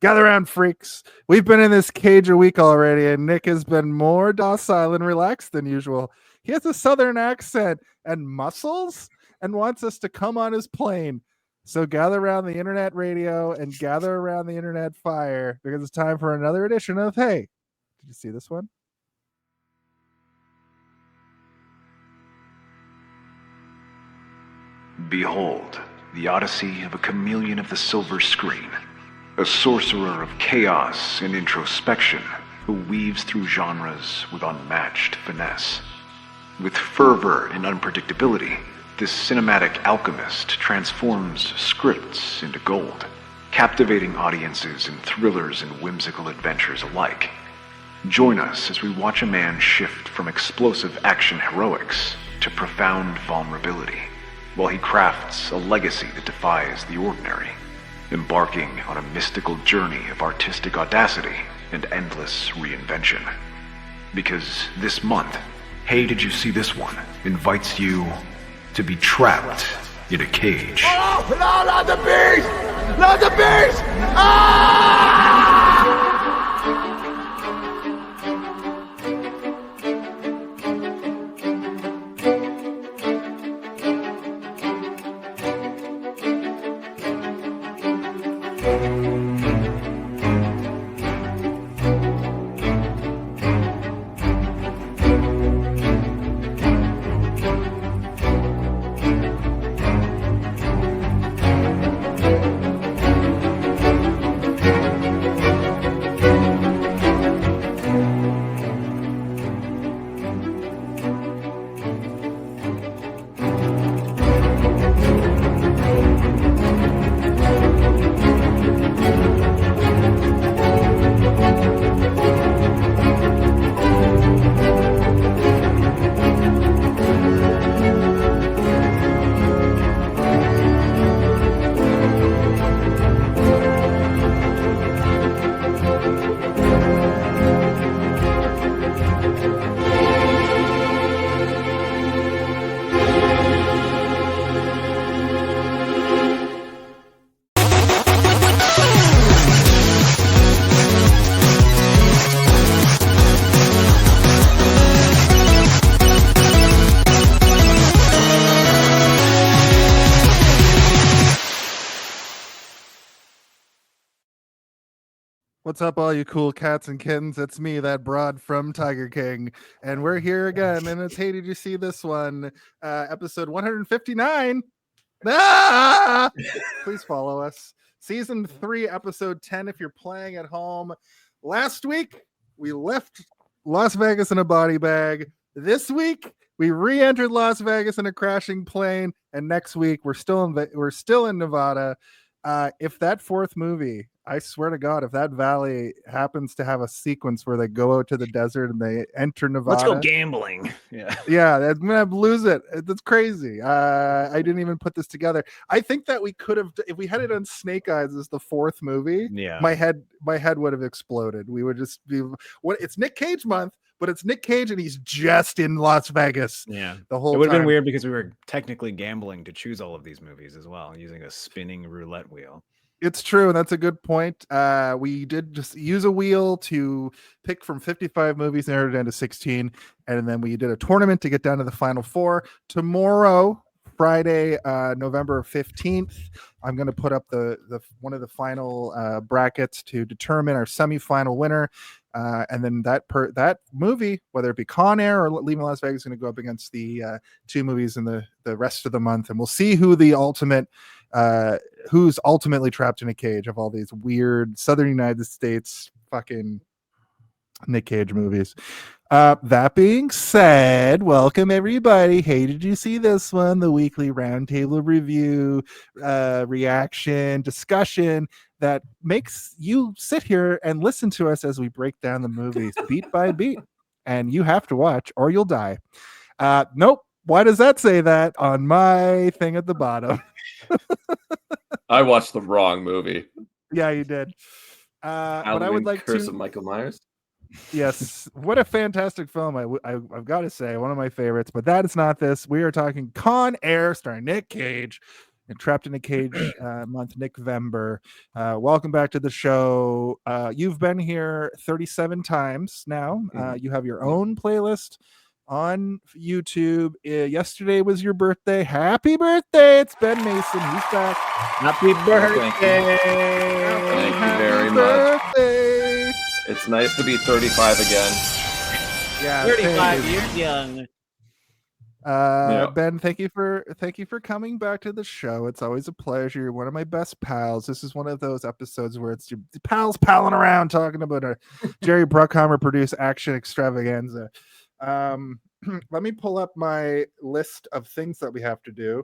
Gather around, freaks. We've been in this cage a week already, and Nick has been more docile and relaxed than usual. He has a southern accent and muscles and wants us to come on his plane. So gather around the internet radio and gather around the internet fire because it's time for another edition of Hey, did you see this one? Behold, the odyssey of a chameleon of the silver screen, a sorcerer of chaos and introspection who weaves through genres with unmatched finesse. With fervor and unpredictability, this cinematic alchemist transforms scripts into gold, captivating audiences in thrillers and whimsical adventures alike. Join us as we watch a man shift from explosive action heroics to profound vulnerability, while he crafts a legacy that defies the ordinary, embarking on a mystical journey of artistic audacity and endless reinvention. Because this month, Hey, Did You See This One? Invites you to be trapped in a cage. Oh, no, not the beast! Not the beast! Ah! What's up, all you cool cats and kittens? It's me, that broad from Tiger King, and we're here again. And it's Hey, Did You See This One? Episode 159. Ah! Please follow us. Season 3, episode 10. If you're playing at home, last week we left Las Vegas in a body bag. This week we re-entered Las Vegas in a crashing plane, and next week we're still in Nevada. If that fourth movie, I swear to God, if that valley happens to have a sequence where they go out to the desert and they enter Nevada, let's go gambling. Yeah, I'm gonna lose it. That's crazy. I didn't even put this together. I think that we could have, if we had it on Snake Eyes as the fourth movie. Yeah, my head would have exploded. We would just be it's Nick Cage month, but it's Nick Cage and he's just in Las Vegas. Yeah, the whole. It would have time. been weird because we were technically gambling to choose all of these movies as well, using a spinning roulette wheel. It's true. That's a good point. We did just use a wheel to pick from 55 movies, narrowed down to 16. And then we did a tournament to get down to the final 4. Tomorrow, Friday, November 15th, I'm going to put up the one of the final brackets to determine our semifinal winner. And then that movie, whether it be Con Air or Leaving Las Vegas, is going to go up against the 2 movies in the rest of the month. And we'll see who the who's ultimately trapped in a cage of all these weird Southern United States fucking Nick Cage movies. That being said, welcome everybody. Hey, did you see this one? The weekly roundtable review, reaction, discussion that makes you sit here and listen to us as we break down the movies beat by beat. And you have to watch or you'll die. Nope. Why does that say that on my thing at the bottom? I watched the wrong movie. Yeah, you did. But I would like Curse to. of Michael Myers. Yes, what a fantastic film! I've got to say, one of my favorites. But that is not this. We are talking Con Air, starring Nick Cage. and Trapped in a Cage month, Nic-Vember. Welcome back to the show. You've been here 37 times now. You have your own playlist on YouTube. Yesterday was your birthday. Happy birthday! It's Ben Mason. He's back. Happy birthday! Thank you very much. It's nice to be 35 again. Yeah, 35 years young. Ben, thank you for coming back to the show. It's always a pleasure. You're one of my best pals. This is one of those episodes where it's your pals palling around talking about a Jerry Bruckheimer produced action extravaganza. Let me pull up my list of things that we have to do.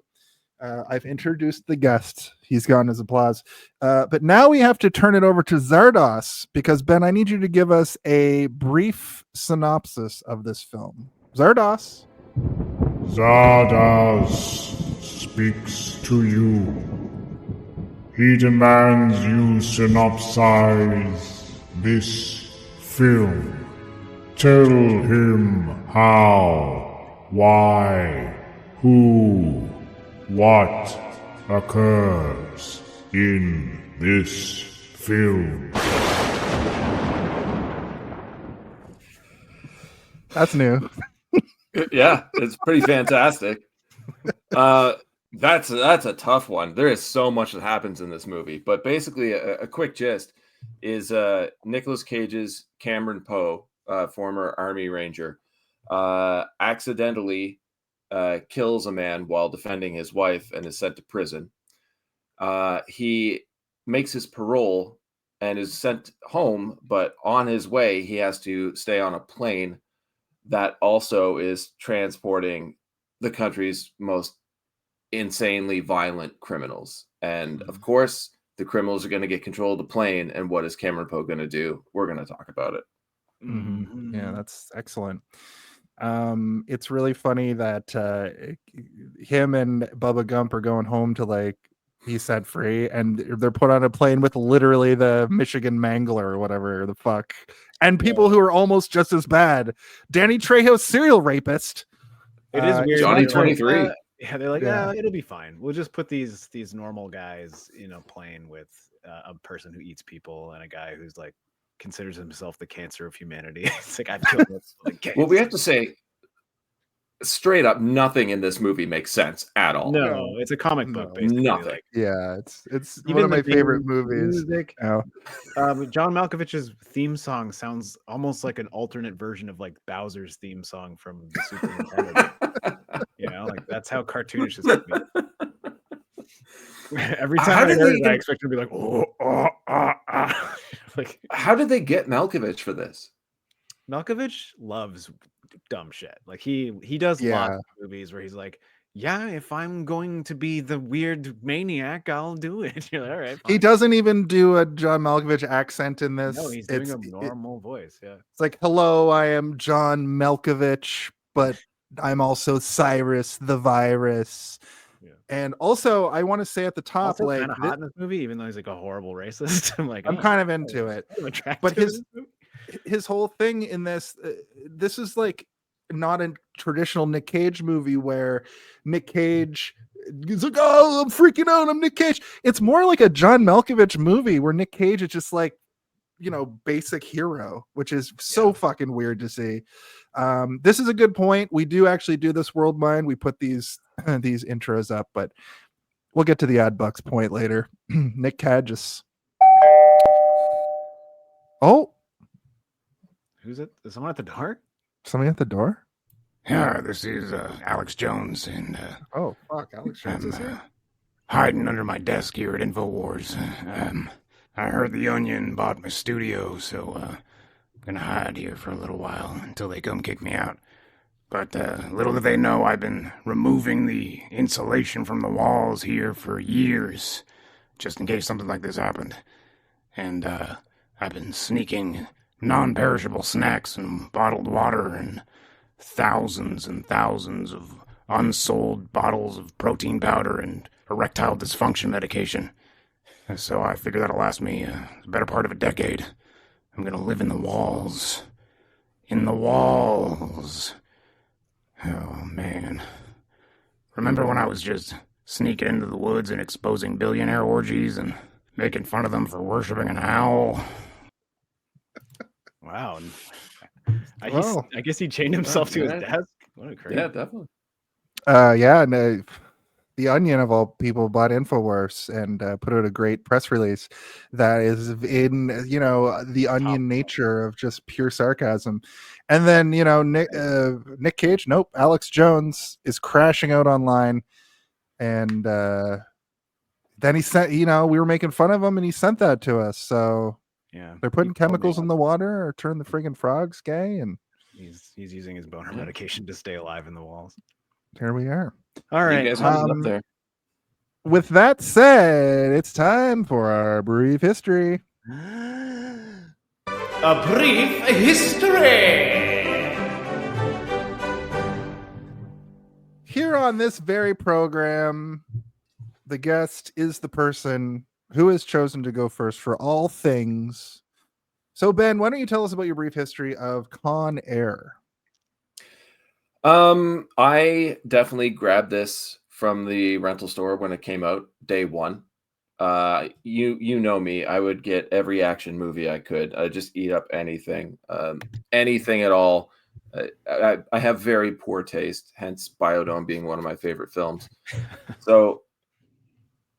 I've introduced the guest. He's gotten his applause. But now we have to turn it over to Zardos, because Ben, I need you to give us a brief synopsis of this film. Zardos. Zardos speaks to you. He demands you synopsize this film. Tell him how, why, who, what occurs in this film. That's new. Yeah, it's pretty fantastic. That's a tough one. There is so much that happens in this movie, but basically a quick gist is Nicolas Cage's Cameron Poe, former Army Ranger, accidentally kills a man while defending his wife and is sent to prison. He makes his parole and is sent home, but on his way, he has to stay on a plane that also is transporting the country's most insanely violent criminals. And of course, the criminals are going to get control of the plane. And what is Cameron Poe going to do? We're going to talk about it. Mm-hmm. Yeah, that's excellent. It's really funny that him and Bubba Gump are going home to be set free, and they're put on a plane with literally the Michigan Mangler or whatever the fuck, and people who are almost just as bad. Danny Trejo's serial rapist. It is weird. Johnny 23. Yeah, they're like, yeah, it'll be fine. We'll just put these normal guys, playing with a person who eats people and a guy who's like considers himself the cancer of humanity. It's like, I've killed this. Well, we have to say, straight up, nothing in this movie makes sense at all. No, it's a comic book, basically. Nothing. Yeah, it's one of my favorite movies. Music. John Malkovich's theme song sounds almost like an alternate version of like Bowser's theme song from the Super Nintendo. That's how cartoonish this could be. Every time I heard it, I expect it to be like, like, how did they get Malkovich for this? Malkovich loves dumb shit. Like he does lots of movies where he's like, yeah, if I'm going to be the weird maniac, I'll do it. You're like, all right, fine. He doesn't even do a John Malkovich accent in this. No, he's doing a normal voice. Yeah, it's like, hello, I am John Malkovich, but I'm also Cyrus the Virus. Yeah. And also, I want to say at the top, also kind of hot in this movie, even though he's like a horrible racist. I'm kind of into it. But his whole thing in this is like not a traditional Nick Cage movie where Nick Cage is like, oh, I'm freaking out, I'm Nick Cage. It's more like a John Malkovich movie where Nick Cage is just like, basic hero, which is so fucking weird to see. This is a good point. We do actually do this World Mind. We put these intros up, but we'll get to the Ad Bucks point later. Nick Cage. Oh, who's it? Is someone at the door? Somebody at the door? Yeah, this is Alex Jones, and oh fuck, Alex Jones is here. Hiding under my desk here at InfoWars. I heard the Onion bought my studio, so I'm gonna hide here for a little while until they come kick me out. But little do they know, I've been removing the insulation from the walls here for years, just in case something like this happened. And I've been sneaking non-perishable snacks and bottled water and thousands of unsold bottles of protein powder and erectile dysfunction medication. So I figure that'll last me the better part of a decade. I'm gonna live in the walls. In the walls. Oh, man. Remember when I was just sneaking into the woods and exposing billionaire orgies and making fun of them for worshiping an owl. Wow. Well, I guess he chained himself to his yeah. desk. What a crazy. Yeah, definitely. yeah, and the Onion of all people bought Infowars and put out a great press release that is in the Onion nature of just pure sarcasm. And then Nick Cage, nope, Alex Jones is crashing out online, and then he sent we were making fun of him, and he sent that to us. So Yeah, they're putting chemicals in the water or turn the friggin' frogs gay, and he's using his boner medication to stay alive in the walls. here we are. All right. You guys have it up there. With that said, it's time for our brief history. A brief history. Here on this very program, the guest is the person who has chosen to go first for all things. So, Ben, why don't you tell us about your brief history of Con Air? I definitely grabbed this from the rental store when it came out day one. You know me, I would get every action movie I could. I'd just eat up anything, anything at all. I have very poor taste, hence Biodome being one of my favorite films. So,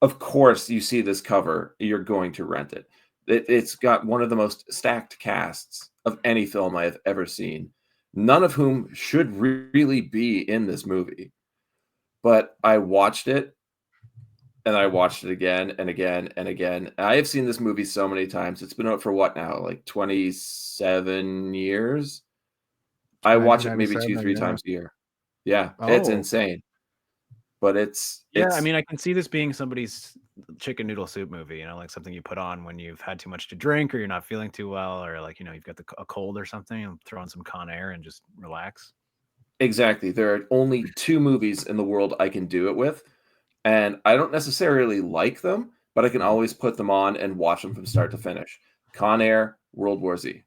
of course, you see this cover, you're going to rent it. It's got one of the most stacked casts of any film I have ever seen, none of whom should really be in this movie. But I watched it, and I watched it again and again and again. I have seen this movie so many times. It's been out for what now? Like 27 years? I watch it maybe 2-3 times a year. Yeah, it's insane. But it's I mean, I can see this being somebody's chicken noodle soup movie, like something you put on when you've had too much to drink or you're not feeling too well, or like, you've got a cold or something, and throw on some Con Air and just relax. Exactly. There are only 2 movies in the world I can do it with, and I don't necessarily like them, but I can always put them on and watch them from start to finish. Con Air, World War Z.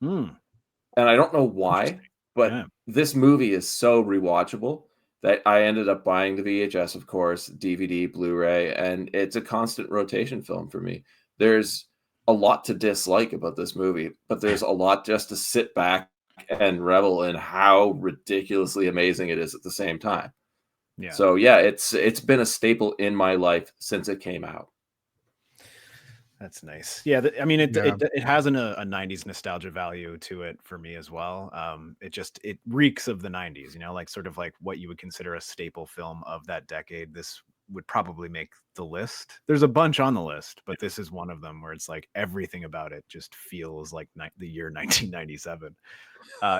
And I don't know why, but this movie is so rewatchable that I ended up buying the VHS, of course, DVD, Blu-ray, and it's a constant rotation film for me. There's a lot to dislike about this movie, but there's a lot just to sit back and revel in how ridiculously amazing it is at the same time. Yeah. So yeah, it's been a staple in my life since it came out. That's nice. Yeah, I mean, it has a 90s nostalgia value to it for me as well. It reeks of the 90s, like sort of like what you would consider a staple film of that decade. This would probably make the list. There's a bunch on the list, but this is one of them where it's like everything about it just feels like the year 1997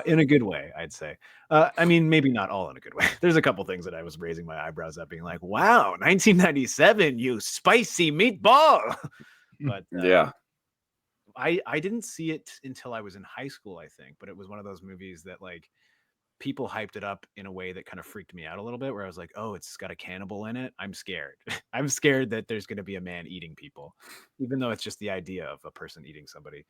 in a good way, I'd say. I mean, maybe not all in a good way. There's a couple things that I was raising my eyebrows at, being like, wow, 1997, you spicy meatball. But yeah, I didn't see it until I was in high school, I think. But it was one of those movies that like people hyped it up in a way that kind of freaked me out a little bit, where I was like, oh, it's got a cannibal in it. I'm scared. I'm scared that there's going to be a man eating people, even though it's just the idea of a person eating somebody.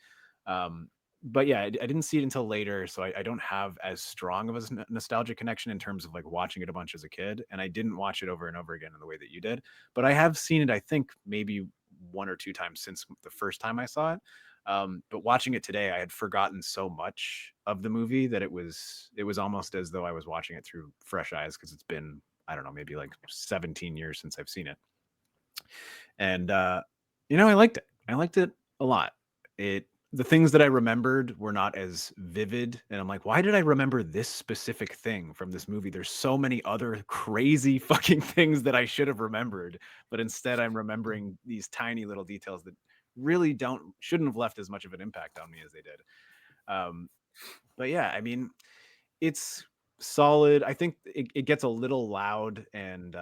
But yeah, I didn't see it until later, so I don't have as strong of a nostalgia connection in terms of like watching it a bunch as a kid, and I didn't watch it over and over again in the way that you did. But I have seen it, I think, maybe 1 or 2 times since the first time I saw it. But watching it today, I had forgotten so much of the movie that it was almost as though I was watching it through fresh eyes, because it's been, I don't know, maybe like 17 years since I've seen it. And I liked it. I liked it a lot. The things that I remembered were not as vivid, and I'm like, why did I remember this specific thing from this movie? There's so many other crazy fucking things that I should have remembered, but instead I'm remembering these tiny little details that really shouldn't have left as much of an impact on me as they did. But yeah, I mean, it's solid. I think it gets a little loud and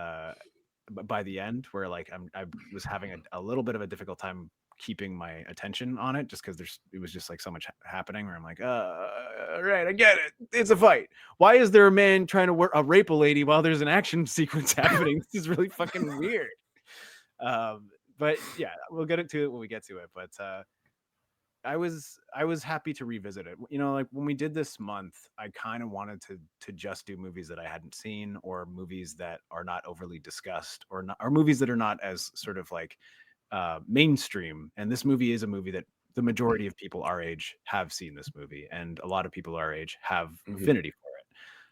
by the end, where like I was having a little bit of a difficult time keeping my attention on it, just because it was just like so much happening, where I'm like, right, I get it, it's a fight. Why is there a man trying to rape a lady while there's an action sequence happening? This is really fucking weird. But yeah, we'll get into it when we get to it. But I was happy to revisit it. You know, like when we did this month, I kind of wanted to just do movies that I hadn't seen, or movies that are not overly discussed, or not, or movies that are not as sort of like mainstream. And this movie is a movie that the majority of people our age have seen this movie, and a lot of people our age have affinity for it.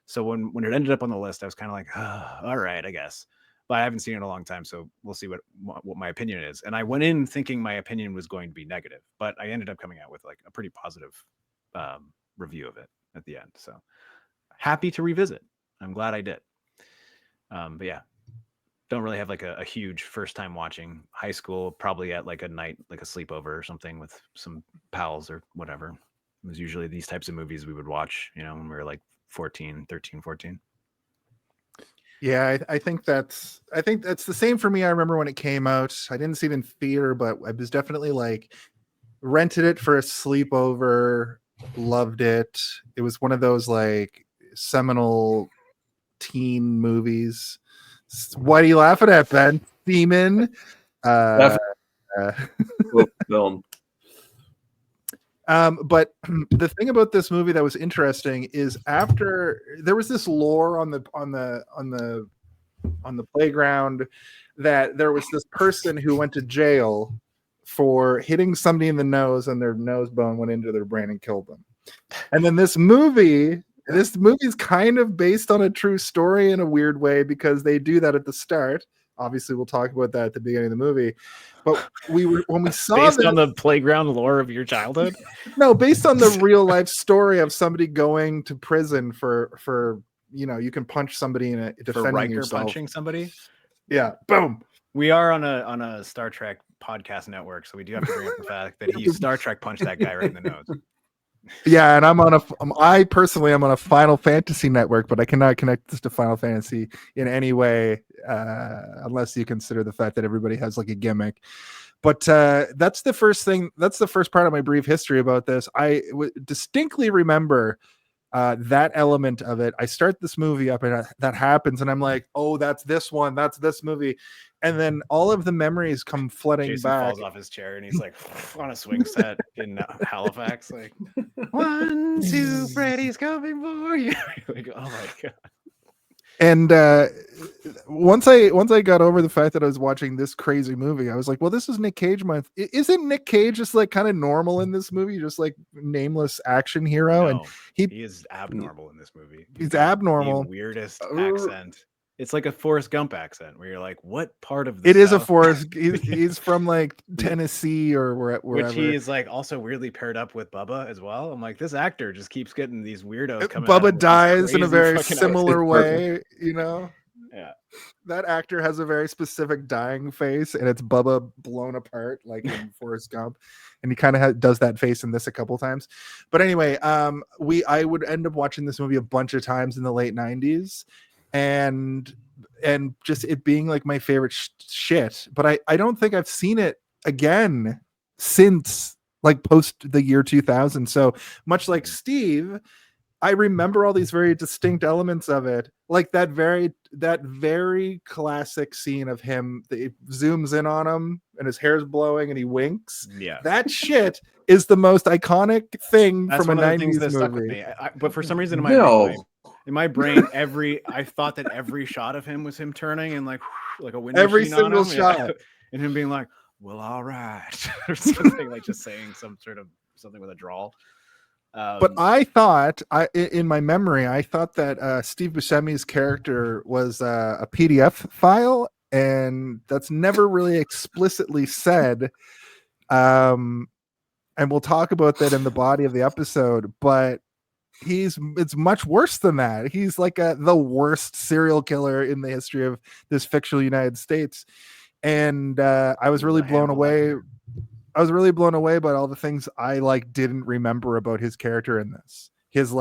So when it ended up on the list, I was kind of like, all right, I guess. But I haven't seen it in a long time, so we'll see what my opinion is. And I went in thinking my opinion was going to be negative, but I ended up coming out with like a pretty positive review of it at the end. So happy to revisit. I'm glad I did. But yeah, don't really have like a huge first time watching. High school, probably at like a night, like a sleepover or something with some pals or whatever. It was usually these types of movies we would watch, you know, when we were like 13, 14. Yeah, I think that's the same for me. I remember when it came out. I didn't see it in theater, but I was definitely like rented it for a sleepover, loved it. It was one of those like seminal teen movies. What are you laughing at, Ben? Demon. Cool film. But the thing about this movie that was interesting is after there was this lore on the playground that there was this person who went to jail for hitting somebody in the nose and their nose bone went into their brain and killed them. And then this movie is kind of based on a true story in a weird way, because they do that at the start. Obviously, we'll talk about that at the beginning of the movie. But when we saw based on the playground lore of your childhood? No, based on the real life story of somebody going to prison for you know, you can punch somebody in a defending Riker yourself. punching somebody. Yeah, boom. We are on a Star Trek podcast network, so we do have to bring up the fact that he Star Trek punched that guy right in the nose. Yeah, and I personally am on a Final Fantasy network, but I cannot connect this to Final Fantasy in any way unless you consider the fact that everybody has like a gimmick. But that's the first thing. That's the first part of my brief history about this. I distinctly remember that element of it. I start this movie up and that happens, and I'm like, oh, that's this one. That's this movie. And then all of the memories come flooding Jason back. falls off his chair and he's like on a swing set in Halifax, like 1, 2, Freddy's coming for you. Like, oh my god. And once I got over the fact that I was watching this crazy movie, I was like, well, this is Nick Cage month. Isn't Nick Cage just like kind of normal in this movie, just like nameless action hero? No, and he is abnormal in this movie. He's abnormal. The weirdest accent. It's like a Forrest Gump accent where you're like, what part of the It is a Forrest. He's from like Tennessee or wherever. Which he is like also weirdly paired up with Bubba as well. I'm like, this actor just keeps getting these weirdos coming. Bubba dies in a very similar way, you know. Yeah, that actor has a very specific dying face, and it's Bubba blown apart like in Forrest Gump, and he kind of does that face in this a couple times. But anyway, I would end up watching this movie a bunch of times in the late 90s. And just it being like my favorite shit, but I don't think I've seen it again since like post the year 2000. So much like Steve, I remember all these very distinct elements of it, like that very classic scene of him that it zooms in on him and his hair's blowing and he winks. Yeah, that shit is the most iconic thing That's from a one of the 90s things that stuck movie. with me. But for some reason in my brain, I thought that every shot of him was him turning and like a window every sheen single on him, shot, and him being like, "Well, all right," or something, like just saying something with a drawl. But I thought, in my memory, I thought that Steve Buscemi's character was a PDF file, and that's never really explicitly said. And we'll talk about that in the body of the episode, but it's much worse than that. He's like the worst serial killer in the history of this fictional United States. And I was really blown away. I was really blown away by all the things I like didn't remember about his character in this. His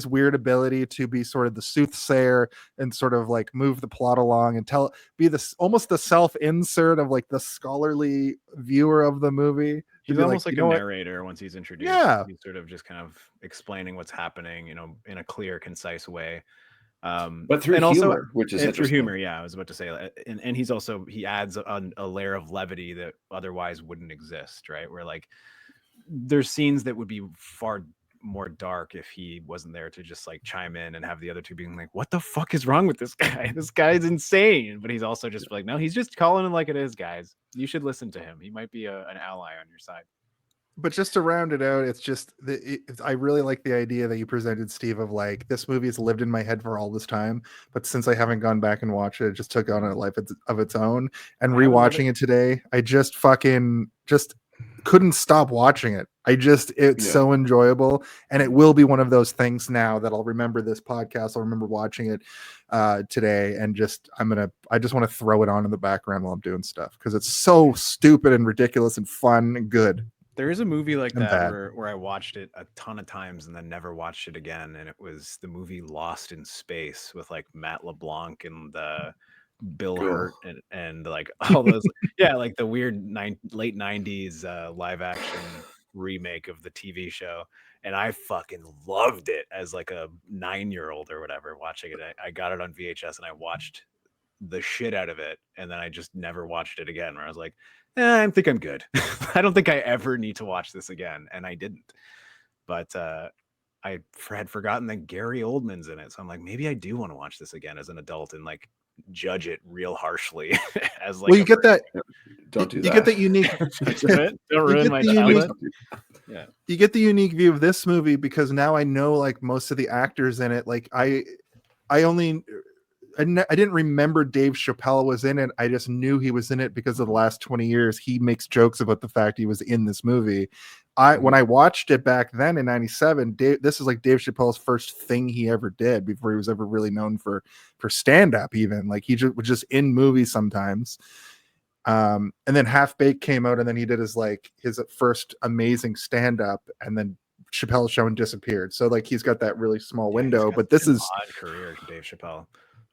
weird ability to be sort of the soothsayer and sort of like move the plot along and be almost the self-insert of like the scholarly viewer of the movie. He's almost like a narrator once he's introduced. Yeah. He's sort of just kind of explaining what's happening, in a clear, concise way. But through humor, which is through humor. Yeah, I was about to say, and he adds a layer of levity that otherwise wouldn't exist, right? Where like there's scenes that would be far more dark if he wasn't there to just like chime in and have the other two being like, what the fuck is wrong with this guy? This guy's insane. But he's also just like, no, he's just calling it like it is, guys. You should listen to him. He might be an ally on your side. But just to round it out, it's just I really like the idea that you presented, Steve, of like, this movie has lived in my head for all this time, but since I haven't gone back and watched it, it just took on a life of its own. And rewatching it today, I just couldn't stop watching it. It's so enjoyable, and it will be one of those things now that I'll remember this podcast. I'll remember watching it today, and I just want to throw it on in the background while I'm doing stuff because it's so stupid and ridiculous and fun and good. There is a movie like that where I watched it a ton of times and then never watched it again, and it was the movie Lost in Space with like Matt LeBlanc and Bill Hurt and like all those like the weird late 90s live action remake of the TV show. And I fucking loved it as like a 9-year-old or whatever watching it. I got it on VHS and I watched the shit out of it, and then I just never watched it again, where I was like, I think I'm good. I don't think I ever need to watch this again, and I didn't. But I had forgotten that Gary Oldman's in it, so I'm like, maybe I do want to watch this again as an adult and like judge it real harshly. As like, well, you get that. Don't do that. You get that unique. Don't ruin my childhood. Yeah, you get the unique view of this movie because now I know like most of the actors in it. Like I didn't remember Dave Chappelle was in it. I just knew he was in it because of the last 20 years. He makes jokes about the fact he was in this movie. When I watched it back then in 97, this is like Dave Chappelle's first thing he ever did before he was ever really known for stand-up even. Like he was just in movies sometimes. And then Half Baked came out and then he did his first amazing stand-up, and then Chappelle's Show and disappeared. So like he's got that really small window, but this is an odd career, Dave Chappelle.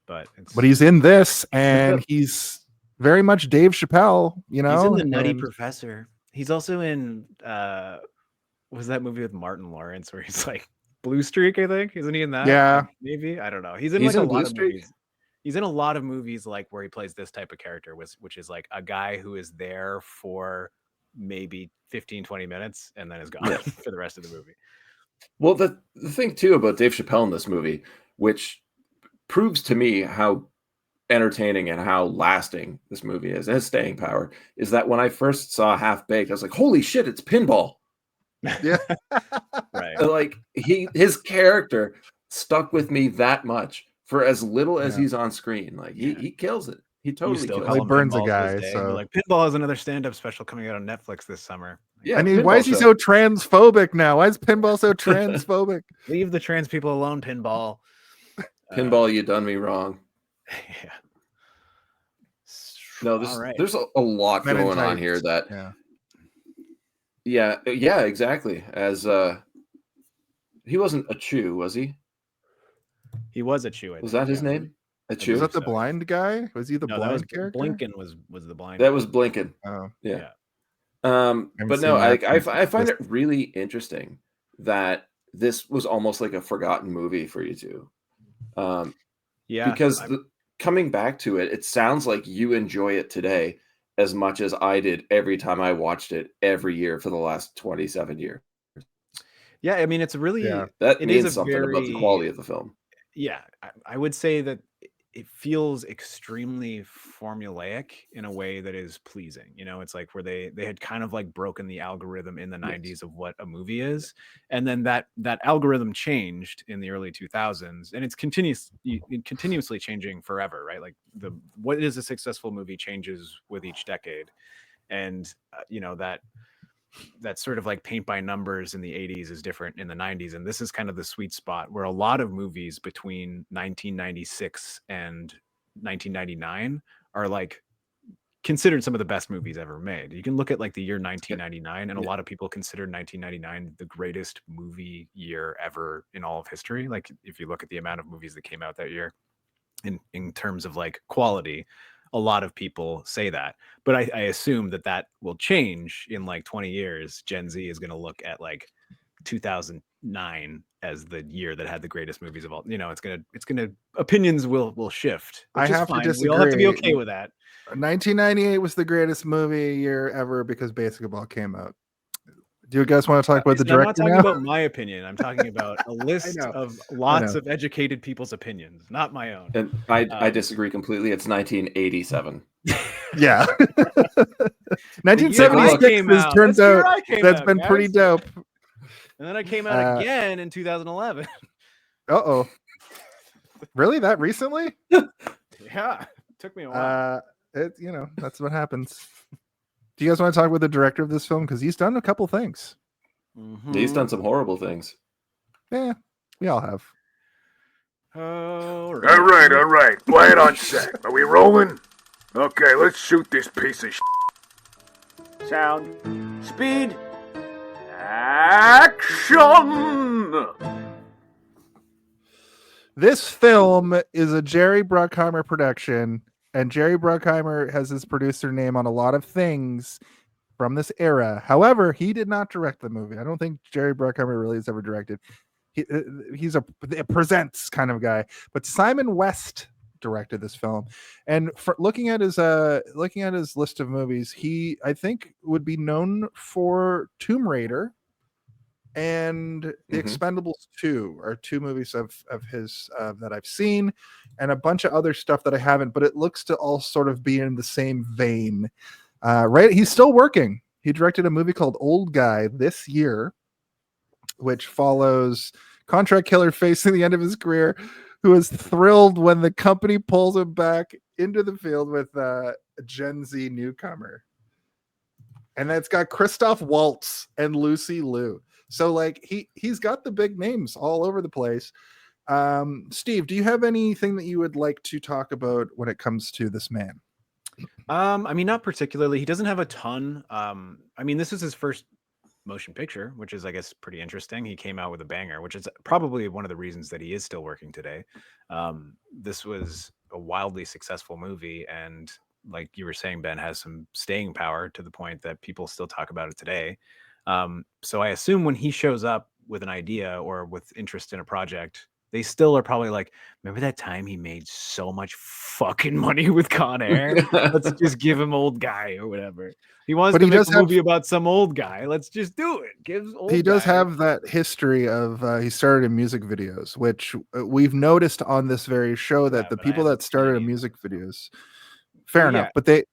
But he's in this, and he's very much Dave Chappelle, you know. He's in The Nutty Professor. He's also in was that movie with Martin Lawrence where he's like Blue Streak, I think? Isn't he in that? Yeah. Maybe. I don't know. He's in like a lot of movies. He's in a lot of movies like where he plays this type of character, which is like a guy who is there for maybe 15-20 minutes and then is gone for the rest of the movie. Well, the thing too about Dave Chappelle in this movie, which proves to me how entertaining and how lasting this movie is, his staying power, is that when I first saw Half Baked, I was like, holy shit, it's Pinball. Yeah. Right. Like his character stuck with me that much for as little as he's on screen. Like he kills it. He totally kills it. He burns a guy. So like Pinball is another stand-up special coming out on Netflix this summer. Yeah. I mean, why is he so transphobic now? Why is Pinball so transphobic? Leave the trans people alone, Pinball. Pinball, you done me wrong. Yeah. No, there's a lot going on here that. Yeah, exactly. As he wasn't a Chew, was he? He was a Chew. Was that his name? A Chew? Was that the blind guy? Was he the blind character? Blinken was the blind. That was Blinken. Oh, yeah. But no, I find it really interesting that this was almost like a forgotten movie for you two. Because coming back to it, it sounds like you enjoy it today as much as I did every time I watched it every year for the last 27 years. Yeah, I mean, it's really that means something about the quality of the film. Yeah, I would say that it feels extremely formulaic in a way that is pleasing. You know, it's like where they had kind of like broken the algorithm in the 90s of what a movie is, and then that algorithm changed in the early 2000s, and it's continuously changing forever, right? Like what is a successful movie changes with each decade, and you know that sort of like paint by numbers in the 80s is different in the 90s, and this is kind of the sweet spot where a lot of movies between 1996 and 1999 are like considered some of the best movies ever made. You can look at like the year 1999, and a lot of people consider 1999 the greatest movie year ever in all of history. Like if you look at the amount of movies that came out that year in terms of like quality, a lot of people say that, but I assume that will change in like 20 years. Gen Z is going to look at like 2009 as the year that had the greatest movies of all. You know, it's gonna opinions will shift. I have to disagree. We all have to be okay with that. 1998 was the greatest movie year ever because Basketball came out. Do you guys want to talk about the I'm not director talking now? about my opinion. I'm talking about a list know. of lots know. of educated people's opinions, not my own. And I disagree completely. It's 1987. Yeah. The year I 1976 came has out. turned That's the year out I came that's out, been pretty guys. dope. And then I came out again in 2011. Uh-oh. Really? That recently? Yeah, took me a while. That's what happens. Do you guys want to talk about the director of this film? Because he's done a couple things. He's done some horrible things. Yeah, we all have. All All right. Quiet on set. Are we rolling? Okay, let's shoot this piece of Sound. Speed. Action! This film is a Jerry Bruckheimer production, and Jerry Bruckheimer has his producer name on a lot of things from this era. However, he did not direct the movie. I don't think Jerry Bruckheimer really has ever directed. He's a presents kind of guy, but Simon West directed this film. And for looking at his list of movies, he I think would be known for Tomb Raider and The Expendables 2 are two movies of his that I've seen, and a bunch of other stuff that I haven't, but it looks to all sort of be in the same vein. Right? He's still working. He directed a movie called Old Guy this year, which follows contract killer facing the end of his career, who is thrilled when the company pulls him back into the field with a Gen Z newcomer. And that's got Christoph Waltz and Lucy Liu. So like he's got the big names all over the place. Steve, do you have anything that you would like to talk about when it comes to this man? I mean, not particularly. He doesn't have a ton. I mean, this is his first motion picture, which is, I guess, pretty interesting. He came out with a banger, which is probably one of the reasons that he is still working today. This was a wildly successful movie, and like you were saying, Ben, has some staying power to the point that people still talk about it today. So I assume when he shows up with an idea or with interest in a project, they still are probably like, remember that time he made so much fucking money with Con Air? Let's just give him Old Guy or whatever. He wants to make a movie about some old guy. Let's just do it. He does have that history of he started in music videos, which we've noticed on this very show that the people that started in music videos, fair enough, but they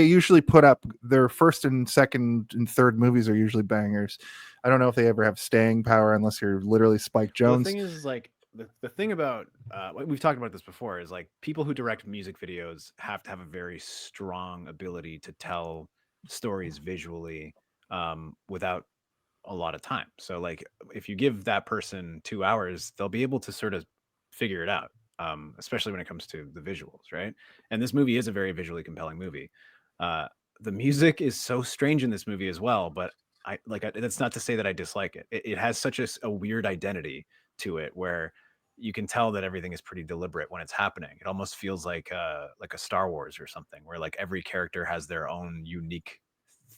usually put up their first and second and third movies are usually bangers. I don't know if they ever have staying power unless you're literally Spike Jonze. The thing is, like, the thing about we've talked about this before is like people who direct music videos have to have a very strong ability to tell stories visually without a lot of time. So like if you give that person 2 hours, they'll be able to sort of figure it out, especially when it comes to the visuals, right? And this movie is a very visually compelling movie. The music is so strange in this movie as well, but that's not to say that I dislike it. It has such a weird identity to it where you can tell that everything is pretty deliberate when it's happening. It almost feels like a Star Wars or something, where like every character has their own unique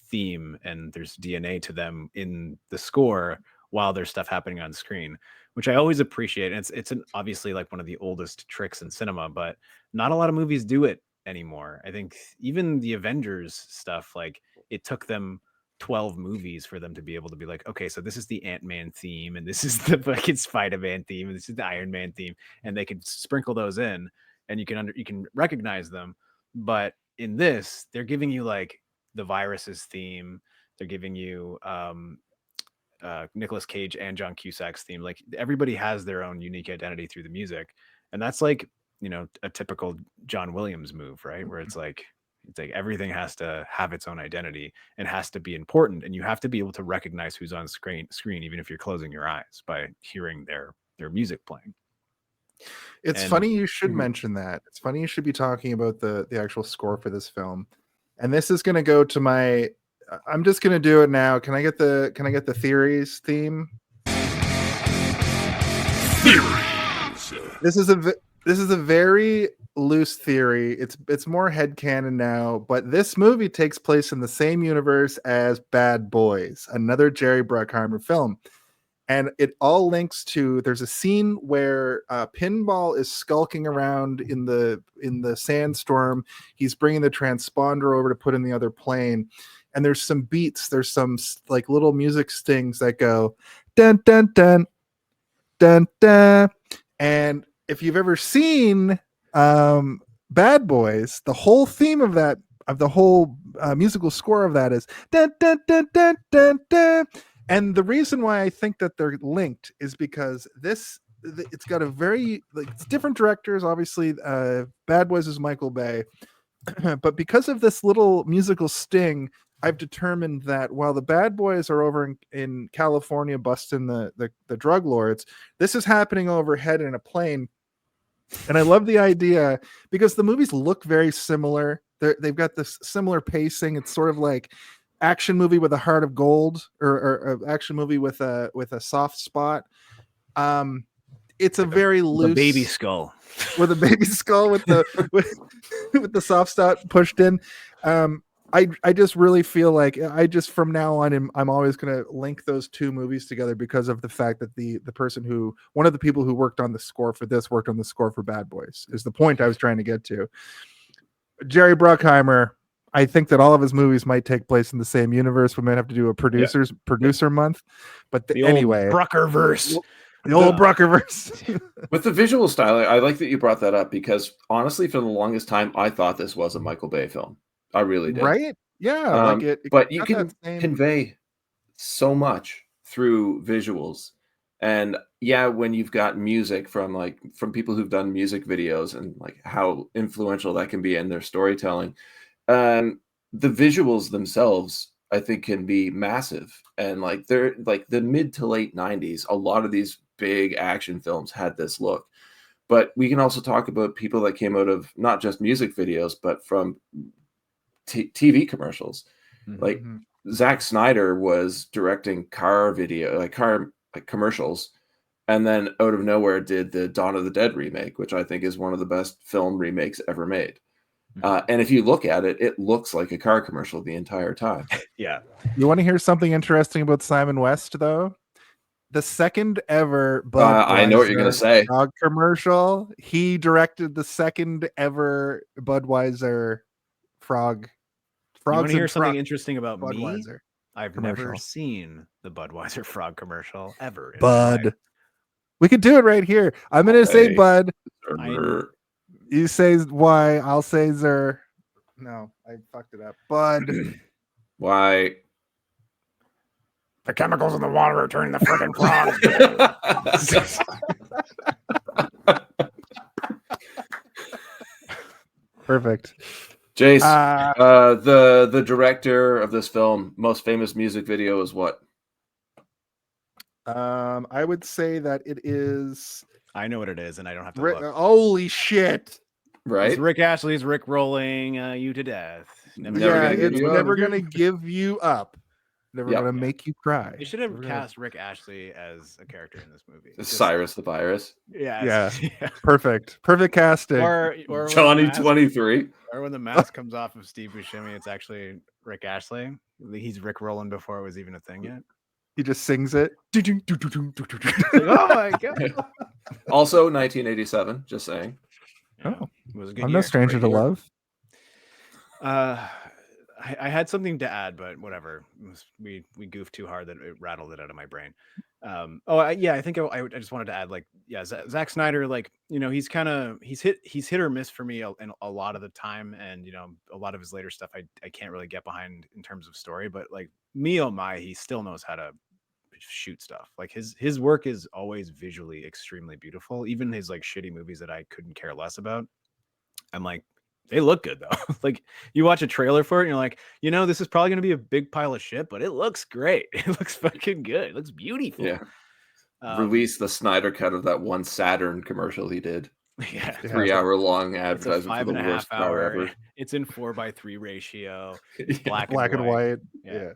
theme and there's DNA to them in the score while there's stuff happening on screen, which I always appreciate. And it's obviously like one of the oldest tricks in cinema, but not a lot of movies do it anymore. I think even the Avengers stuff, like it took them 12 movies for them to be able to be like, okay, so this is the Ant-Man theme, and this is the fucking Spider-Man theme, and this is the Iron Man theme, and they could sprinkle those in, and you can recognize them. But in this, they're giving you like the Viruses theme, they're giving you Nicolas Cage and John Cusack's theme. Like everybody has their own unique identity through the music, and that's like, you know, a typical John Williams move, right? Where it's like everything has to have its own identity and has to be important, and you have to be able to recognize who's on screen even if you're closing your eyes by hearing their music playing. It's funny you should mention that. It's funny you should be talking about the actual score for this film. And this is going to go to my I'm just going to do it now. Can I get the theories theme? Theories. This is a very loose theory. It's more headcanon now, but this movie takes place in the same universe as Bad Boys, another Jerry Bruckheimer film. And it all links to, there's a scene where Pinball is skulking around in the sandstorm. He's bringing the transponder over to put in the other plane. and there's some beats, there's some like little music stings that go dun dun dun dun dun. And if you've ever seen Bad Boys, the whole theme of that, of the whole musical score of that is dun dun dun dun dun dun. And the reason why I think that they're linked is because it's got a very, like, it's different directors, obviously. Bad Boys is Michael Bay, but because of this little musical sting, I've determined that while the Bad Boys are over in California busting the drug lords, this is happening overhead in a plane. And I love the idea because the movies look very similar. They've got this similar pacing. It's sort of like action movie with a heart of gold, or action movie with a soft spot. It's a very loose baby skull with a baby skull with the with the soft spot pushed in. I just really feel like from now on I'm always going to link those two movies together because of the fact that one of the people who worked on the score for this worked on the score for Bad Boys, is the point I was trying to get to. Jerry Bruckheimer, I think that all of his movies might take place in the same universe. We might have to do a producer month, but anyway, Bruckerverse. The old Bruckerverse. With the visual style, I like that you brought that up, because honestly, for the longest time, I thought this was a Michael Bay film. I really did. Right? Yeah. But you can convey so much through visuals. And yeah, when you've got music from people who've done music videos, and like how influential that can be in their storytelling, the visuals themselves, I think, can be massive. And like they're like the mid to late 90s, a lot of these big action films had this look. But we can also talk about people that came out of not just music videos, but from TV commercials. Mm-hmm. Like Zack Snyder was directing car commercials, and then out of nowhere did the Dawn of the Dead remake, which I think is one of the best film remakes ever made. And if you look at it, it looks like a car commercial the entire time. Yeah. You want to hear something interesting about Simon West, though? The second ever Budweiser I know what you're going to say. Frog commercial. He directed the second ever Budweiser Frog. You want to hear something interesting about Budweiser me? I've never seen the Budweiser Frog commercial ever. Bud. We could do it right here. I'm going to say Bud. You say why, I'll say Zer. No, I fucked it up. Bud. Why? The chemicals in the water are turning the freaking frogs. Perfect. Jace, the director of this film, most famous music video is what? I would say that it is. I know what it is, and I don't have to look. Holy shit! Right? It's Rick Astley's Rick rolling you to death. It's never gonna give you up. Never gonna make you cry. They should have cast Rick Astley as a character in this movie. Cyrus the Virus. Yeah. Perfect casting. Or Johnny 23. Or when the mask comes off of Steve Buscemi, it's actually Rick Astley. He's Rick rolling before it was even a thing yet. He just sings it. Like, oh my god! Also, 1987. Just saying. Yeah, it was a good year. No stranger to love. I had something to add, but whatever. We goofed too hard that it rattled it out of my brain. I think I just wanted to add, Zack Snyder, he's hit or miss for me a lot of the time, and a lot of his later stuff I can't really get behind in terms of story, but like me, oh my, he still knows how to shoot stuff. Like his work is always visually extremely beautiful. Even his shitty movies that I couldn't care less about, I'm like, they look good though. Like you watch a trailer for it and you're like, this is probably going to be a big pile of shit, but it looks great. It looks fucking good. It looks beautiful. Yeah. Release the Snyder cut of that one Saturn commercial he did. Yeah. 3 hour long advertisement for the worst car ever. It's in 4:3 ratio. Black and white. Yeah.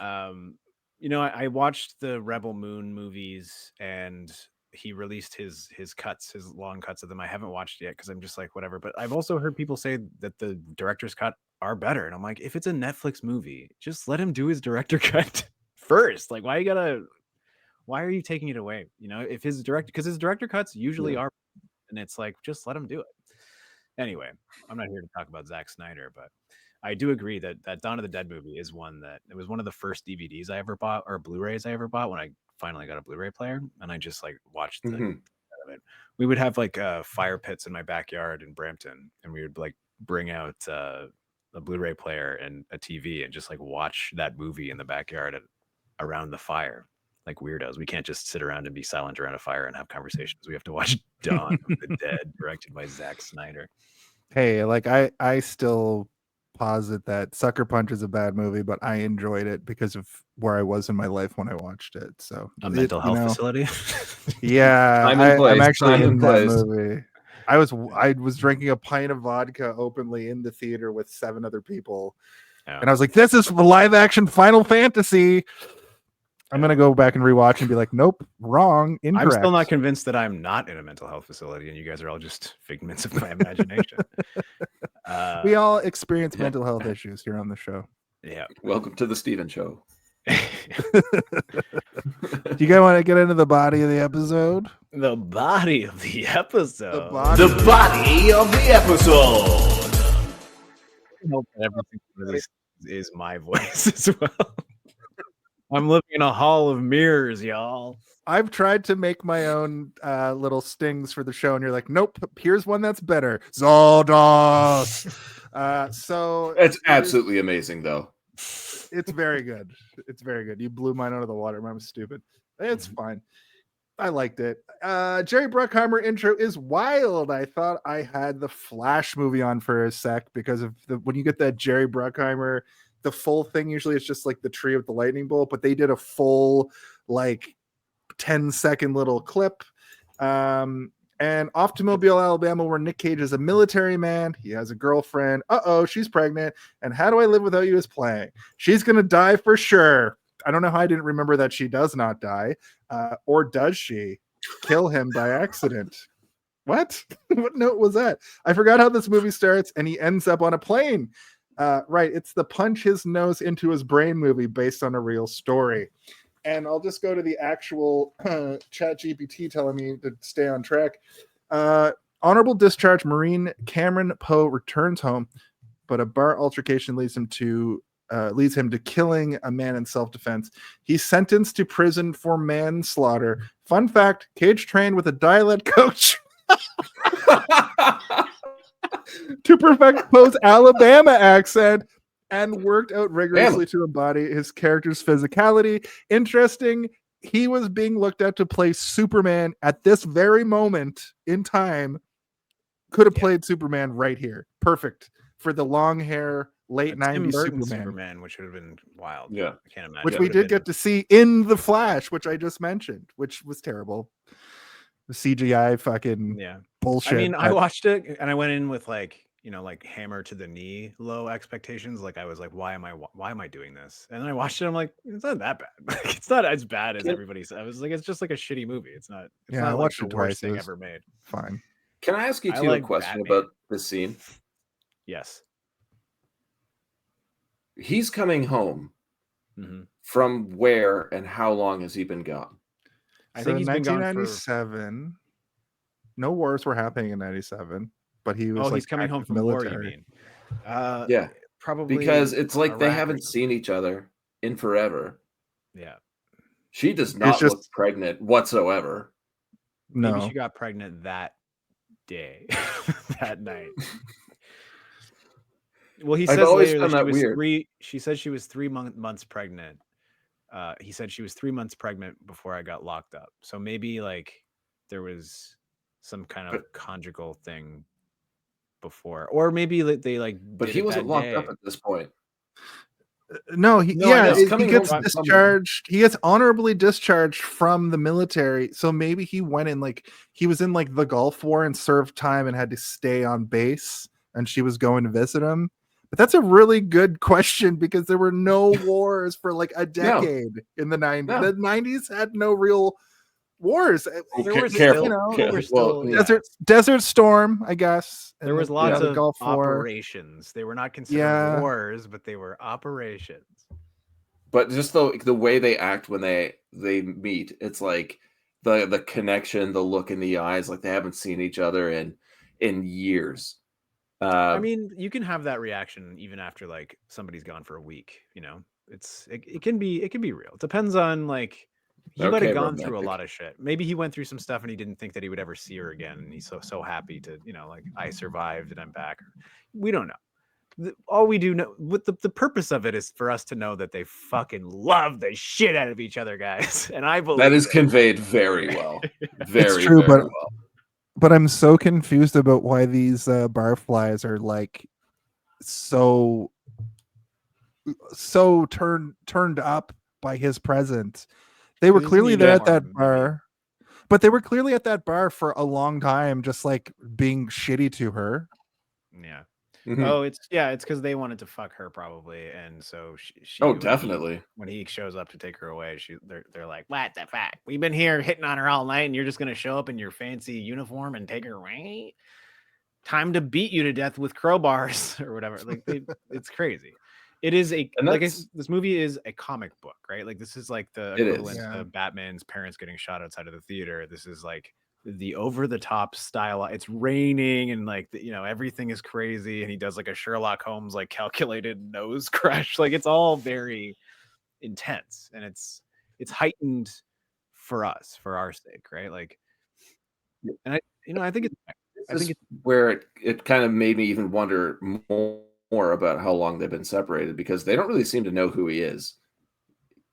I watched the Rebel Moon movies, and he released his cuts, his long cuts of them. I haven't watched it yet because I'm just like, whatever. But I've also heard people say that the director's cut are better. And I'm like, if it's a Netflix movie, just let him do his director cut first. Like, why are you taking it away? If his director cuts usually are, and it's like, just let him do it. Anyway, I'm not here to talk about Zack Snyder, but I do agree that Dawn of the Dead movie is one that it was one of the first DVDs I ever bought or Blu-rays I ever bought when I finally got a Blu-ray player, and I just like watched the Mhm. of it. We would have like fire pits in my backyard in Brampton, and we would like bring out a Blu-ray player and a TV and just like watch that movie in the backyard around the fire like weirdos. We can't just sit around and be silent around a fire and have conversations. We have to watch Dawn of the Dead, directed by Zack Snyder. Hey, like I still posit that Sucker Punch is a bad movie, but I enjoyed it because of where I was in my life when I watched it. So A mental health facility. Yeah, Time and place, I'm actually time in and that place. movie. I was drinking a pint of vodka openly in the theater with 7 other people, and I was like, "This is live action Final Fantasy." I'm gonna go back and rewatch and be like, "Nope, wrong, incorrect." I'm still not convinced that I'm not in a mental health facility, and you guys are all just figments of my imagination. We all experience mental health issues here on the show. Yeah. Welcome to the Steven Show. Do you guys want to get into the body of the episode? The body of the episode. The body of the episode. I hope that everything for this is my voice as well. I'm living in a hall of mirrors, y'all. I've tried to make my own little stings for the show, and you're like, nope, here's one that's better. Zoldos. So It's absolutely amazing, though. it's very good. It's very good. You blew mine out of the water. Mine was stupid. It's fine. I liked it. Jerry Bruckheimer intro is wild. I thought I had the Flash movie on for a sec because of when you get that Jerry Bruckheimer, the full thing usually it's just like the tree of the lightning bolt, but they did a full like 10-second little clip. And off to Mobile, Alabama, where Nick Cage is a military man. He has a girlfriend. She's pregnant. And How Do I Live Without You is playing. She's going to die for sure. I don't know how I didn't remember that she does not die. Or does she kill him by accident? What? What note was that? I forgot how this movie starts, and he ends up on a plane. Right. It's the punch his nose into his brain movie based on a real story. And I'll just go to the actual chat GPT telling me to stay on track. Honorable discharge Marine Cameron Poe returns home, but a bar altercation leads him to killing a man in self-defense. He's sentenced to prison for manslaughter. Fun fact, Cage trained with a dialect coach to perfect Poe's Alabama accent and worked out rigorously to embody his character's physicality. Interesting, he was being looked at to play Superman at this very moment in time. Could have played Superman right here. Perfect for the long hair, late 90s Superman, which would have been wild. Yeah. I can't imagine. Which we did get to see in The Flash, which I just mentioned, which was terrible. The CGI fucking bullshit. I mean, I watched it and I went in with like hammer to the knee low expectations. Like I was like, why am I doing this? And then I watched it. I'm like, it's not that bad. Like, it's not as bad as everybody said. I was like, it's just like a shitty movie. It's not. It's not I like watched the it worst twice. thing ever made. Fine. Can I ask you a like question Batman. about this scene? Yes. He's coming home from where and how long has he been gone? I think he's been gone for 1997. No wars were happening in 97, but he was he's coming home from military. war, you mean? Yeah, probably because it's like they Iraq haven't seen each other in forever. Yeah. She does not look pregnant whatsoever. No. Maybe she got pregnant that day, that night. Well, he says later that she was weird. She said she was 3 months pregnant. He said she was 3 months pregnant before I got locked up. So maybe like there was some kind of conjugal thing before, or maybe they like. But he wasn't locked up at this point. No, he gets discharged. He gets honorably discharged from the military. So maybe he went in he was in the Gulf War and served time and had to stay on base, and she was going to visit him. But that's a really good question because there were no wars for a decade in the 90s. No. The 90s had no real wars. There was Desert Storm, I guess. There was lots of Gulf operations. They were not considered wars, but they were operations. But just the way they act when they meet, it's like the connection, the look in the eyes, like they haven't seen each other in years. I mean, you can have that reaction even after like somebody's gone for a week. It can be real. It depends on like he might have gone through a lot of shit. Maybe he went through some stuff and he didn't think that he would ever see her again, and he's so happy to like I survived and I'm back. We don't know. All we do know, what the purpose of it is for us to know that they fucking love the shit out of each other, guys. And I believe that is conveyed very well. It's true, very but well. But I'm so confused about why these barflies are like so turned up by his presence. They were clearly there at that bar, but they were clearly at that bar for a long time, just like being shitty to her. Yeah. Mhm. Oh, it's because they wanted to fuck her probably, and so she Oh, definitely. when he shows up to take her away, they're like, what the fuck? We've been here hitting on her all night, and you're just gonna show up in your fancy uniform and take her away? Time to beat you to death with crowbars or whatever. Like it's crazy. It is this movie is a comic book, right? Like this is like the equivalent of Batman's parents getting shot outside of the theater. This is like the over the top style. It's raining and like everything is crazy, and he does like a Sherlock Holmes like calculated nose crush. Like it's all very intense, and it's heightened for us, for our sake, right? Like, and I think it's where it kind of made me even wonder more about how long they've been separated, because they don't really seem to know who he is.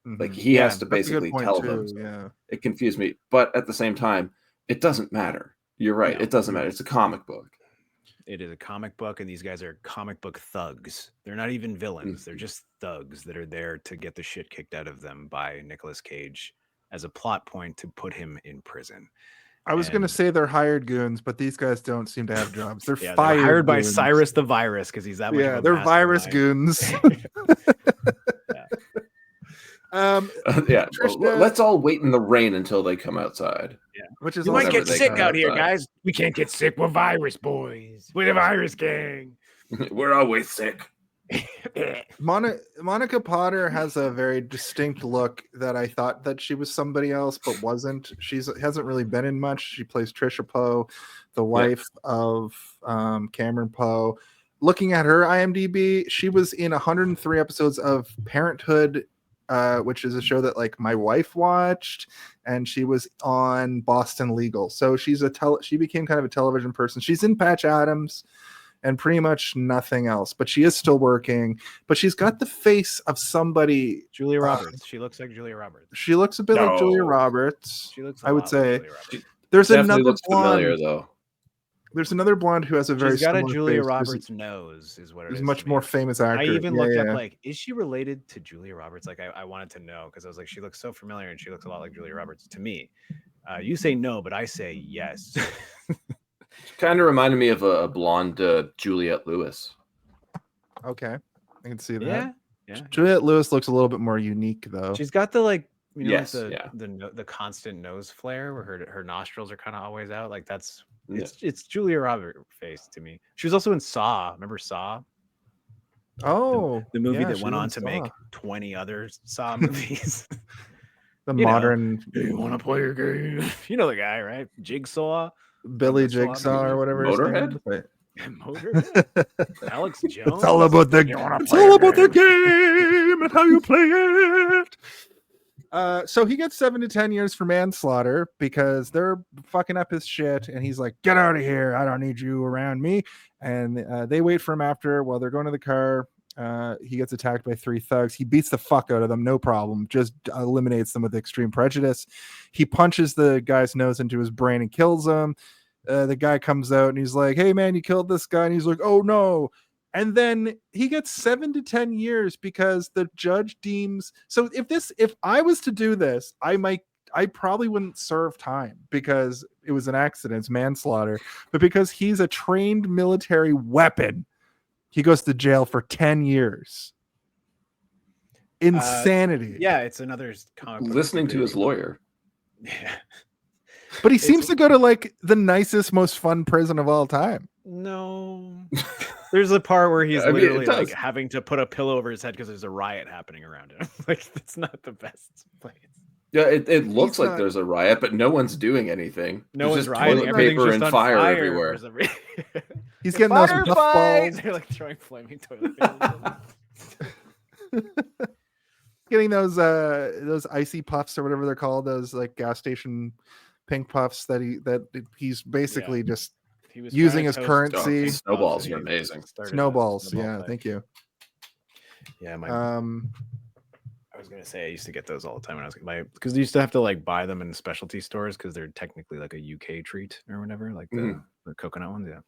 Like he has to basically tell them. Yeah. It confused me, but at the same time, it doesn't matter. You're right. It doesn't matter. It's a comic book. It is a comic book, and these guys are comic book thugs. They're not even villains. They're just thugs that are there to get the shit kicked out of them by Nicolas Cage as a plot point to put him in prison. I was going to say they're hired goons, but these guys don't seem to have jobs. They're they're hired by Cyrus the Virus because he's that much. Yeah, they're virus goons. Let's all wait in the rain until they come outside. Yeah, which is you might get sick out here, guys. We can't get sick. We're virus boys. We're the virus gang. We're always sick. Monica Potter has a very distinct look that I thought that she was somebody else, but wasn't. She hasn't really been in much. She plays Trisha Poe, the wife of Cameron Poe. Looking at her IMDb, she was in 103 episodes of Parenthood, which is a show that like my wife watched, and she was on Boston Legal. So she became kind of a television person. She's in Patch Adams and pretty much nothing else, but she is still working. But she's got the face of somebody. Julia Roberts. She looks like Julia Roberts. She looks a bit like Julia Roberts. She looks. I would say. There's another looks blonde. Familiar, though. There's another blonde who has a very. She's got a Julia face. Roberts nose, is what it is. There's a much more famous actor. I even looked up like, is she related to Julia Roberts? Like, I wanted to know because I was like, she looks so familiar, and she looks a lot like Julia Roberts to me. You say no, but I say yes. Kind of reminded me of a blonde Juliette Lewis. Okay, I can see that. Yeah. Juliette Lewis looks a little bit more unique, though. She's got the like, the constant nose flare where her nostrils are kind of always out. Like that's it's Julia Roberts face to me. She was also in Saw. Remember Saw? Oh, the movie that went on to make 20 other Saw movies. The modern. You want to play your game? You know the guy, right? Jigsaw. Billy Jigsaw or whatever. Motorhead. Motorhead. Alex Jones. It's all about the game and how you play it. So he gets 7 to 10 years for manslaughter because they're fucking up his shit, and he's like, "Get out of here! I don't need you around me." And they wait for him after while they're going to the car. He gets attacked by 3 thugs. He beats the fuck out of them, no problem. Just eliminates them with extreme prejudice. He punches the guy's nose into his brain and kills him. The guy comes out and he's like, "Hey man, you killed this guy." And he's like, "Oh no." And then he gets 7 to 10 years because the judge deems. So if I was to do this, I probably wouldn't serve time because it was an accident, it's manslaughter. But because he's a trained military weapon, he goes to jail for 10 years. Insanity. It's another comic book. Listening to his lawyer. Yeah. But he seems to go to like the nicest, most fun prison of all time. No. There's a part where he's literally like having to put a pillow over his head because there's a riot happening around him. Like it's not the best place. Yeah, it looks like there's a riot, but no one's doing anything. No there's one's just rioting. Toilet paper Everything's and just fire on everywhere. He's getting those Firefight! puffballs, They're like throwing flaming toilet paper. getting those icy puffs or whatever they're called, those like gas station pink puffs that he's basically just He was using trying his to toast currency. puffs, Snowballs and are he amazing. started a Snowballs. snowball Yeah, fight. thank you. Yeah, Um, I was gonna say I used to get those all the time when I was because you used to have to like buy them in specialty stores because they're technically like a UK treat or whatever, like the coconut ones. Yeah.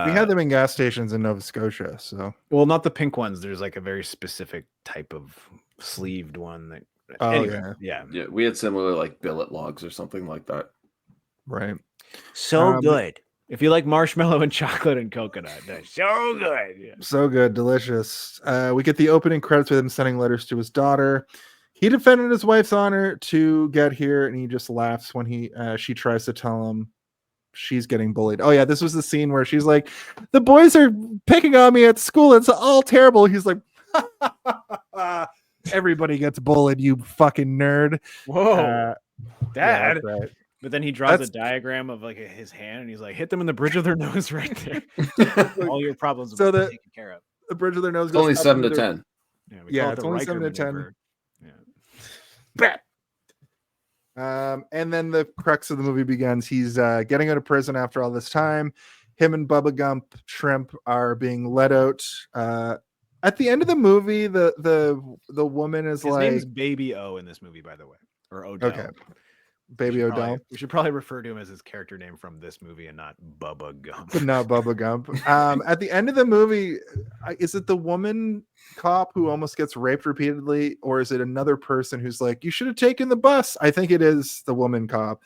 we had them in gas stations in Nova Scotia. So, Well, not the pink ones. There's like a very specific type of sleeved one that. oh Anyway, yeah, Yeah, we had similar like billet logs or something like that. right. so good. If you like marshmallow and chocolate and coconut, that's so good. Yeah. So good, delicious. We get the opening credits with him sending letters to his daughter. He defended his wife's honor to get here, and he just laughs when she tries to tell him she's getting bullied. Oh yeah, this was the scene where she's like, "The boys are picking on me at school. It's all terrible." He's like, "Everybody gets bullied, you fucking nerd." Whoa, Yeah, Dad. that's right. But then he draws That's- a diagram of like his hand, and he's like, "Hit them in the bridge of their nose right there. All your problems will be taken care of." The bridge of their nose It's goes only up 7 to into their- 10. We Yeah, call it it's the only Riker 7 to 10. maneuver. Yeah. And then the crux of the movie begins. He's getting out of prison after all this time. Him and Bubba Gump Shrimp are being let out. At the end of the movie, the woman is His like, name's Baby O in this movie, by the way, or Odell. okay, Baby Odell, We should probably refer to him as his character name from this movie and not Bubba Gump. but not Bubba Gump. At the end of the movie, is it the woman cop who almost gets raped repeatedly, or is it another person who's like, "You should have taken the bus"? I think it is the woman cop.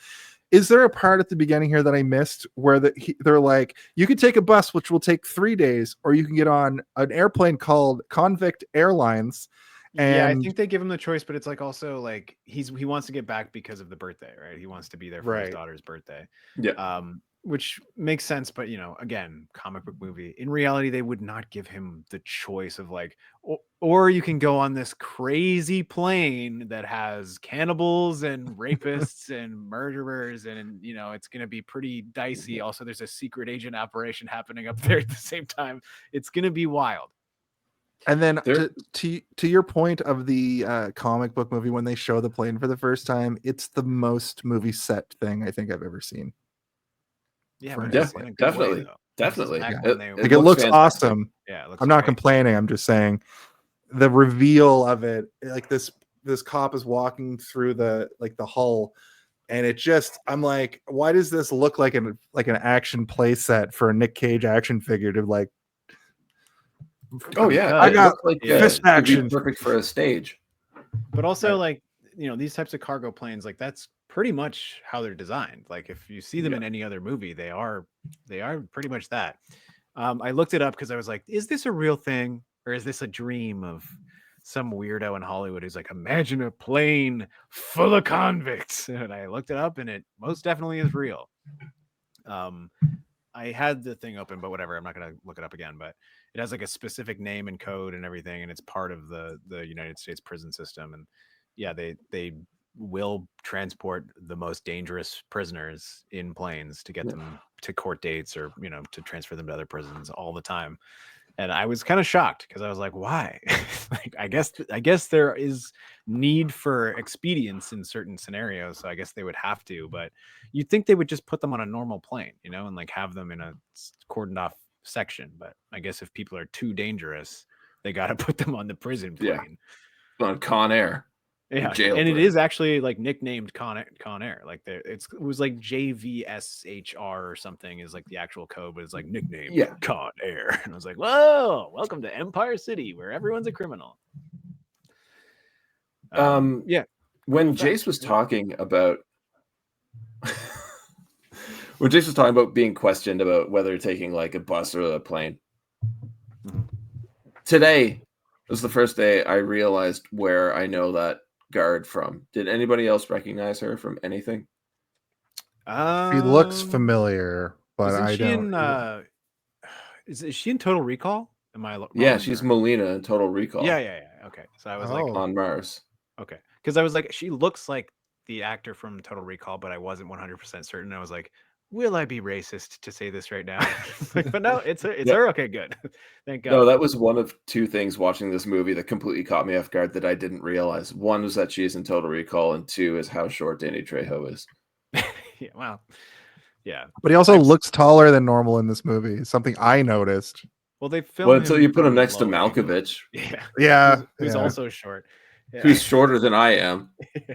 Is there a part at the beginning here that I missed where they're like, "You could take a bus, which will take 3 days, or you can get on an airplane called Convict Airlines"? Yeah, I And think they give him the choice, but it's like also like he wants to get back because of the birthday, right? He wants to be there for his Right. daughter's birthday. Yeah. Which makes sense, but again, comic book movie. In reality, they would not give him the choice of like, or you can go on this crazy plane that has cannibals and rapists and murderers, and it's gonna be pretty dicey. Also, there's a secret agent operation happening up there at the same time. It's gonna be wild. And then There- to your point of the comic book movie, when they show the plane for the first time, it's the most movie set thing I think I've ever seen. Yeah, For but an it's in a airplane. good way, Definitely. though. Definitely. This is back It- when they- Like it looks fantastic. awesome. Yeah, it looks I'm not great. complaining. I'm just saying the reveal of it, like this cop is walking through the hull, and it just, I'm like, why does this look like an action play set for a Nick Cage action figure to like? Oh yeah, I it got looked like fist it'd be action. perfect for a stage. But also, Right. like, these types of cargo planes, like that's pretty much how they're designed. Like if you see them Yeah. in any other movie, they are pretty much that. I looked it up because I was like, is this a real thing or is this a dream of some weirdo in Hollywood who's like, imagine a plane full of convicts? And I looked it up and it most definitely is real. I had the thing open, but whatever, I'm not gonna look it up again. But it has like a specific name and code and everything, and it's part of the United States prison system. And yeah, they will transport the most dangerous prisoners in planes to get them to court dates or to transfer them to other prisons all the time. And I was kind of shocked because I was like, why? Like, I guess there is need for expedience in certain scenarios. So I guess they would have to, but you'd think they would just put them on a normal plane, and like have them in a cordoned off section. But I guess if people are too dangerous, they got to put them on the prison plane. Yeah. On Con Air. Yeah, and Jailbird. it is actually like nicknamed Con Air. Like it was like JVSHR or something is like the actual code, but it's like nicknamed Con Air. And I was like, whoa, welcome to Empire City, where everyone's a criminal. Yeah. When Jace was talking about being questioned about whether taking like a bus or a plane, today was the first day I realized where I know that guard from. Did anybody else recognize her from anything? She looks familiar, but I don't. Is she in Total Recall? Am I wrong Yeah, she's there? Melina in Total Recall. Yeah. Okay, so I was like, on Mars. okay, because I was like, she looks like the actor from Total Recall, but I wasn't 100% certain. I was like, will I be racist to say this right now? But no, it's her. Okay, good. Thank God. No, that was one of two things watching this movie that completely caught me off guard that I didn't realize. One was that she's in Total Recall, and two is how short Danny Trejo is. Yeah, well, yeah. But he also looks taller than normal in this movie. Something I noticed. Well, they filmed Well, until him you put him from next to low angle. Malkovich, Yeah, who's yeah. also short. Yeah. who's shorter than I am.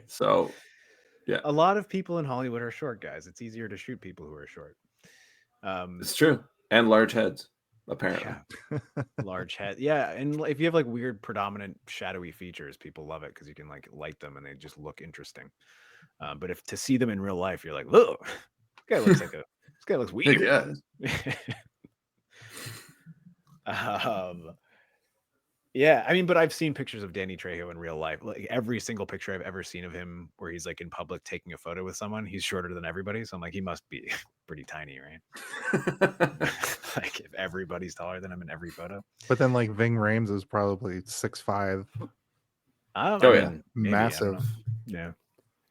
So, yeah, A lot of people in Hollywood are short, guys. It's easier to shoot people who are short. it's true. And large heads, apparently. Yeah. Large head. Yeah, and if you have like weird predominant shadowy features, people love it because you can like light them and they just look interesting. But if to see them in real life, you're like, "Look, this guy looks like this guy looks weird." Yeah. Yeah, I mean, but I've seen pictures of Danny Trejo in real life. Like every single picture I've ever seen of him where he's like in public taking a photo with someone, he's shorter than everybody. So I'm like, he must be pretty tiny, right? Like if everybody's taller than him in every photo. But then like Ving Rhames is probably 6'5". Yeah. Massive. Yeah.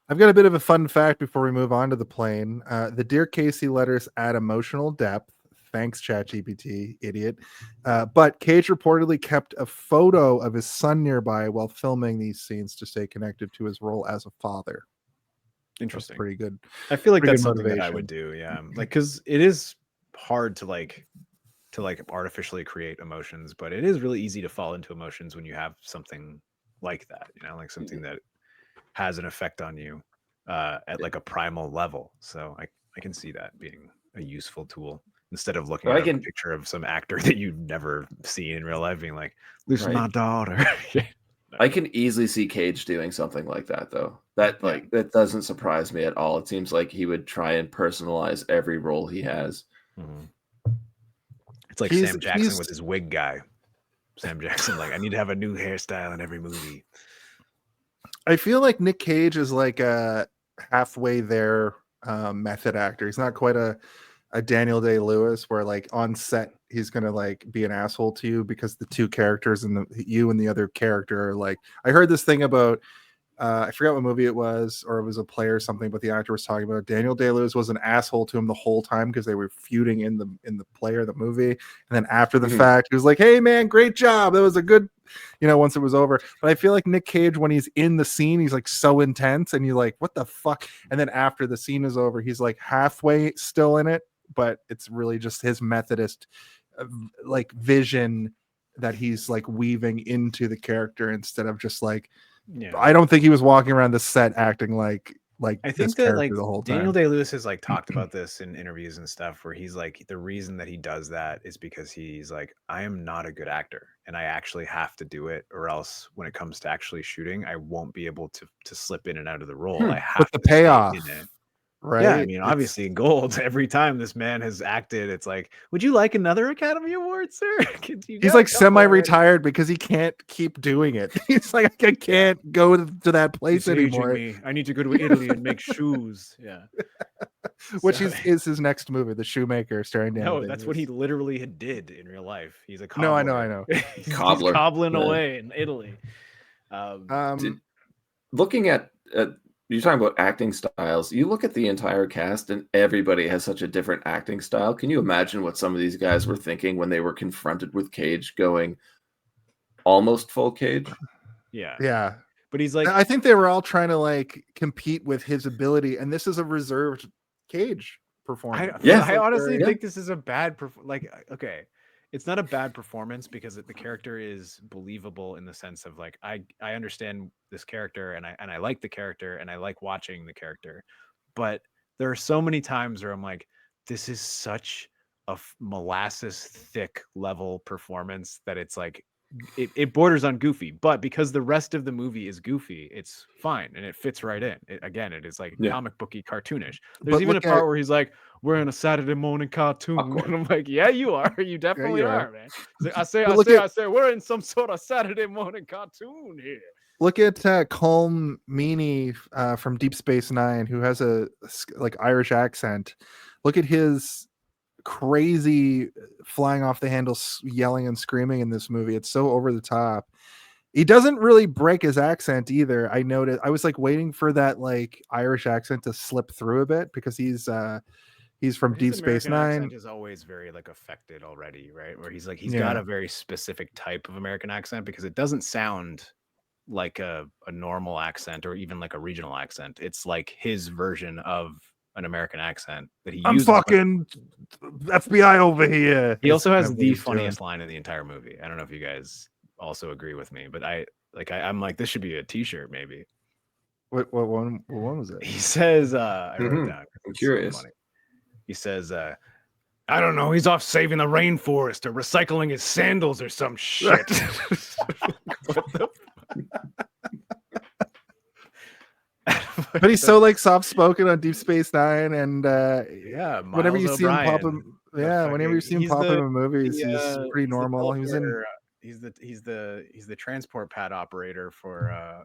I've got a bit of a fun fact before we move on to the plane. The Dear Casey letters add emotional depth. Thanks, ChatGPT, idiot. But Cage reportedly kept a photo of his son nearby while filming these scenes to stay connected to his role as a father. Interesting. That's pretty good. I feel like Pretty that's good something that I would do. Yeah. Like, because it is hard to artificially create emotions, but it is really easy to fall into emotions when you have something like that, like something that has an effect on you at like a primal level. So I can see that being a useful tool instead of looking at a picture of some actor that you've never seen in real life being like, this is my daughter. I can easily see Cage doing something like that, though. That doesn't surprise me at all. It seems like he would try and personalize every role he has. Mm-hmm. It's like Sam Jackson with his wig guy. Sam Jackson, like, I need to have a new hairstyle in every movie. I feel like Nick Cage is like a halfway there method actor. He's not quite a Daniel Day-Lewis where like on set he's gonna like be an asshole to you because the two characters and you and the other character are like. I heard this thing about I forgot what movie it was, or it was a play or something, but the actor was talking about Daniel Day-Lewis was an asshole to him the whole time because they were feuding in the play or the movie, and then after the fact he was like, hey man, great job, that was a good, once it was over. But I feel like Nick Cage, when he's in the scene, he's like so intense and you're like, what the fuck? And then after the scene is over, he's like halfway still in it, but it's really just his Methodist like vision that he's like weaving into the character instead of just like, I don't think he was walking around the set acting like I think that like the whole time. Daniel Day-Lewis has like talked about this in interviews and stuff where he's like, the reason that he does that is because he's like, I am not a good actor and I actually have to do it, or else when it comes to actually shooting, I won't be able to slip in and out of the role. I have to payoff. In it. Right. Yeah, I mean, obviously in gold, every time this man has acted, it's like, would you like another Academy Award, sir? He's like semi-retired because he can't keep doing it. He's like, I can't go to that place anymore. I need to go to Italy and make shoes. Yeah. Which is his next movie, The Shoemaker, starring Daniel Day-Lewis. That's what he literally did in real life. He's a No, cobbler. I know. He's cobbling away in Italy. Looking at you're talking about acting styles. You look at the entire cast and everybody has such a different acting style. Can you imagine what some of these guys were thinking when they were confronted with Cage going almost full Cage? Yeah. But he's like, I think they were all trying to like compete with his ability, and this is a reserved Cage performance. I honestly think this is a bad okay. It's not a bad performance because the character is believable in the sense of like I understand this character and I like the character and I like watching the character, but there are so many times where I'm like, this is such a molasses thick level performance that it's like it borders on goofy, but because the rest of the movie is goofy, it's fine and it fits right in. It is like comic booky, cartoonish. There's even a part where he's like, we're in a Saturday morning cartoon. And I'm like, yeah, you are. You definitely are, man. Like, I say, we're in some sort of Saturday morning cartoon here. Look at Colm Meaney from Deep Space Nine, who has a like Irish accent. Look at his crazy flying off the handle, yelling and screaming in this movie. It's so over the top. He doesn't really break his accent either. I noticed. I was like waiting for that like Irish accent to slip through a bit because he's He's from Deep His Space American Nine. accent is always very like affected already, right? Where he's Yeah. got a very specific type of American accent because it doesn't sound like a normal accent or even like a regional accent. It's like his version of an American accent that he I'm uses. fucking FBI over here. He also It's has kind of what the he's doing. funniest line in the entire movie. I don't know if you guys also agree with me, but I'm like, this should be a t-shirt maybe. What one was it? He says, I wrote it down. I'm It's curious. funny. He says, I don't know, he's off saving the rainforest or recycling his sandals or some shit. What the But he's so like soft spoken on Deep Space Nine, and yeah, whenever you Miles see him pop O'Brien, him, whenever you see him he's pop the- in movies, the, he's pretty normal. He was in developer, he's the transport pad operator for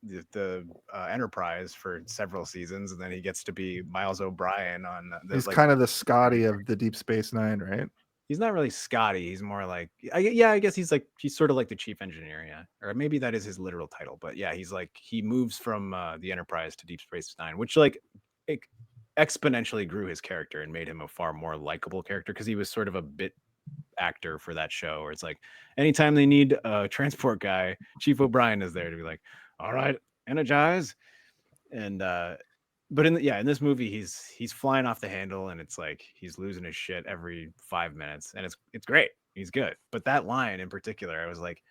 the Enterprise for several seasons, and then he gets to be Miles O'Brien on. he's kind of the Scotty of the Deep Space Nine, right? He's not really Scotty. He's more like, I guess he's sort of like the chief engineer, yeah, or maybe that is his literal title. But yeah, he's like he moves from the Enterprise to Deep Space Nine, which like it exponentially grew his character and made him a far more likable character because he was sort of a bit actor for that show. Where it's like anytime they need a transport guy, Chief O'Brien is there to be like, all right, energize, and but in this movie he's flying off the handle and it's like he's losing his shit every 5 minutes and it's great. He's good. But that line in particular, I was like,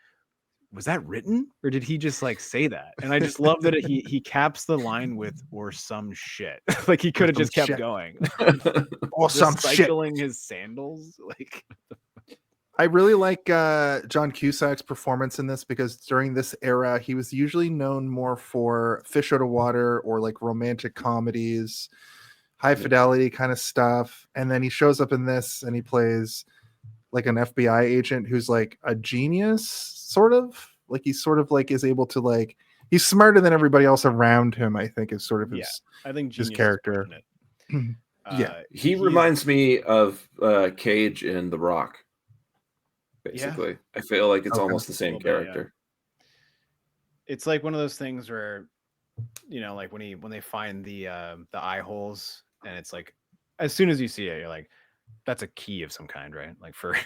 was that written or did he just like say that? And I just love that he caps the line with or some shit. Like he could have just kept going. Or some shit. Recycling his sandals. Like I really like John Cusack's performance in this because during this era, he was usually known more for Fish Out of Water or like romantic comedies, high fidelity kind of stuff. And then he shows up in this and he plays like an FBI agent who's like a genius, sort of. Like he's sort of like is able to like, he's smarter than everybody else around him, I think is sort of his, I think his genius is character. pushing it. Yeah. He reminds me of Cage in The Rock. Basically, Yeah. I feel like it's Okay. almost the same Little bit, yeah. character. It's like one of those things where, you know, like when they find the eye holes and it's like as soon as you see it, you're like, that's a key of some kind, right? Like for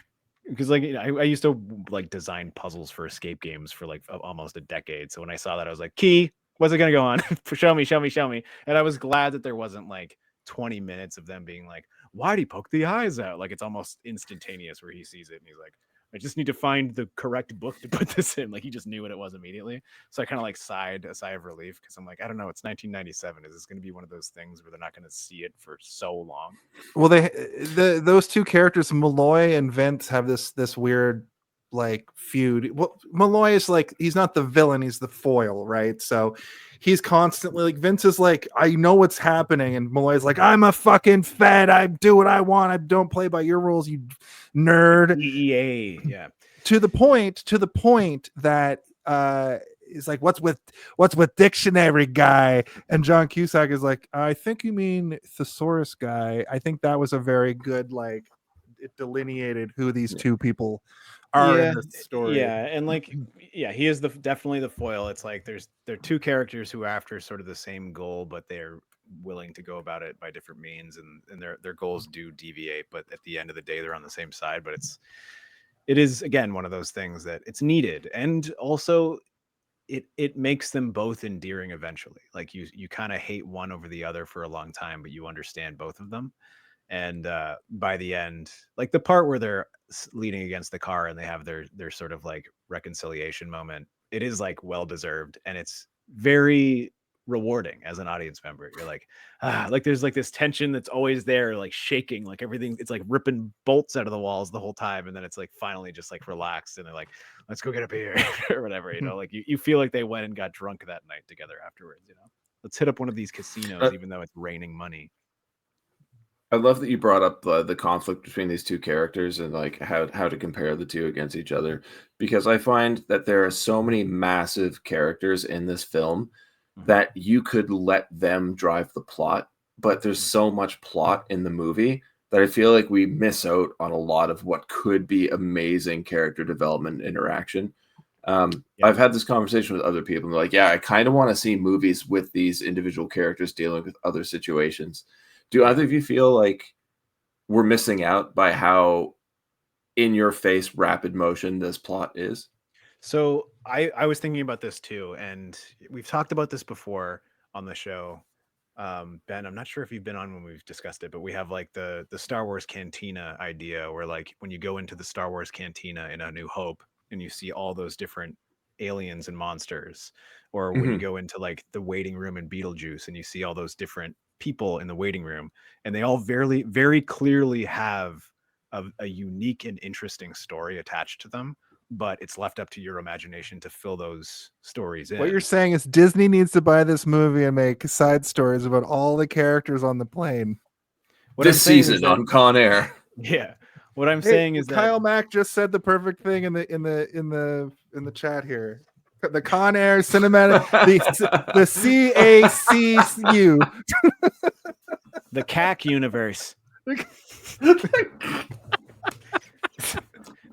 because like I used to like design puzzles for escape games for like almost a decade. So when I saw that, I was like, key, what's it gonna go on? show me. And I was glad that there wasn't like 20 minutes of them being like, why'd he poke the eyes out? Like it's almost instantaneous where he sees it and he's like, I just need to find the correct book to put this in. Like he just knew what it was immediately. So I kind of like sighed a sigh of relief because I'm like, I don't know, it's 1997. Is this going to be one of those things where they're not going to see it for so long? Well, those two characters, Malloy and Vince, have this weird like feud. Well, Malloy is like he's not the villain, he's the foil, right? So he's constantly like Vince is like, I know what's happening, and Malloy's like, I'm a fucking fed. I do what I want. I don't play by your rules, you nerd. EA, yeah. To the point that is like, what's with dictionary guy? And John Cusack is like, I think you mean thesaurus guy. I think that was a very good like it delineated who these two people are in this story. Yeah, and like, yeah, he is definitely the foil. It's like there are two characters who are after sort of the same goal, but they're willing to go about it by different means, and their goals do deviate. But at the end of the day, they're on the same side. But it is again one of those things that it's needed, and also it makes them both endearing eventually. Like you kind of hate one over the other for a long time, but you understand both of them. And by the end, like the part where they're leaning against the car and they have their sort of like reconciliation moment, it is like well deserved, and it's very rewarding as an audience member. You're like, like there's like this tension that's always there, like shaking, like everything, it's like ripping bolts out of the walls the whole time, and then it's like finally just like relaxed, and they're like, let's go get a beer or whatever, you know. Like you feel like they went and got drunk that night together afterwards, you know. Let's hit up one of these casinos even though it's raining money. I love that you brought up the conflict between these two characters and like how to compare the two against each other, because I find that there are so many massive characters in this film that you could let them drive the plot, but there's so much plot in the movie that I feel like we miss out on a lot of what could be amazing character development interaction. I've had this conversation with other people and they're like, yeah, I kind of want to see movies with these individual characters dealing with other situations, Do either of you feel like we're missing out by how in your face rapid motion this plot is? So I was thinking about this too, and we've talked about this before on the show. Ben, I'm not sure if you've been on when we've discussed it, but we have like the Star Wars Cantina idea, where like when you go into the Star Wars Cantina in A New Hope and you see all those different aliens and monsters, or when you go into like the waiting room in Beetlejuice and you see all those different people in the waiting room, and they all very clearly have a unique and interesting story attached to them, but it's left up to your imagination to fill those stories in. What you're saying is Disney needs to buy this movie and make side stories about all the characters on the plane. This season on Con Air. Yeah. What I'm saying is that Kyle Mack just said the perfect thing in the chat here. The Con Air cinematic, the CACU, the CAC universe. The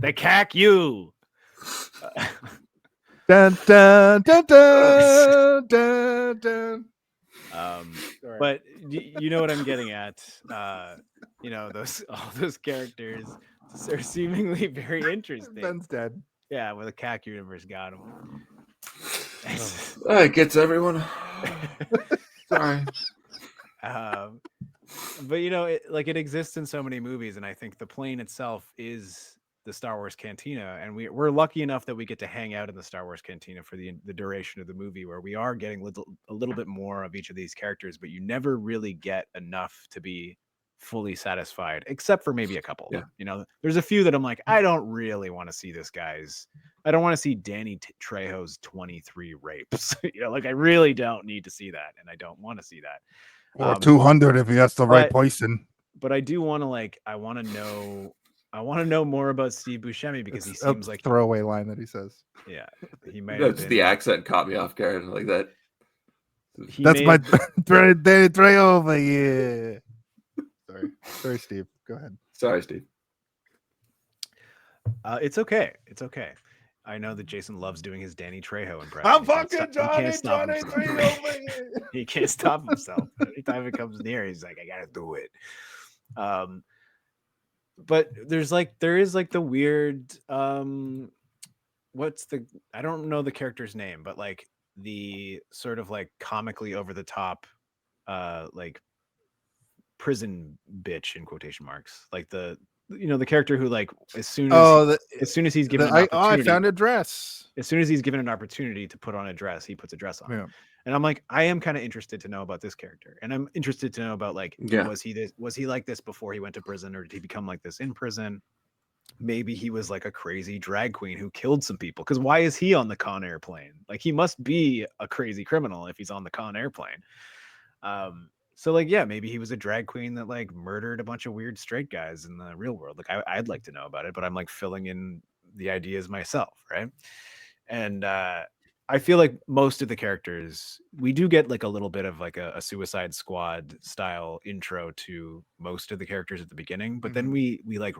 CAC U. Dun dun dun dun dun dun. But you know what I'm getting at. You know, all those characters are seemingly very interesting. Ben's dead. Yeah, well, the CAC universe got him. It gets everyone. Sorry. But you know, it exists in so many movies, and I think the plane itself is the Star Wars Cantina, and we're lucky enough that we get to hang out in the Star Wars Cantina for the duration of the movie, where we are getting a little bit more of each of these characters, but you never really get enough to be fully satisfied, except for maybe a couple. Yeah. You know, there's a few that I'm like, I don't really want to see this guy's. I don't want to see Danny Trejo's 23 rapes. You know, like I really don't need to see that, and I don't want to see that. Or 200 if he has the right poison. But I do want to I want to know more about Steve Buscemi, because he seems like throwaway line that he says. Yeah, he might. That's the accent caught me off guard like that. That's my Danny Trejo over here. Sorry, Steve. Go ahead. Sorry, Steve. It's okay. It's okay. I know that Jason loves doing his Danny Trejo impression. I'm fucking Johnny Trejo. He can't stop himself. Anytime it comes near, he's like, I gotta do it. But there is the weird I don't know the character's name, but like the sort of like comically over the top prison bitch in quotation marks, like the character who like as soon as he's given an opportunity, I found a dress. As soon as he's given an opportunity to put on a dress, he puts a dress on. Yeah. And I'm like, I am kind of interested to know about this character, and I'm interested to know about was he like this before he went to prison, or did he become like this in prison? Maybe he was like a crazy drag queen who killed some people, because why is he on the Con Air plane? Like, he must be a crazy criminal if he's on the Con Air plane. So like, yeah, maybe he was a drag queen that like murdered a bunch of weird straight guys in the real world. Like I'd like to know about it, but I'm like filling in the ideas myself, right? And I feel like most of the characters, we do get like a little bit of like a Suicide Squad style intro to most of the characters at the beginning, but then we like,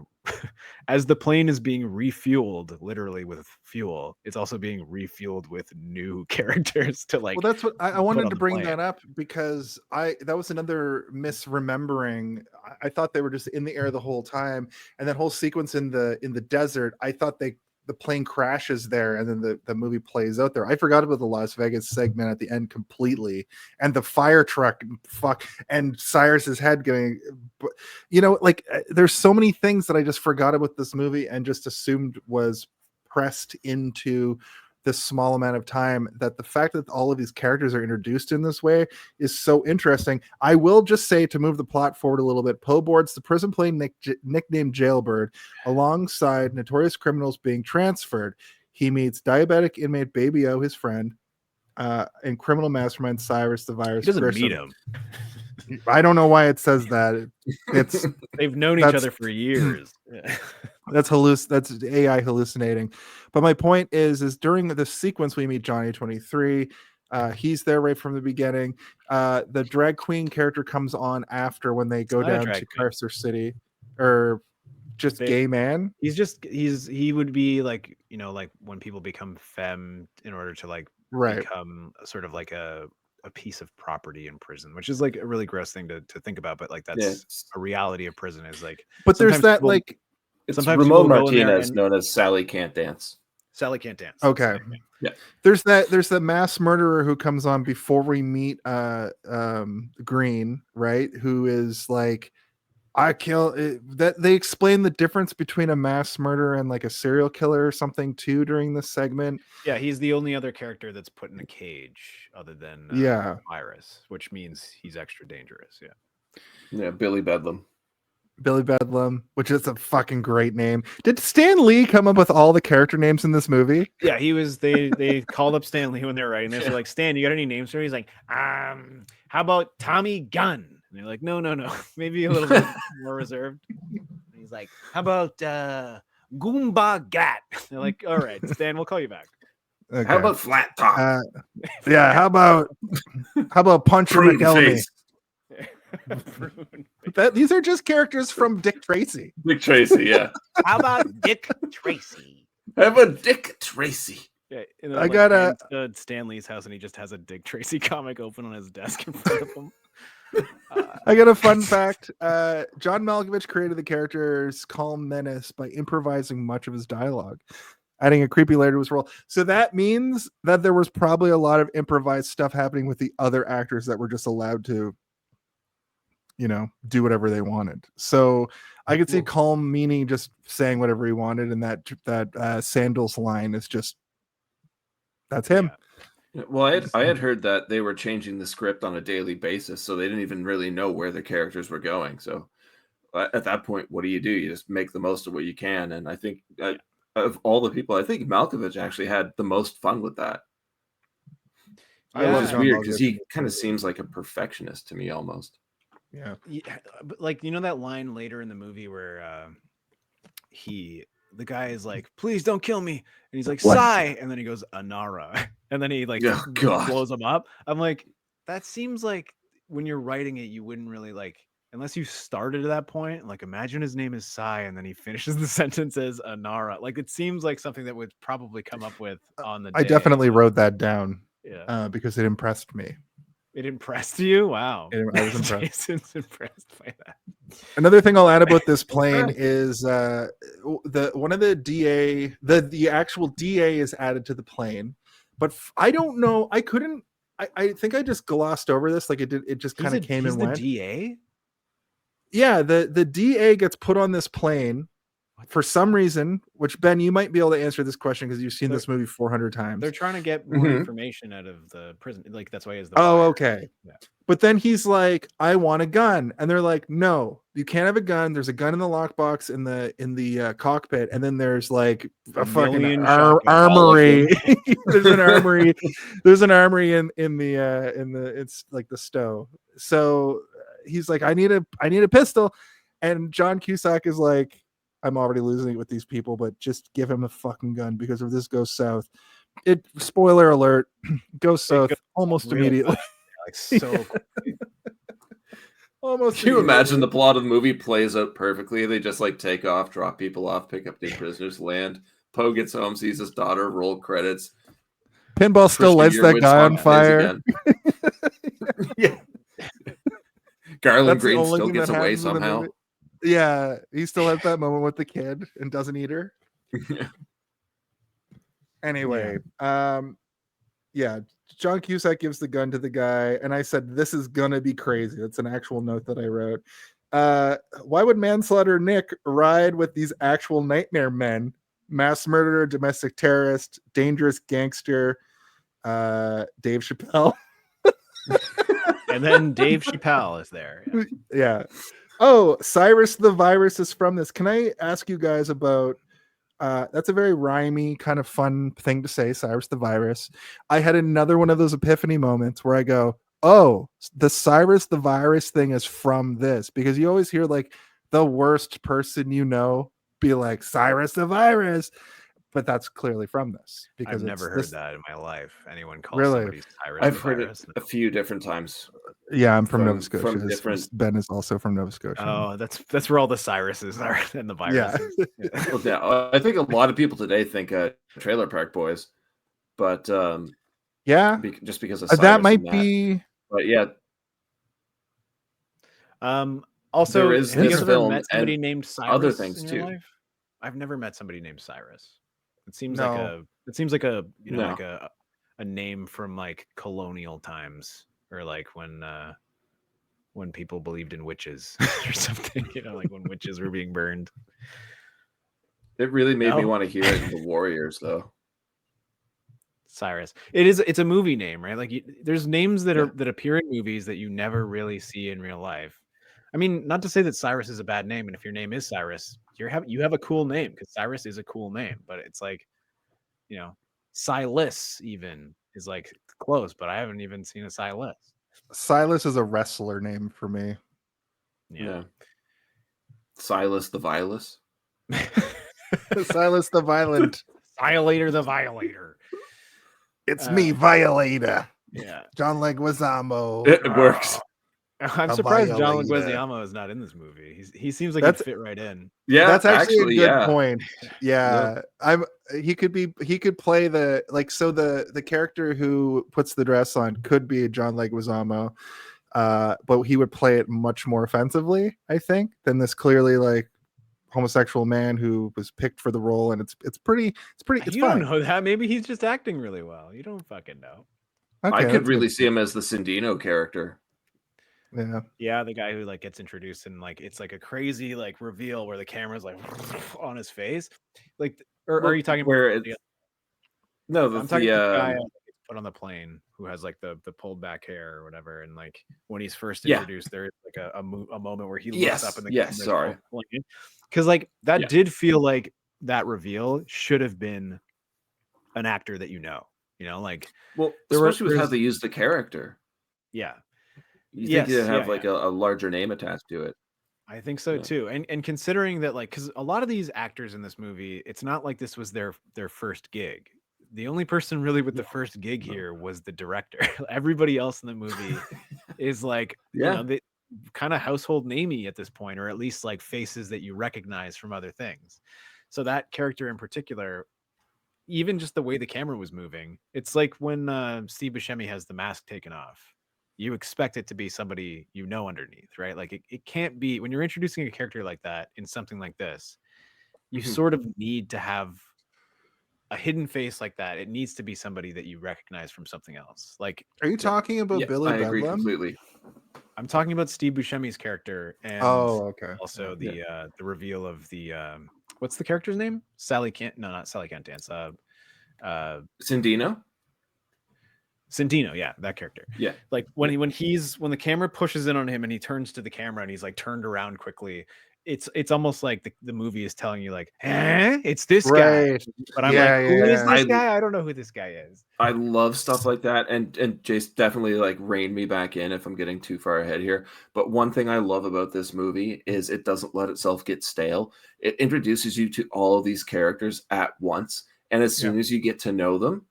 as the plane is being refueled, literally with fuel, it's also being refueled with new characters to like. Well, that's what I wanted to bring that up, because that was another misremembering. I thought they were just in the air the whole time, and that whole sequence in the desert, I thought the plane crashes there, and then the movie plays out there. I forgot about the Las Vegas segment at the end completely, and the fire truck, and Cyrus's head getting, there's so many things that I just forgot about this movie and just assumed was pressed into this small amount of time, that the fact that all of these characters are introduced in this way is so interesting. I will just say, to move the plot forward a little bit, Poe boards the prison plane nicknamed Jailbird alongside notorious criminals being transferred. He meets diabetic inmate Baby O, his friend, and criminal mastermind Cyrus the Virus. He doesn't Grissom. meet him. I don't know why it says that. It's they've known each other for years. That's AI hallucinating. But my point is during the sequence we meet Johnny 23. He's there right from the beginning. The drag queen character comes on after, when they go down to Carcer City, or just gay man. He would be like, like when people become femme in order to like become sort of like a a piece of property in prison, which is like a really gross thing to think about, but like that's a reality of prison is like. But there's that people, like it's sometimes Ramon people go in there Martinez, and- known as Sally Can't Dance. Sally Can't Dance. Okay. Yeah. There's the mass murderer who comes on before we meet Green, right? Who is like, I kill that. They explain the difference between a mass murderer and like a serial killer or something too during this segment. Yeah, he's the only other character that's put in a cage other than Cyrus, which means he's extra dangerous. Yeah, Billy Bedlam. Billy Bedlam, which is a fucking great name. Did Stan Lee come up with all the character names in this movie? Yeah, he was. They called up Stan Lee when they were writing this. They're like, Stan, you got any names for me? He's like, how about Tommy Gunn? And they're like, no, maybe a little bit more reserved. And he's like, how about Goomba Gat? They're like, all right, Stan, we'll call you back. Okay. How about Flat Top? Yeah, how about Puncher Prune McElhenney? Face. These are just characters from Dick Tracy. Dick Tracy, yeah. How about Dick Tracy? How about Dick Tracy? Yeah, and then, I got Stan Lee's house, and he just has a Dick Tracy comic open on his desk in front of him. I got a fun fact. John Malkovich created the character's calm menace by improvising much of his dialogue, adding a creepy layer to his role. So that means that there was probably a lot of improvised stuff happening with the other actors that were just allowed to, do whatever they wanted. So I could see Colm Meaney just saying whatever he wanted, and that Sandals line is just that's him. Yeah. Well, I had heard that they were changing the script on a daily basis, so they didn't even really know where the characters were going. So at that point, what do? You just make the most of what you can. And I think of all the people, I think Malkovich actually had the most fun with that. Yeah. It's weird because he kind of seems like a perfectionist to me almost. Yeah, but like that line later in the movie where the guy is like, please don't kill me, and he's like, sigh, and then he goes Anara, and then he like blows him up. I'm like, that seems like when you're writing it, you wouldn't really like, unless you started at that point, like imagine his name is Sai and then he finishes the sentence as Anara. Like it seems like something that would probably come up with on the day. I definitely wrote that down because it impressed me. It impressed you? Wow. I was impressed. Jason's impressed by that. Another thing I'll add about this plane is one of the DA, the actual DA is added to the plane, but I don't know. I think I just glossed over this. Like it just kind of came and went. The DA? Yeah, the DA gets put on this plane for some reason, which Ben, you might be able to answer this question because you've seen this movie 400 times. They're trying to get more information out of the prison. Like that's why he has the okay. Yeah. But then he's like, I want a gun. And they're like, no, you can't have a gun. There's a gun in the lockbox in the cockpit. And then there's like a fucking armory. There's an armory. There's an armory in the it's like the stove. So he's like, I need a pistol. And John Cusack is like, I'm already losing it with these people, but just give him a fucking gun because if this goes south, spoiler alert, goes south almost immediately. Like so almost. Can you imagine the plot of the movie plays out perfectly? They just like take off, drop people off, pick up new prisoners, land. Poe gets home, sees his daughter, roll credits. Pinball still lights that guy on fire. Yeah. Garland Green still gets away somehow. Yeah, he still has that moment with the kid and doesn't eat her. Anyway, yeah, John Cusack gives the gun to the guy, and I said, this is gonna be crazy. That's an actual note that I wrote. Why would manslaughter Nick ride with these actual nightmare men? Mass murderer, domestic terrorist, dangerous gangster, Dave Chappelle. And then Dave Chappelle is there. Yeah. Oh, Cyrus the Virus is from this. Can I ask you guys about that's a very rhymey kind of fun thing to say, Cyrus the Virus. I had another one of those epiphany moments where I go, oh, the Cyrus the Virus thing is from this, because you always hear like the worst person be like Cyrus the Virus, but that's clearly from this. Because I've never heard that in my life. Anyone calls Really? somebody Cyrus I've the heard Virus. it a few different times. Yeah, I'm from Nova Scotia. From different... Ben is also from Nova Scotia. Oh, that's where all the Cyruses are and the viruses. Yeah. Well, yeah, I think a lot of people today think Trailer Park Boys, but Yeah, just because of that Cyrus might and that. be. But yeah, Also, there is have you this ever film met somebody and named Cyrus other things in your too. life? I've never met somebody named Cyrus. It seems like No. No. like a name from like colonial times, or like when people believed in witches or something, like when witches were being burned. It really made me No? want to hear it in The Warriors, though. Cyrus. It's a movie name, right? Like there's names that Yeah. that appear in movies that you never really see in real life. I mean, not to say that Cyrus is a bad name, and if your name is Cyrus, you have a cool name, because Cyrus is a cool name. But it's like, Silas even is like close, but I haven't even seen a Silas. Silas is a wrestler name for me. Yeah. Silas the Vilus. Silas the Violent. Violator the Violator. It's me, Violator. Yeah. John Leguizamo. It works. I'm A surprised John Violator. Leguizamo is not in this movie. He seems like That's- he'd fit right in. Yeah, That's actually a good yeah. point. Yeah. He could play the character who puts the dress on could be John Leguizamo. But he would play it much more offensively, I think, than this clearly like homosexual man who was picked for the role, and it's You fine. don't know that. Maybe he's just acting really well. You don't fucking know. Okay, I could that's really good. see him as the Sindino character. Yeah. Yeah, the guy who like gets introduced and like it's like a crazy like reveal where the camera's like on his face. Like, or are you talking about where it's no, I'm talking about the guy that gets put on the plane who has like the pulled back hair or whatever, and like when he's first introduced, there's like a moment where he looks up and the camera's sorry. because like that Yeah. did feel like that reveal should have been an actor that like Well, there were- especially with how there's- they use the character. yeah. You Yes, think you'd have yeah, like a larger name attached to it. I think so Yeah. too. And considering that, like, because a lot of these actors in this movie, it's not like this was their first gig. The only person really with the first gig here was the director. Everybody else in the movie is like, they kind of household namey at this point, or at least like faces that you recognize from other things. So that character in particular, even just the way the camera was moving, it's like when Steve Buscemi has the mask taken off. You expect it to be somebody underneath, right? Like it can't be, when you're introducing a character like that in something like this, you sort of need to have a hidden face like that. It needs to be somebody that you recognize from something else. Like, Are you talking about Billy I agree Bedlam? completely. I'm talking about Steve Buscemi's character, and okay. also the reveal of the what's the character's name? Sally can't dance. Sindino? Santino, yeah, that character. Yeah. Like when the camera pushes in on him and he turns to the camera and he's like turned around quickly, it's almost like the movie is telling you like, it's this guy. But I'm like, who is this guy? I don't know who this guy is. I love stuff like that, and Jace definitely like reined me back in if I'm getting too far ahead here. But one thing I love about this movie is it doesn't let itself get stale. It introduces you to all of these characters at once, and as soon as you get to know them,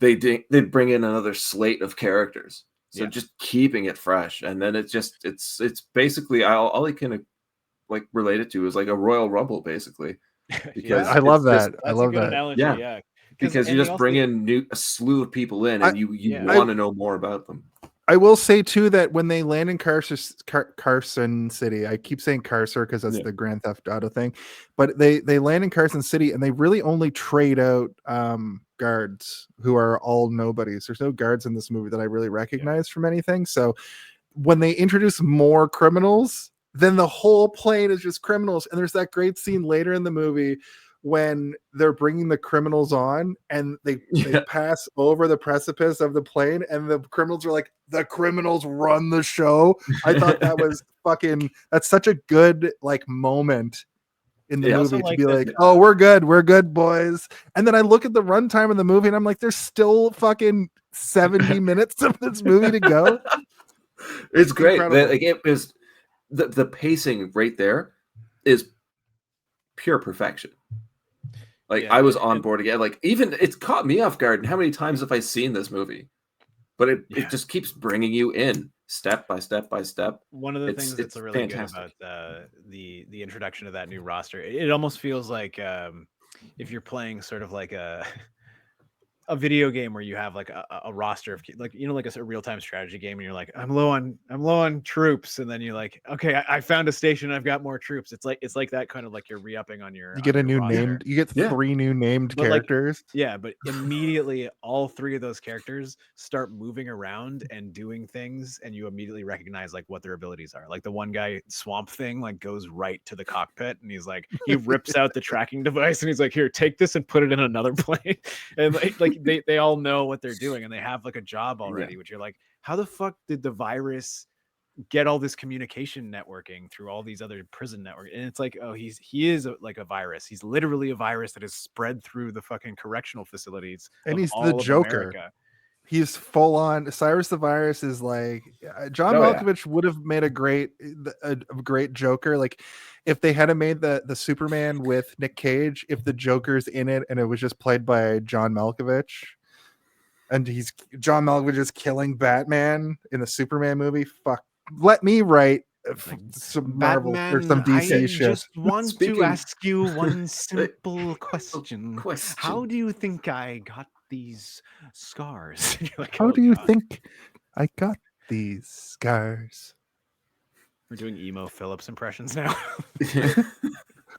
they bring in another slate of characters. So just keeping it fresh, and then it's basically all I can like relate it to is like a Royal Rumble, basically. Because I love that. That's I love a good that. analogy, yeah. Because you just bring in a slew of people in, and you want to know more about them. I will say too that when they land in Carson City, I keep saying Carcer because that's the Grand Theft Auto thing, but they land in Carson City and they really only trade out guards who are all nobodies. There's no guards in this movie that I really recognize from anything. So when they introduce more criminals, then the whole plane is just criminals. And there's that great scene later in the movie when they're bringing the criminals on and they pass over the precipice of the plane and the criminals are like, the criminals run the show. I thought that was that's such a good like moment in the movie to be like, oh, we're good boys. And then I look at the runtime of the movie and I'm like, there's still fucking 70 minutes of this movie to go. It's great. Like it was the pacing right there is pure perfection. Like I was on board again. Like even it's caught me off guard. And how many times have I seen this movie? But it just keeps bringing you in step by step by step. One of the things that's really fantastic good about the introduction of that new roster, it almost feels like if you're playing sort of like a a video game where you have like a roster of like like a real-time strategy game, and you're like, I'm low on troops, and then you're like, okay, I found a station, I've got more troops. It's like that kind of like you're re-upping on your. You get a new roster. named. You get Yeah. 3 new named But, like, characters. Yeah, but immediately all 3 of those characters start moving around and doing things, and you immediately recognize like what their abilities are. Like the one guy, Swamp Thing, like goes right to the cockpit, and he's like, he rips out the tracking device, and he's like, here, take this and put it in another plane. And like they all know what they're doing, and they have like a job already. Which you're like, how the fuck did the virus get all this communication networking through all these other prison networks? And it's like, oh, he is like a virus. He's literally a virus that is spread through the fucking correctional facilities. And of he's all the of Joker. America. He's full on. Cyrus the Virus is like John Malkovich would have made a great Joker. Like if they had made the Superman with Nick Cage, if the Joker's in it and it was just played by John Malkovich, and John Malkovich is killing Batman in the Superman movie. Fuck, let me write some Marvel or some DC shit. I just want Speaking- to ask you one simple question. How do you think I got these scars? You're like, How "Oh, do you God." think I got these scars? We're doing emo Phillips impressions now?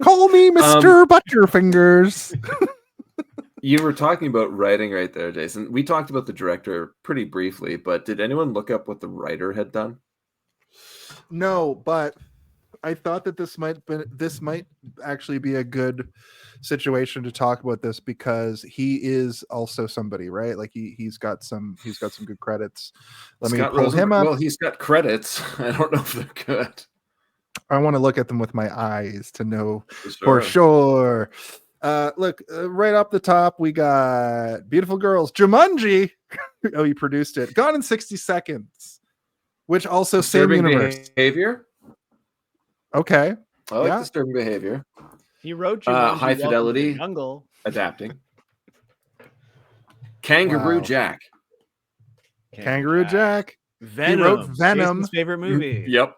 Call me Mr. Butterfingers. You were talking about writing right there, Jason. We talked about the director pretty briefly, but did anyone look up what the writer had done? No, but I thought that this might actually be a good situation to talk about this, because he is also somebody, right? Like he's got some good credits. Let me pull him up. Well, he's got credits. I don't know if they're good. I want to look at them with my eyes to know for sure. Look, right up the top, we got Beautiful Girls, Jumanji. Oh, he produced it. Gone in 60 Seconds, which also same Disturbing universe. Behavior. Okay, I like Disturbing Behavior. He wrote High Welcome to Fidelity. the Jungle. Adapting. Kangaroo Wow. Jack. Kangaroo Jack. Venom. He wrote Venom. Jason's favorite movie. Yep.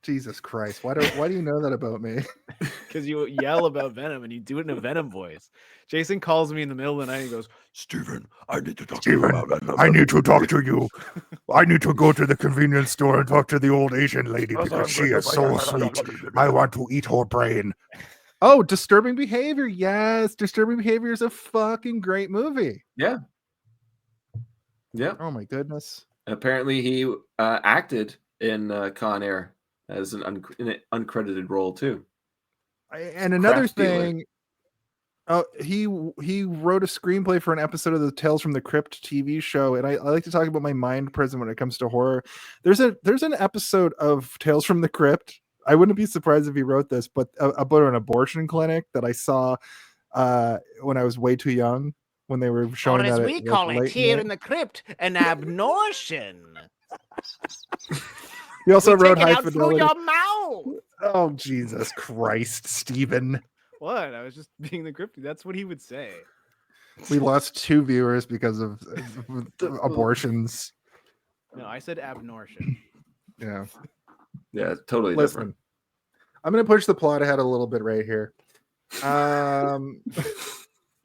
Jesus Christ! Why do you know that about me? Because you yell about Venom and you do it in a Venom voice. Jason calls me in the middle of the night and he goes, Steven, I need to talk to you about that. I need to talk to you. I need to go to the convenience store and talk to the old Asian lady because she is so sweet. I want to eat her brain. Oh, Disturbing Behavior. Yes, Disturbing Behavior is a fucking great movie. Yeah. Oh my goodness. Apparently, he acted in Con Air as in an uncredited role too. And another Craft dealer. thing, he wrote a screenplay for an episode of the Tales from the Crypt TV show, and I like to talk about my mind prison when it comes to horror. There's an episode of Tales from the Crypt. I wouldn't be surprised if he wrote this, but about an abortion clinic that I saw when I was way too young, when they were showing that. Or as we call it here in the crypt, an abnortion. He also We wrote take it High out through Fidelity. your mouth. Oh Jesus Christ, Stephen! what? I was just being the cryptic. That's what he would say. We lost 2 viewers because of abortions. No, I said abnortion. Yeah. Yeah, totally Listen, different. I'm gonna push the plot ahead a little bit right here. You don't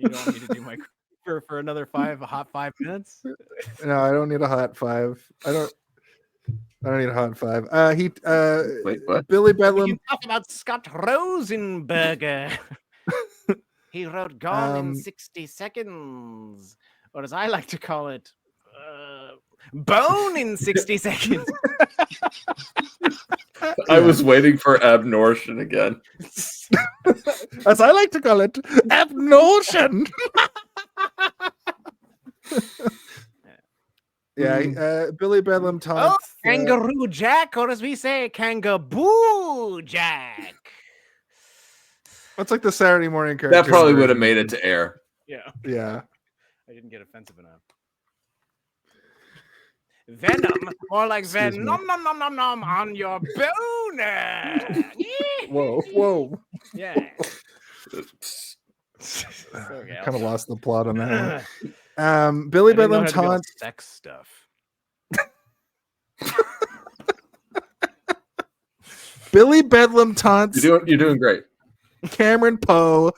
want me to do my for another hot 5 minutes? No, I don't need a hot 5. I don't need a hot 5. Wait, what? Billy You Bedlam. talk about Scott Rosenberger. He wrote Gone in 60 Seconds, or as I like to call it, Bone in 60 Seconds. I was waiting for abnortion again. As I like to call it, abnortion. Yeah, Billy Bedlam Oh, taunts. Kangaroo Jack, or as we say, Kangaboo Jack. That's like the Saturday morning character. That probably would have made it to air. Yeah. Yeah. I didn't get offensive enough. Venom, more like Excuse Venom, me. nom nom nom nom nom on your boner. Whoa. Yeah. Kind of lost the plot on that one. Billy Bedlam taunts. Sex stuff. Billy Bedlam taunts You're doing great. Cameron Poe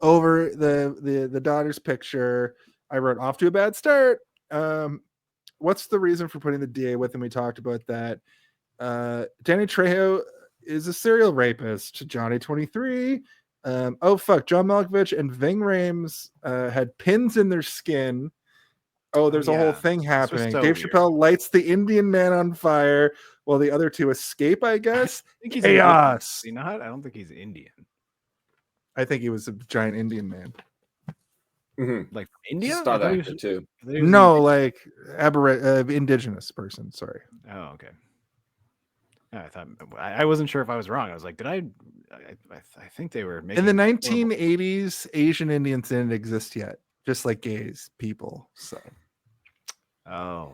over the daughter's picture. I wrote off to a bad start. What's the reason for putting the DA with him? We talked about that. Danny Trejo is a serial rapist. Johnny 23. Oh fuck, John Malkovich and Ving Rhames had pins in their skin. Oh, there's a whole thing happening. so Dave weird. Chappelle lights the Indian man on fire while the other two escape, I guess. I think he's Chaos. Indian. You know, I don't think he's Indian. I think he was a giant Indian man. Mm-hmm. Like from India? Stunt I thought he actor was- too. I thought he was No, like indigenous person. Sorry. Oh, okay. I thought I wasn't sure if I was wrong. I was like, did I think they were making In the horrible- 1980s, Asian Indians didn't exist yet, just like gays people. So Oh,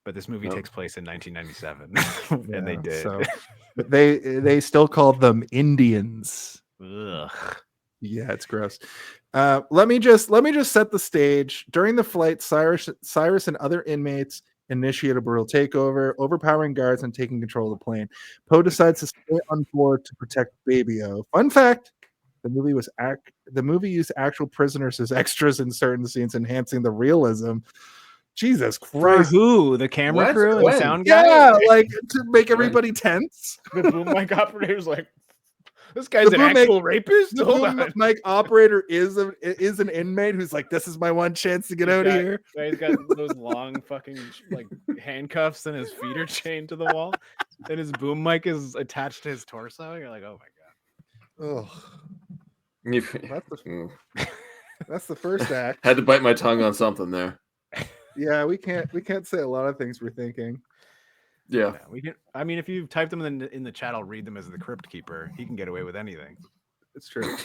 but this movie Nope. takes place in 1997, and they yeah, did. So they still called them Indians. Ugh. Yeah, it's gross. Let me just set the stage. During the flight, Cyrus and other inmates initiate a brutal takeover, overpowering guards and taking control of the plane. Poe decides to stay on board to protect Baby-O. Fun fact: the movie used actual prisoners as extras in certain scenes, enhancing the realism. Jesus For Christ! who? The camera What? crew and When? the sound guy? Yeah, like to make everybody tense. The boom mic operator's like, this guy's The an boom mic- actual rapist? The Hold boom on. mic operator is an inmate who's like, "This is my one chance to get out of here." He's got those long fucking like handcuffs and his feet are chained to the wall. And his boom mic is attached to his torso. You're like, oh my god. Oh, Mm. that's the first act. Had to bite my tongue on something there. Yeah, we can't say a lot of things we're thinking. Yeah. Yeah, we can. I mean, if you type them in the chat, I'll read them as the Crypt Keeper. He can get away with anything. It's true.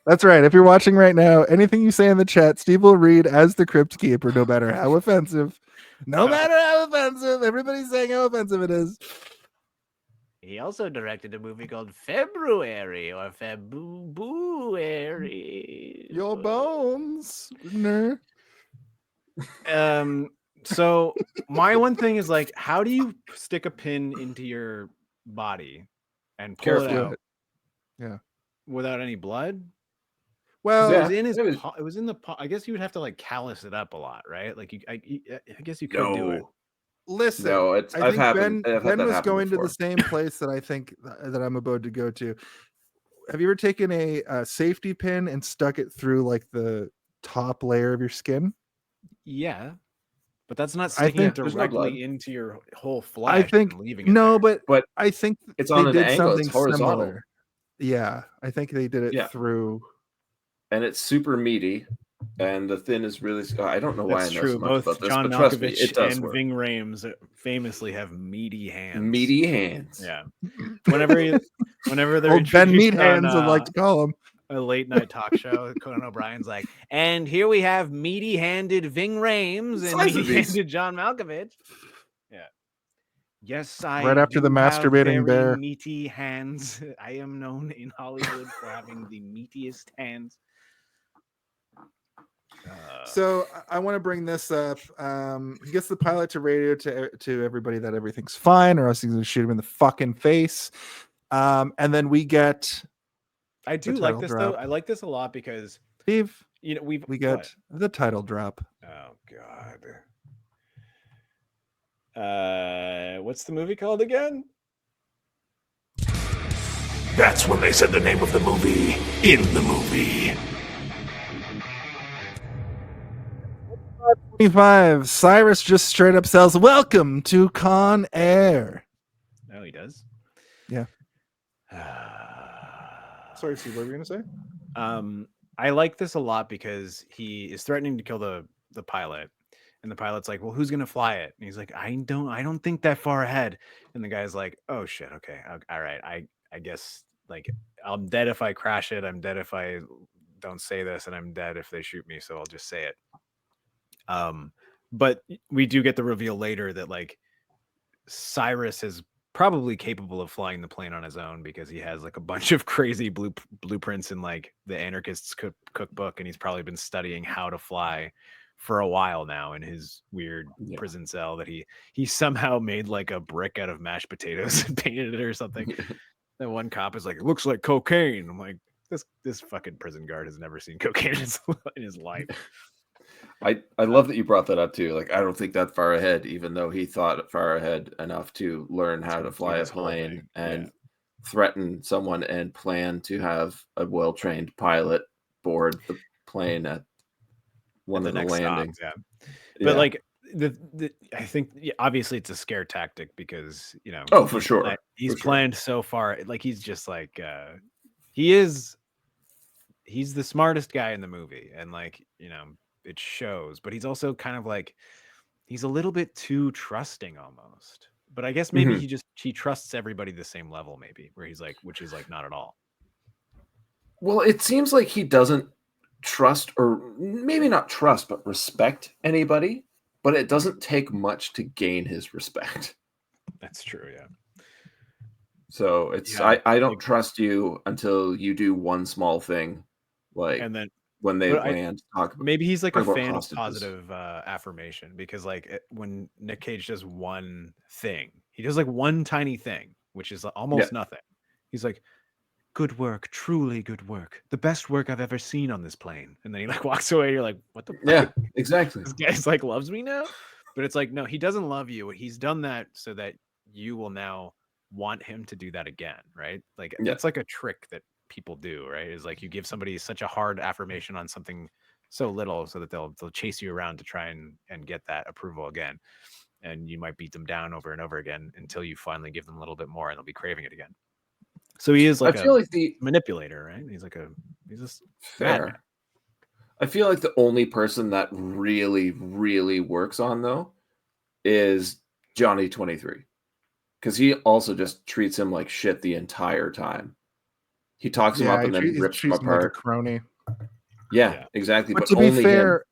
That's right. If you're watching right now, anything you say in the chat, Steve will read as the Crypt Keeper, no matter how offensive. No matter how offensive. Everybody's saying how offensive it is. He also directed a movie called February or February. Your bones. Nerd. So my one thing is like, how do you stick a pin into your body and pull it Careful. out? Yeah. Without any blood? Well, It Yeah, was in his. it was- It was in the. I guess you would have to like callus it up a lot, right? Like I guess you could do it. No. listen. No, it's I I've think happened. Ben, I've had ben that was happen going to before. the same place that I think that I'm about to go to. Have you ever taken a safety pin and stuck it through like the top layer of your skin? Yeah, but that's not I sticking think it there's no blood. directly into your whole flesh. I think and leaving it no, there. but But I think it's they on an did angle, something it's horizontal. similar. Yeah, I think they did it Yeah. through. And it's super meaty, and the thin is really. I don't know why That's I know true. so much Both about this, John but trust me, Malkovich it does and work. Ving Rhames famously have meaty hands. Meaty hands. Yeah. Whenever they're Old Ben introduced Meat Hands, on, I'd like to call him. a late night talk show, Conan O'Brien's like, And here we have meaty-handed Ving Rhames and Size of these. meaty-handed John Malkovich. yes, I Right after the do have masturbating very bear. meaty hands. I am known in Hollywood for having the meatiest hands. So I want to bring this up. He gets the pilot to radio to everybody that everything's fine, or else he's going to shoot him in the fucking face. And then we get I do the like title this drop. though. I like this a lot because Steve. we We get the title drop. Oh God. What's the movie called again? That's when they said the name of the movie in the movie. 25. Cyrus just straight up says, "Welcome to Con Air." Oh, he does. Yeah. Sorry, Steve. What were you gonna say? I like this a lot because he is threatening to kill the pilot, and the pilot's like, "Well, who's gonna fly it?" And he's like, "I don't think that far ahead." And the guy's like, "Oh shit, okay, all right. I guess like I'm dead if I crash it. I'm dead if I don't say this, and I'm dead if they shoot me. So I'll just say it." But we do get the reveal later that like Cyrus is probably capable of flying the plane on his own because he has like a bunch of crazy blueprints in like the anarchist's cookbook, and he's probably been studying how to fly for a while now in his weird prison cell that he somehow made like a brick out of mashed potatoes and painted it or something. That one cop is like, "It looks like cocaine." I'm like, this fucking prison guard has never seen cocaine in his life. I love that you brought that up too. Like, I don't think that far ahead, even though he thought far ahead enough to learn how to fly a this whole plane thing, and threaten someone and plan to have a well-trained pilot board the plane at one the of the next stop, landings. yeah. Yeah. But like I think obviously it's a scare tactic because Oh, for sure. He's For sure. planned so far. Like he's just like he's the smartest guy in the movie, and like it shows. But he's also kind of like he's a little bit too trusting almost. But I guess maybe Mhm. he trusts everybody the same level, maybe where he's like, which is like not at all. Well, it seems like he doesn't trust, or maybe not trust, but respect anybody. But it doesn't take much to gain his respect. That's true, yeah. So it's Yeah, I don't like- trust you until you do one small thing, like and then when they but I- land. maybe he's like a talk about fan of hostages. positive affirmation, because like when Nick Cage does one thing, he does like one tiny thing, which is almost nothing. He's like, good work, truly good work, the best work I've ever seen on this plane. And then he like walks away. You're like, what the fuck? Yeah, exactly. This guy's like loves me now. But it's like, no, he doesn't love you. He's done that so that you will now want him to do that again, right? Like Yeah. that's like a trick that people do, right? Is like you give somebody such a hard affirmation on something so little so that they'll chase you around to try and get that approval again. And you might beat them down over and over again until you finally give them a little bit more and they'll be craving it again. So he is like I feel like the manipulator, right? He's just fair. madman. I feel like the only person that really, really works on though is Johnny 23, because he also just treats him like shit the entire time. He talks him up and then rips him like a apart. crony. Yeah, exactly. But But to be only fair,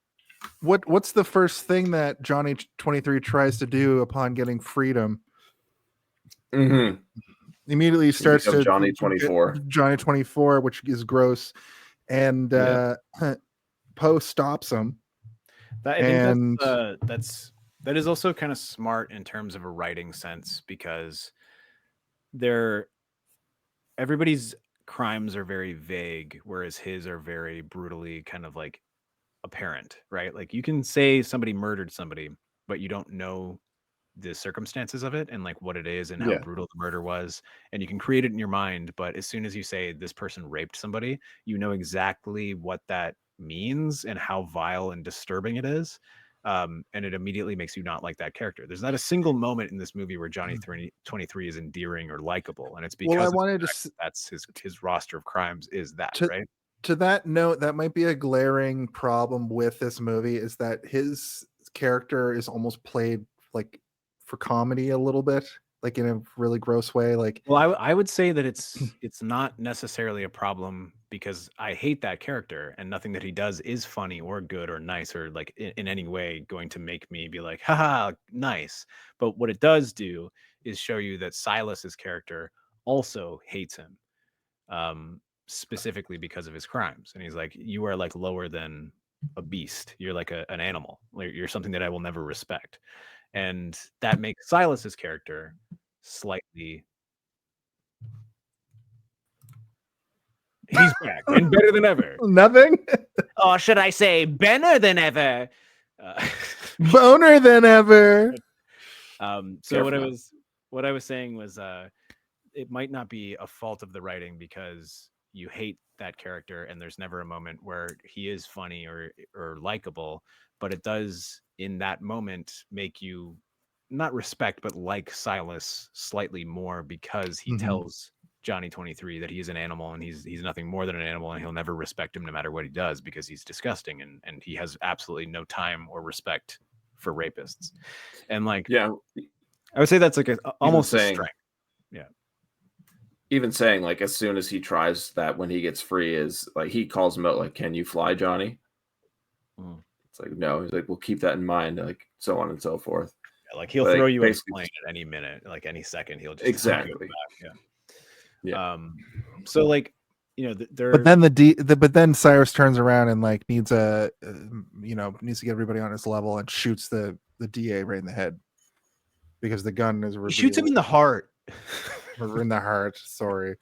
what's the first thing that Johnny 23 tries to do upon getting freedom? him. Mm-hmm. Immediately starts become to Johnny 24. Johnny 24, which is gross, and Poe stops him. I think that is also kind of smart in terms of a writing sense, because everybody's crimes are very vague, whereas his are very brutally kind of like apparent, right? Like you can say somebody murdered somebody, but you don't know the circumstances of it and like what it is and how Yeah. brutal the murder was, and you can create it in your mind. But as soon as you say this person raped somebody, you know exactly what that means and how vile and disturbing it is. And it immediately makes you not like that character. There's not a single moment in this movie where Johnny 23 is endearing or likable, and it's because that's his roster of crimes is that, right? To that note, that might be a glaring problem with this movie, is that his character is almost played like for comedy a little bit, like in a really gross way. Like, well, I would say that it's not necessarily a problem, because I hate that character and nothing that he does is funny or good or nice or like in any way going to make me be like, haha, nice. But what it does do is show you that Silas's character also hates him, specifically because of his crimes. And he's like, you are like lower than a beast. You're like an animal. You're something that I will never respect. And that makes Silas's character slightly. He's back and better than ever. Nothing. Or should I say, better than ever? Boner than ever. So what I was saying was, it might not be a fault of the writing because you hate that character and there's never a moment where he is funny or likable, but it does in that moment make you not respect but like Silas slightly more, because he tells Johnny 23 that he is an animal and he's nothing more than an animal, and he'll never respect him no matter what he does because he's disgusting, and he has absolutely no time or respect for rapists. And like, Yeah, I would say that's like almost a strength. Yeah. Even saying like as soon as he tries that when he gets free is like he calls him out like, can you fly, Johnny? It's like, no. He's like, well, keep that in mind, like so on and so forth. Yeah, like he'll throw you in a plane at any minute, like any second he'll just exactly back. Yeah. So like, there. But then Cyrus turns around and like needs to get everybody on his level and shoots the DA right in the head, because the gun is revealed. He shoots him in the heart. Or in the heart, sorry.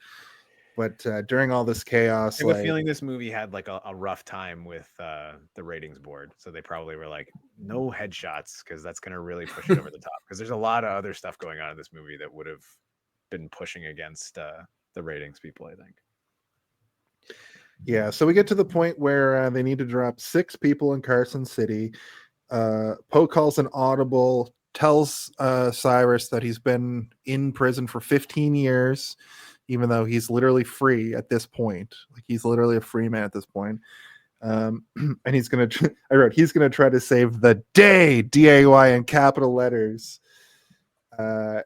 But during all this chaos, I have a like, feeling this movie had like a rough time with the ratings board, so they probably were like, no headshots because that's going to really push it over the top. Because there's a lot of other stuff going on in this movie that would have been pushing against the ratings people, I think. yeah. So we get to the point where they need to drop 6 people in Carson City. Poe calls an audible, tells Cyrus that he's been in prison for 15 years. Even though he's literally free at this point, like he's literally a free man at this point. And he's gonna. He's gonna try to save the day, DAY in capital letters. And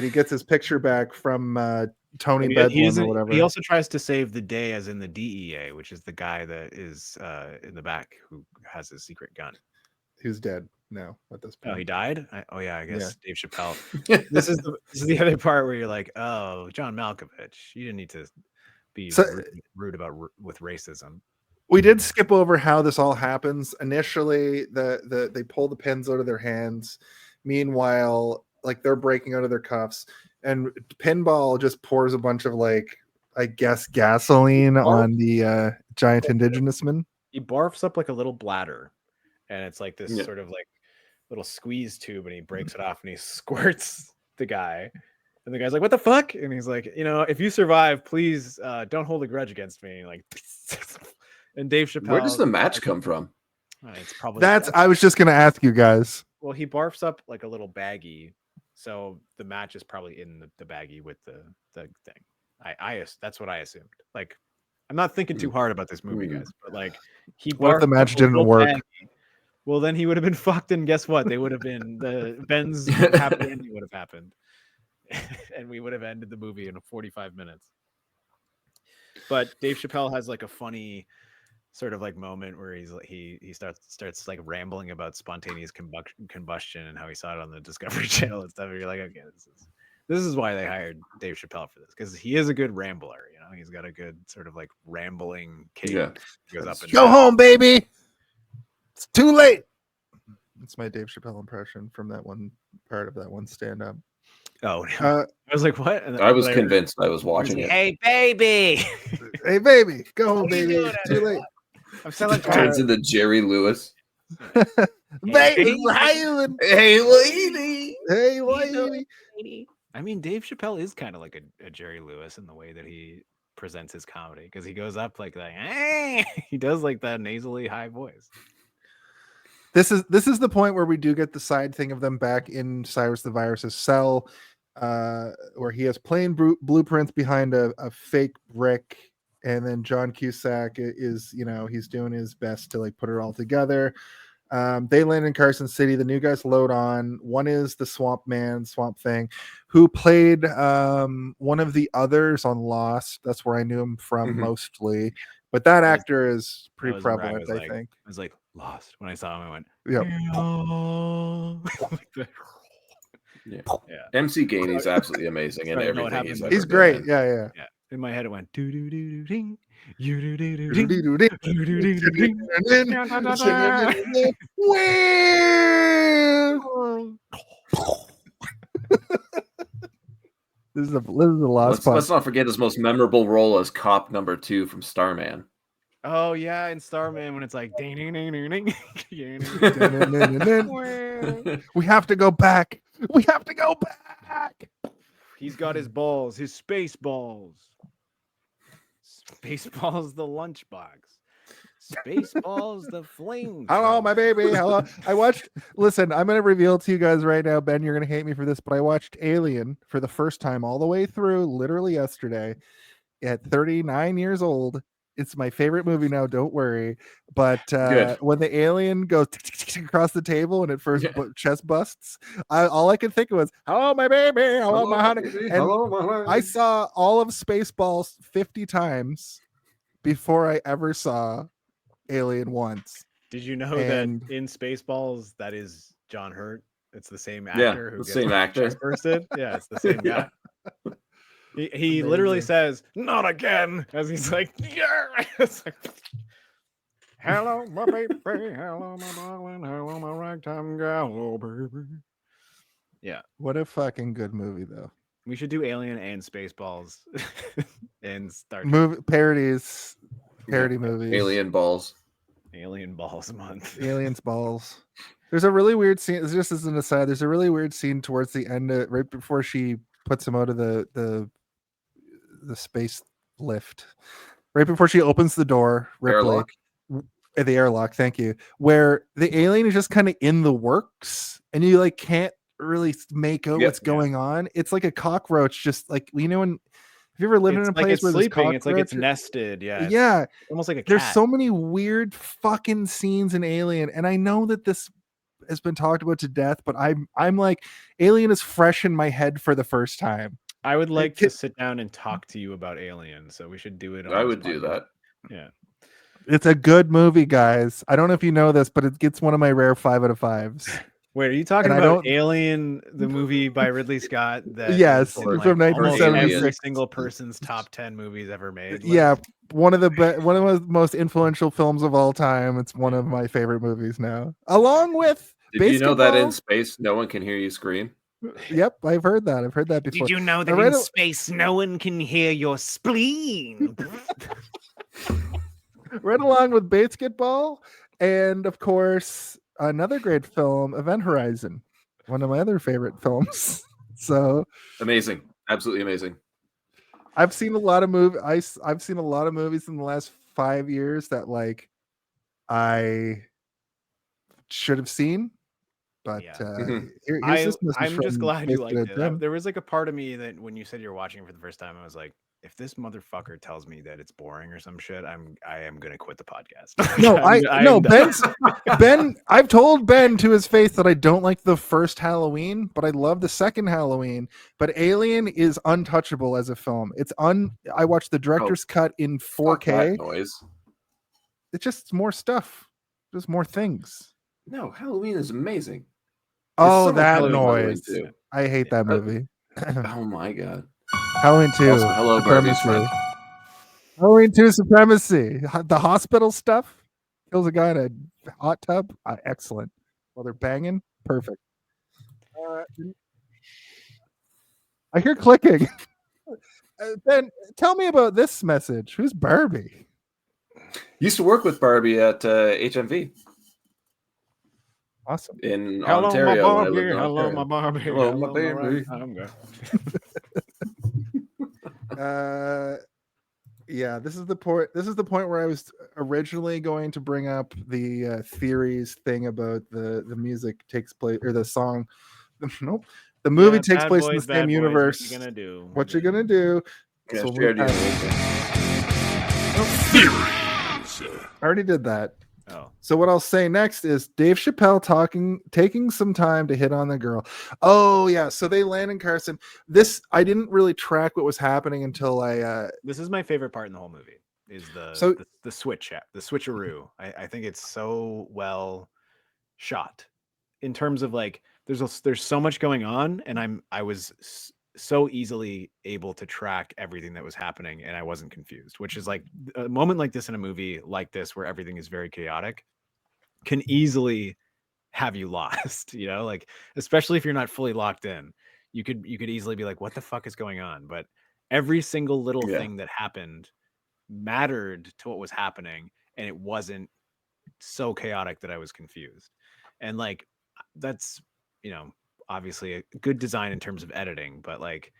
he gets his picture back from Tony Bedlam or whatever. He also tries to save the day, as in the DEA, which is the guy that is in the back who has his secret gun. Who's dead now at this point? Oh, he died. I guess Dave Chappelle. This is the other part where you're like, oh, John Malkovich, you didn't need to be rude about with racism. We did skip over how this all happens. Initially, they pull the pins out of their hands. Meanwhile, like they're breaking out of their cuffs, and Pinball just pours a bunch of, like, I guess, gasoline on the giant indigenous man. He barfs up like a little bladder, and it's like this sort of like little squeeze tube, and he breaks it off and he squirts the guy, and the guy's like, what the fuck? And he's like, if you survive, please don't hold a grudge against me. Like, and Dave Chappelle, where does the match come from? It's probably I was just gonna ask you guys. Well, he barfs up like a little baggie, so the match is probably in the baggie with the thing. That's what I assumed. Like, I'm not thinking too hard about this movie, guys, but like, what if the match didn't work? Baggie. Well, then he would have been fucked, and guess what? They would have been Ben's happy ending would have happened, and we would have ended the movie in 45 minutes. But Dave Chappelle has like a funny sort of like moment where he starts like rambling about spontaneous combustion and how he saw it on the Discovery Channel and stuff. And you're like, okay, this is why they hired Dave Chappelle for this, because he is a good rambler. He's got a good sort of like rambling cadence. He goes up and go home, baby. It's too late. That's my Dave Chappelle impression from that one part of that one stand-up. Oh, I was like, what? I was convinced I was watching it. Hey, baby. Hey, baby. Go home, baby. It's too late. I'm selling Turns into Jerry Lewis. Baby, Ryland. Hey, lady. Hey, lady. I mean, Dave Chappelle is kind of like a Jerry Lewis in the way that he presents his comedy, because he goes up like that. Hey! He does like that nasally high voice. This is the point where we do get the side thing of them back in Cyrus the Virus's cell, where he has plain blueprints behind a fake brick, and then John Cusack is, he's doing his best to like put it all together. They land in Carson City. The new guys load on. One is the Swamp Thing, who played one of the others on Lost. That's where I knew him from mostly. But that actor is pretty prevalent, I think. I was like, Lost. When I saw him, I went, yep. Yeah. MC Gainey's absolutely amazing in everything he's ever He's great. been in. Yeah. In my head, it went do do do do ding, you do do do Do, ding, do, do, do do do do ding. This is a lost part. Let's not forget his most memorable role as cop number 2 from Starman. Oh yeah, in Starman when it's like ding ding ding ding ding. We have to go back. We have to go back. He's got his balls, his space balls. Spaceballs the lunchbox. Spaceballs the flame. Hello, my baby. Hello. Listen, I'm going to reveal to you guys right now, Ben, you're going to hate me for this, but I watched Alien for the first time all the way through literally yesterday at 39 years old. It's my favorite movie now, don't worry. But when the alien goes across the and it first chest busts, all I could think of was, hello, my baby. Hello, my honey. And hello, my honey. I saw all of Spaceballs 50 times before I ever saw Alien once. Did you know that in Spaceballs, that is John Hurt? It's the same actor who gets chest bursted. Yeah, it's the same guy. He literally says, not again, as he's like, yeah. It's like, hello, my baby. Hello, my darling. Hello, my ragtime gal. Oh, baby. Yeah. What a fucking good movie, though. We should do Alien and Spaceballs in Star Trek. Parody movies. Alien balls. Alien Balls Month. Aliens balls. There's a really weird scene. Just as an aside, there's a really weird scene towards the end, right before she puts him out of the space lift, right before she opens the door. Ripley, the airlock. Thank you. Where the alien is just kind of in the works, and you like can't really make out what's going on. It's like a cockroach, just like when. Have you ever lived in a place it's where sleeping? It's like it's nested. Yeah. Yeah. Almost like a cat. There's so many weird fucking scenes in Alien, and I know that this has been talked about to death, but I'm like, Alien is fresh in my head for the first time. I would like to sit down and talk to you about Alien, so we should do it. I would do that. Yeah. It's a good movie, guys. I don't know if you know this, but it gets one of my rare 5 out of 5s. Wait, are you talking about Alien, the movie by Ridley Scott? That yes, from 1976. Every single person's top 10 movies ever made. Yeah, one of the most influential films of all time. It's one of my favorite movies now, along with. Did you know that in space no one can hear you scream? Yep, I've heard that. I've heard that before. Did you know that in space no one can hear your spleen? Right along with Basketball, and of course another great film, Event Horizon, one of my other favorite films. So amazing, absolutely amazing. I've seen a lot of I've seen a lot of movies in the last 5 years that like I should have seen, but I'm just glad you liked it. There was like a part of me that when you said you're watching it for the first time, I was like, if this motherfucker tells me that it's boring or some shit, I am gonna quit the podcast. Ben. I've told Ben to his face that I don't like the first Halloween, but I love the second Halloween. But Alien is untouchable as a film. I watched the director's cut in 4K. Noise. It's just more stuff, just more things. No, Halloween is amazing. Oh, that noise! I hate that movie. Oh my god. Halloween 2. Also, hello, Barbie's friend. Halloween 2 Supremacy. The hospital stuff. Kills a guy in a hot tub. Excellent. While they're banging. Perfect. I hear clicking. Ben, tell me about this message. Who's Barbie? Used to work with Barbie at HMV. Awesome. In Hello, Ontario. My Barbie. Hello, my Barbie. Hello, my baby. Yeah, this is the point where I was originally going to bring up the theories thing about the music takes place, or the song. Nope, the movie takes place in the same universe. What you gonna do? Yeah, So I already did that. Oh. So what I'll say next is Dave Chappelle taking some time to hit on the girl. Oh yeah, so they land in Carson. I didn't really track what was happening until this is my favorite part in the whole movie. Is the switcheroo. I think it's so well shot in terms of like there's so much going on, and I was so easily able to track everything that was happening, and I wasn't confused, which is like a moment like this in a movie like this where everything is very chaotic can easily have you lost, like especially if you're not fully locked in, you could easily be like, what the fuck is going on? But every single little thing that happened mattered to what was happening, and it wasn't so chaotic that I was confused. And like that's obviously a good design in terms of editing, but like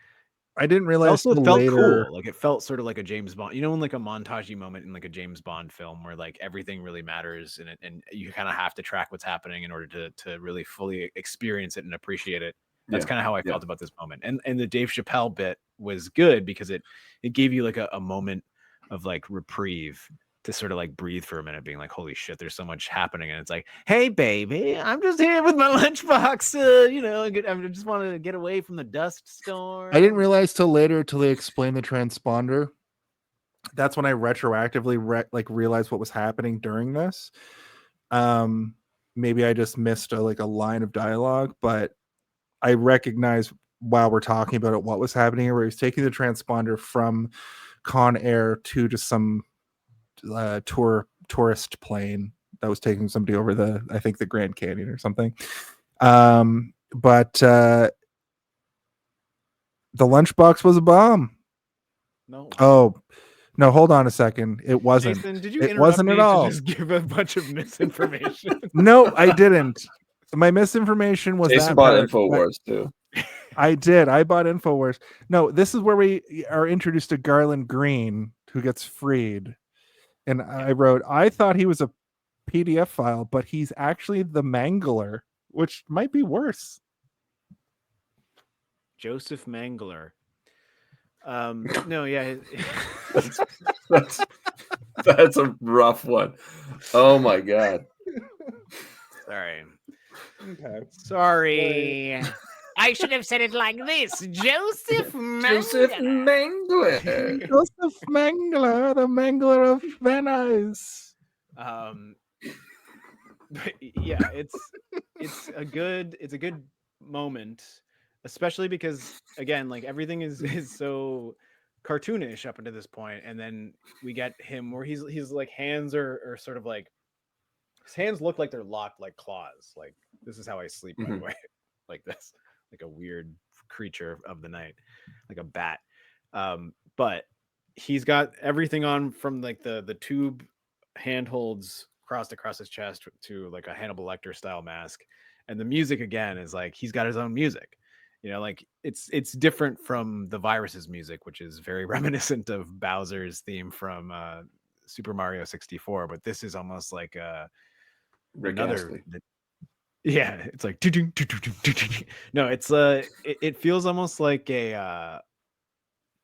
I didn't realize it felt cool. Like it felt sort of like a James Bond, in like a montagey moment in like a James Bond film where like everything really matters and you kind of have to track what's happening in order to really fully experience it and appreciate it. That's kind of how I felt about this moment. And the Dave Chappelle bit was good because it gave you like a moment of like reprieve to sort of like breathe for a minute, being like, holy shit, there's so much happening. And it's like, hey baby, I'm just here with my lunchbox. I just want to get away from the dust storm. I didn't realize till they explained the transponder. That's when I retroactively realized what was happening during this. Maybe I just missed a line of dialogue, but I recognize while we're talking about it, what was happening here, where he was taking the transponder from Con Air to just some tourist plane that was taking somebody over the Grand Canyon or something. But the lunchbox was a bomb. No. Oh, no, hold on a second. It wasn't. Jason, did you It interrupt wasn't me at all. to just give a bunch of misinformation? No, I didn't. My misinformation was Jason that bought part. InfoWars too. I did. I bought InfoWars. No, this is where we are introduced to Garland Green, who gets freed. And I wrote, I thought he was a PDF file, but he's actually the Mangler, which might be worse. Joseph Mangler. No, yeah. That's a rough one. Oh my god. Sorry. Okay. Sorry. I should have said it like this. Joseph Mangler. Mangler. Joseph Mangler, the Mangler of Venice. But yeah, it's a good moment, especially because again, like everything is so cartoonish up until this point, and then we get him where he's like hands are sort of like his hands look like they're locked like claws. Like this is how I sleep, by the way, like this, like a weird creature of the night, like a bat. But he's got everything on from like the tube handholds crossed across his chest to like a Hannibal Lecter style mask, and the music again is like he's got his own music. You know, like it's different from the Virus's music, which is very reminiscent of Bowser's theme from Super Mario 64. But this is almost like another. Yeah, it's like no, it's it feels almost like a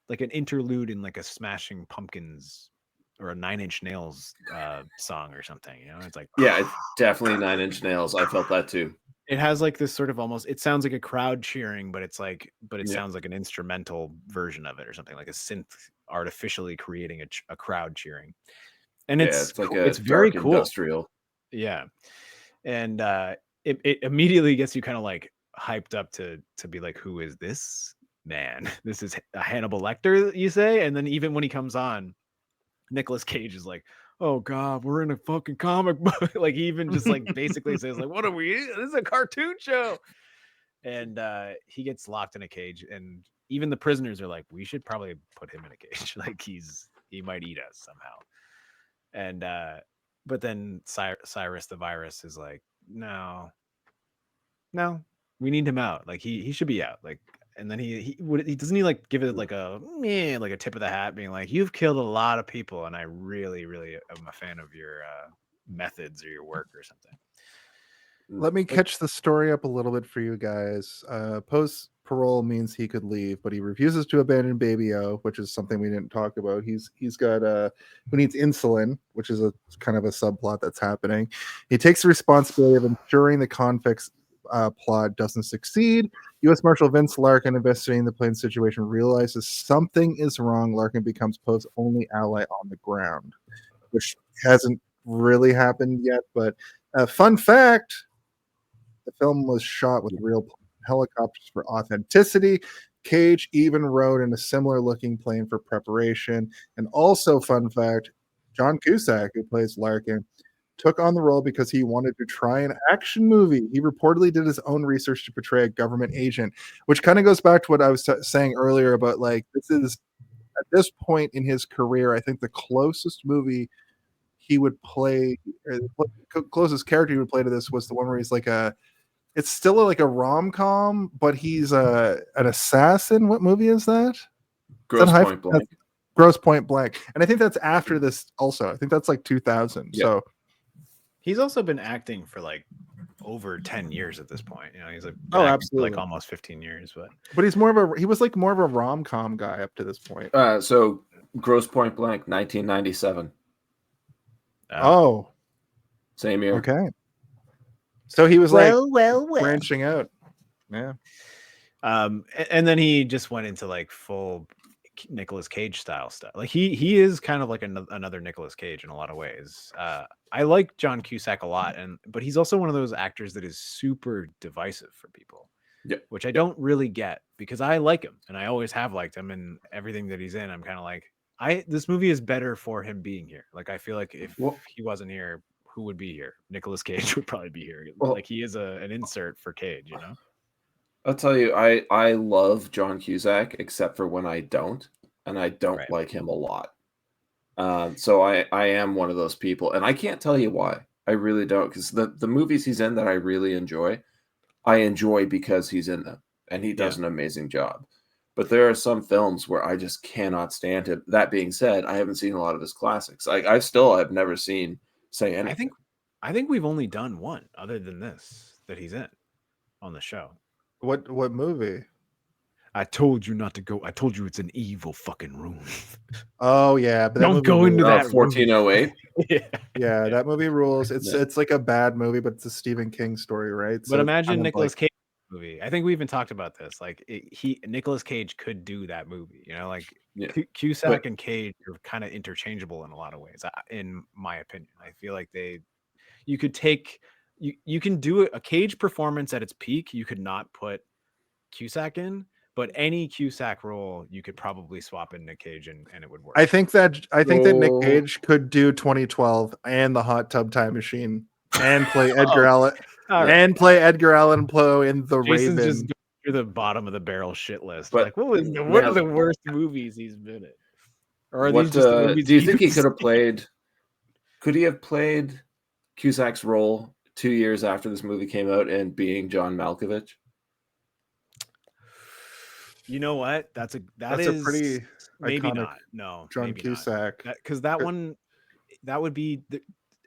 like an interlude in like a Smashing Pumpkins or a Nine Inch Nails song or something. You know, it's like Yeah, it's definitely 9 Inch Nails. I felt that too. it has like this sort of almost, it sounds like a crowd cheering, but it's like, but it sounds like an instrumental version of it or something, like a synth artificially creating a crowd cheering. And it's like it's very cool. Industrial. Yeah. And it immediately gets you kind of like hyped up to be like, who is this man? This is a Hannibal Lecter, you say? And then even when he comes on, Nicolas Cage is like, oh god, we're in a fucking comic book. Like he even just like basically says like, what are we? This is a cartoon show. And he gets locked in a cage, and even the prisoners are like, we should probably put him in a cage. Like he might eat us somehow. And but then Cyrus the Virus is like, no, we need him out. Like he should be out. Like, and then he doesn't he like give it like a tip of the hat, being like, you've killed a lot of people, and I really am a fan of your methods or your work or something. Let me catch the story up a little bit for you guys. Post parole means he could leave, but he refuses to abandon Baby O, which is something we didn't talk about. He's got who needs insulin, which is a kind of a subplot that's happening. He takes the responsibility of ensuring the convicts plot doesn't succeed. U.S. Marshal Vince Larkin, investigating the plane situation, realizes something is wrong. Larkin becomes Poe's only ally on the ground, which hasn't really happened yet. But fun fact, the film was shot with real helicopters for authenticity. Cage even rode in a similar looking plane for preparation. And also, fun fact, John Cusack, who plays Larkin, took on the role because he wanted to try an action movie. He reportedly did his own research to portray a government agent, which kind of goes back to what I was saying earlier about, like, this is, at this point in his career, I think the closest movie he would play, or the closest character he would play to this was the one where he's like it's still like a rom-com, but he's an assassin. What movie is that? Gross Point Blank. Gross Point Blank. And I think that's after this also. I think that's like 2000. Yep. So he's also been acting for like over 10 years at this point. You know, he's like, absolutely, like almost 15 years, but he was like more of a rom-com guy up to this point. So Gross Point Blank, 1997. Oh, same year. Okay. So he was branching out. Yeah. And then he just went into like full Nicolas Cage style stuff. Like he is kind of like another Nicolas Cage in a lot of ways. I like John Cusack a lot, but he's also one of those actors that is super divisive for people. Yeah. Which I don't really get, because I like him and I always have liked him, and everything that he's in, I'm kind of like, this movie is better for him being here. Like I feel like if he wasn't here, who would be here? Nicolas Cage would probably be here. Like he is an insert for Cage, you know? I'll tell you, I love John Cusack, except for when I don't. and I don't Right. like him a lot. So I am one of those people, and I can't tell you why. I really don't, because the movies he's in that I really enjoy, I enjoy because he's in them, and he does an amazing job. But there are some films where I just cannot stand him. That being said, I haven't seen a lot of his classics. I still have never seen Say Anything. I think we've only done one other than this that he's in on the show. What movie? I told you not to go. I told you it's an evil fucking room. Oh yeah, but that Don't movie go into rules. that 1408. Yeah, that movie rules. It's Yeah. it's like a bad movie, but it's a Stephen King story, right? But it's imagine kind of Nicolas like- Cage movie. I think we even talked about this. Like Nicolas Cage could do that movie. You know, like Yeah. Cusack and Cage are kind of interchangeable in a lot of ways. In my opinion, I feel like you could take you can do a Cage performance at its peak. You could not put Cusack in, but any Cusack role you could probably swap in Nick Cage and it would work. I think that Nick Oh. Cage could do 2012 and the Hot Tub Time Machine and play Edgar Allan All right. and play Edgar Allan Poe in The Jason's Raven. just going through the bottom of the barrel shit list. But- Like, what yeah. are the worst movies he's been in? Or are What these just the movies do you think he you've could have seen? played? Could he have played Cusack's role 2 years after this movie came out and being John Malkovich? You know what? That's a pretty maybe iconic not. No, John maybe Cusack. because that one that would be.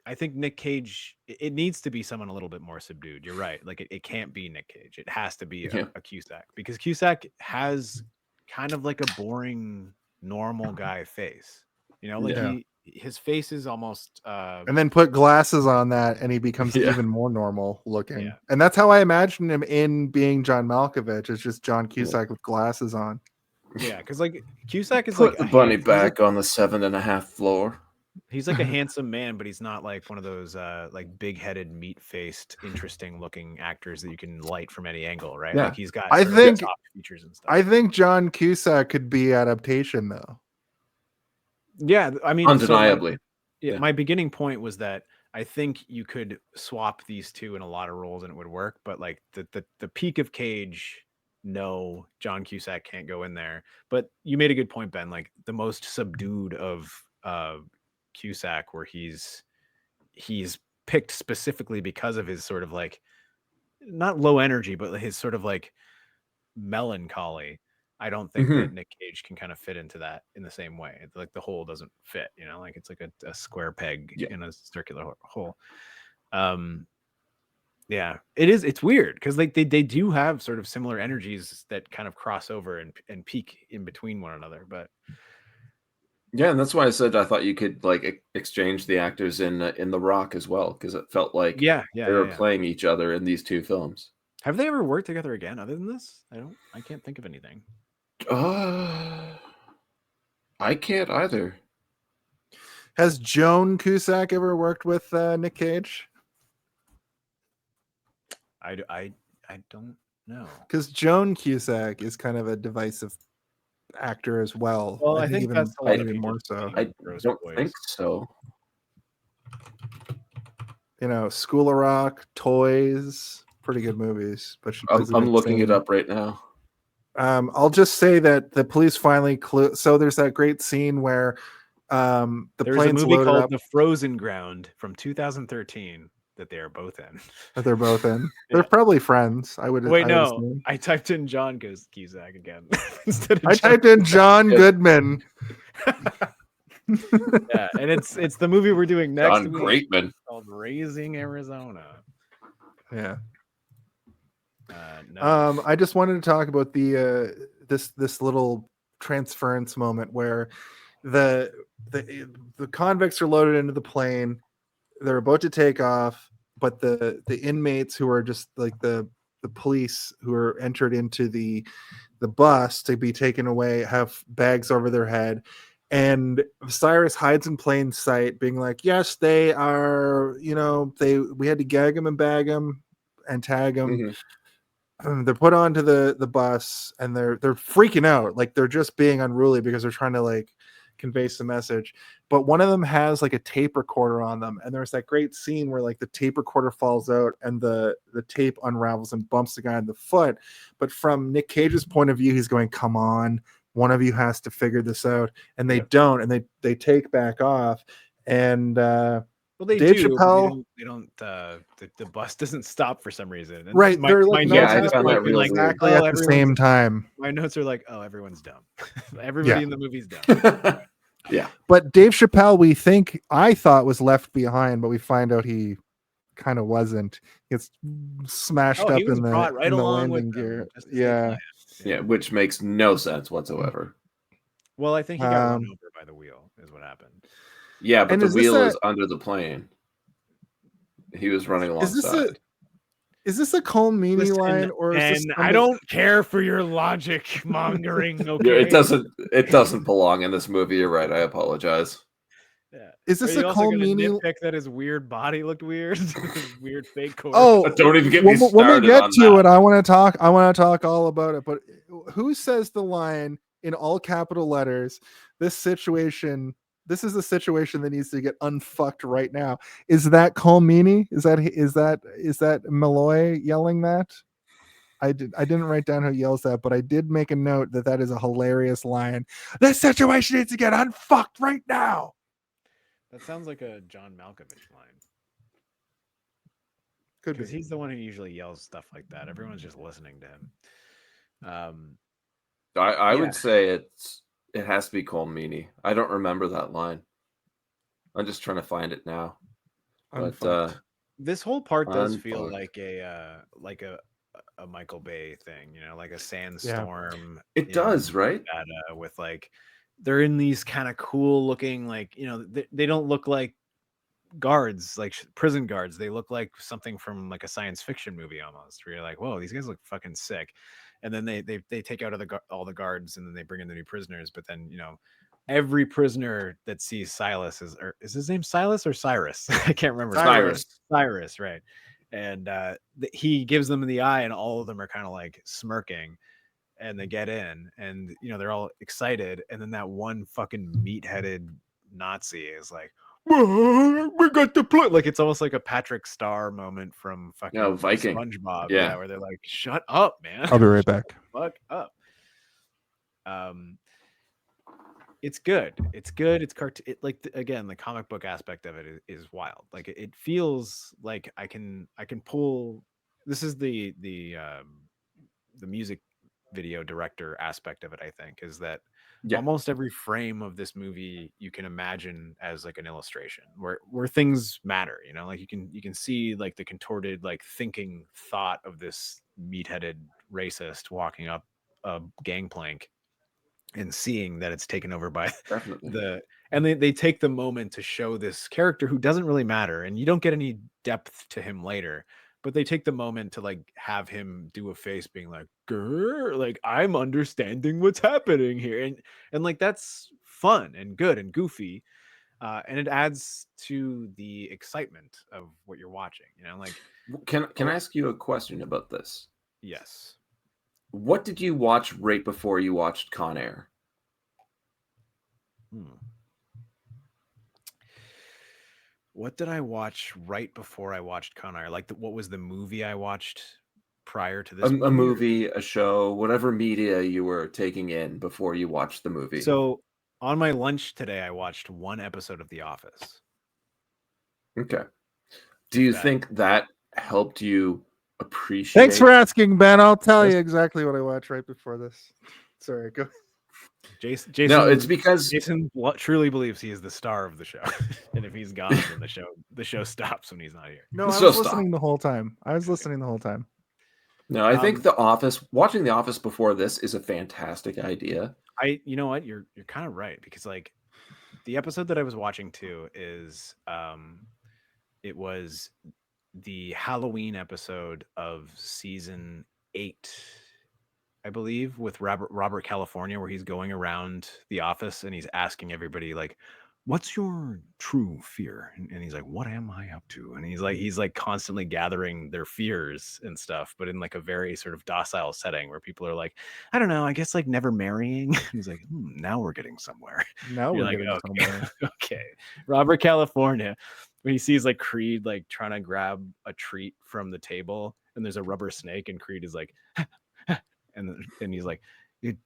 I think Nick Cage. It needs to be someone a little bit more subdued. You're right. Like it can't be Nick Cage. It has to be a Cusack because Cusack has kind of like a boring normal guy face. You know, like Yeah. his face is almost. And then put glasses on that, and he becomes Yeah. even more normal looking. Yeah. And that's how I imagine him in being John Malkovich. It's just John Cusack with glasses on. Yeah, because like Cusack is Put like the a bunny he's like- back on the 7.5 floor. He's like a handsome man, but he's not like one of those like big-headed, meat-faced, interesting-looking actors that you can light from any angle, right? Yeah. Like he's got I sort of think- soft features and stuff. I think John Cusack could be adaptation though. Yeah, I mean, so, like, Undeniably. yeah, Yeah. my beginning point was that I think you could swap these two in a lot of roles and it would work, but like the peak of Cage, no, John Cusack can't go in there. But you made a good point, Ben. Like the most subdued of Cusack, where he's picked specifically because of his sort of like not low energy, but his sort of like melancholy. I don't think that Nick Cage can kind of fit into that in the same way. Like the hole doesn't fit, you know, like it's like a square peg in a circular hole. Yeah, it's weird because like they do have sort of similar energies that kind of cross over and peak in between one another. But Yeah, and that's why I said I thought you could like exchange the actors in The Rock as well, because it felt like yeah, they were playing each other in these two films. Have they ever worked together again other than this? I can't think of anything. I can't either. Has Joan Cusack ever worked with Nick Cage? I don't know. Because Joan Cusack is kind of a divisive actor as well. Well, I think that's a lot of even people more so. I Gross don't boys. think so. You know, School of Rock, Toys, pretty good movies. But she plays a I'm big looking it scene. up right now. I'll just say that the police finally so there's that great scene where the There's a plane's movie loaded called up The Frozen Ground from 2013 that they are both in. that they're both in. They're Yeah. probably friends. I would. Wait, I would no, assume. I typed in John Cusack again instead of I John. typed in John Goodman. Yeah, and it's the movie we're doing next John week Greatman. called Raising Arizona. Yeah. No. I just wanted to talk about the this little transference moment where the convicts are loaded into the plane. They're about to take off, but the inmates who are just like the police who are entered into the bus to be taken away have bags over their head. And Cyrus hides in plain sight, being like, yes, they are, you know, we had to gag them and bag them and tag them. They're put onto the bus and they're freaking out. Like they're just being unruly because they're trying to like convey some message. But one of them has like a tape recorder on them. And there's that great scene where like the tape recorder falls out and the tape unravels and bumps the guy in the foot. But from Nick Cage's point of view, he's going, come on, one of you has to figure this out, and they Yep. don't, and they take back off, and Well, they Dave do. But Chappelle, they don't. The bus doesn't stop for some reason. And right? They're my like Yeah, notes I at this found point that been real like, weird. exactly oh, at the everyone's same time. My notes are like, oh, everyone's dumb. Everybody Yeah. in the movie's dumb. Yeah. But Dave Chappelle, I thought was left behind, but we find out he kind of wasn't. He gets smashed Oh, up he was in brought right the along with landing them, gear. just as they Yeah. planned. Yeah, which makes no sense whatsoever. Well, I think he got run Um, over by the wheel, is what happened. Yeah, but And the is this wheel a- is under the plane. He was running Is alongside. this a Colm Meaney line, or is this I don't care for your logic mongering. Okay, Yeah, it doesn't belong in this movie. You're right. I apologize. Yeah. Is this Are a you also Colm gonna Meaney? nitpick that his weird body looked weird? His weird fake core. Oh, Don't even get me when we started get on to that. it, I want to talk all about it. But who says the line in all capital letters? This is the situation that needs to get unfucked right now. Is that Colm Meaney? Is that Malloy yelling that? I didn't write down who yells that, but I did make a note that is a hilarious line. This situation needs to get unfucked right now. That sounds like a John Malkovich line. Could Because be. he's the one who usually yells stuff like that. Everyone's just listening to him. I Yeah. would say it has to be Colm Meaney. I don't remember that line. I'm just trying to find it now. But Unfucked. This whole part does feel Unfucked. like a Michael Bay thing, like a sandstorm. It does, right? Nevada, with like they're in these kind of cool looking, like, they don't look like guards, like prison guards. They look like something from like a science fiction movie almost, where you're like, whoa, these guys look fucking sick. And then they take out all the guards, and then they bring in the new prisoners. But then every prisoner that sees Silas is his name Silas or Cyrus? I can't remember. Cyrus, right? And he gives them the eye, and all of them are kind of like smirking, and they get in, and they're all excited. And then that one fucking meat-headed Nazi is like, we got the plot. Like, it's almost like a Patrick Star moment from fucking Viking. SpongeBob. Yeah. Where they're like, shut up, man. I'll be right back. Fuck up. It's good. It's cartoon. Again, the comic book aspect of it is wild. Like, it feels like I can pull. This is the music video director aspect of it. I think is that almost every frame of this movie you can imagine as like an illustration where things matter. Like you can see like the contorted like thinking thought of this meat-headed racist walking up a gangplank and seeing that it's taken over by and they take the moment to show this character who doesn't really matter, and you don't get any depth to him later, but they take the moment to like have him do a face being like, grr, like, I'm understanding what's happening here, and like that's fun and good and goofy, and it adds to the excitement of what you're watching. Like, can I ask you a question about this? Yes. What did you watch right before you watched Con Air? What did I watch right before I watched Con Air? Like, what was the movie I watched prior to this? A movie, a show, whatever media you were taking in before you watched the movie. So on my lunch today, I watched one episode of The Office. Okay. Do you think that helped you appreciate? Thanks for asking, Ben. I'll tell you exactly what I watched right before this. Sorry, go. Jason. No, it's because Jason truly believes he is the star of the show, and if he's gone, then the show stops when he's not here. No, I was listening the whole time. No, I think watching The Office before this is a fantastic idea. You know what? You're kind of right, because like the episode that I was watching too is it was the Halloween episode of season 8, I believe, with Robert California, where he's going around the office and he's asking everybody like, what's your true fear? And he's like, what am I up to? And he's like constantly gathering their fears and stuff, but in like a very sort of docile setting where people are like, I don't know, I guess like never marrying. He's like, now we're getting somewhere. Now we're getting somewhere. Okay. Robert California, when he sees like Creed like trying to grab a treat from the table and there's a rubber snake, and Creed is like, and he's like, it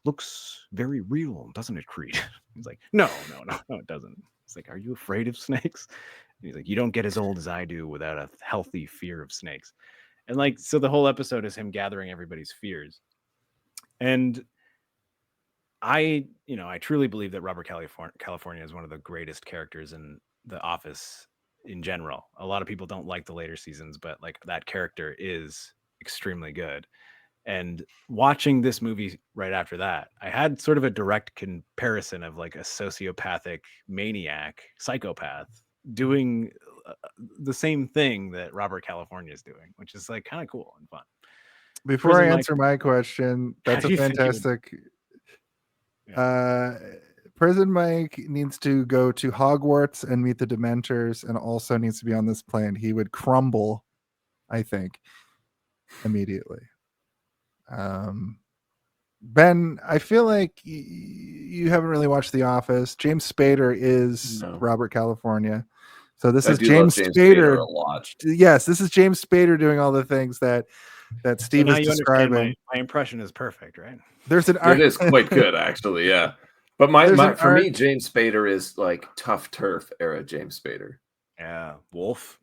looks very real, doesn't it, Creed? He's like, no, it doesn't. It's like, are you afraid of snakes? And he's like, you don't get as old as I do without a healthy fear of snakes. And like, so the whole episode is him gathering everybody's fears. And I truly believe that Robert California is one of the greatest characters in The Office in general. A lot of people don't like the later seasons, but like that character is extremely good. And watching this movie right after that, I had sort of a direct comparison of like a sociopathic maniac, psychopath doing the same thing that Robert California is doing, which is like kind of cool and fun. Before Prison I Mike- answer my question, that's do a you think you would- fantastic. Prison Mike needs to go to Hogwarts and meet the Dementors, and also needs to be on this plane. He would crumble, I think, immediately. Ben, I feel like you haven't really watched The Office. James Spader is No. Robert California. So this I is do James love Spader. a lot. Yes, this is James Spader doing all the things that Steve now is you understand describing. my impression is perfect, right? There's an It is quite good, actually. Yeah, but for me, James Spader is like tough turf era James Spader. Yeah, Wolf.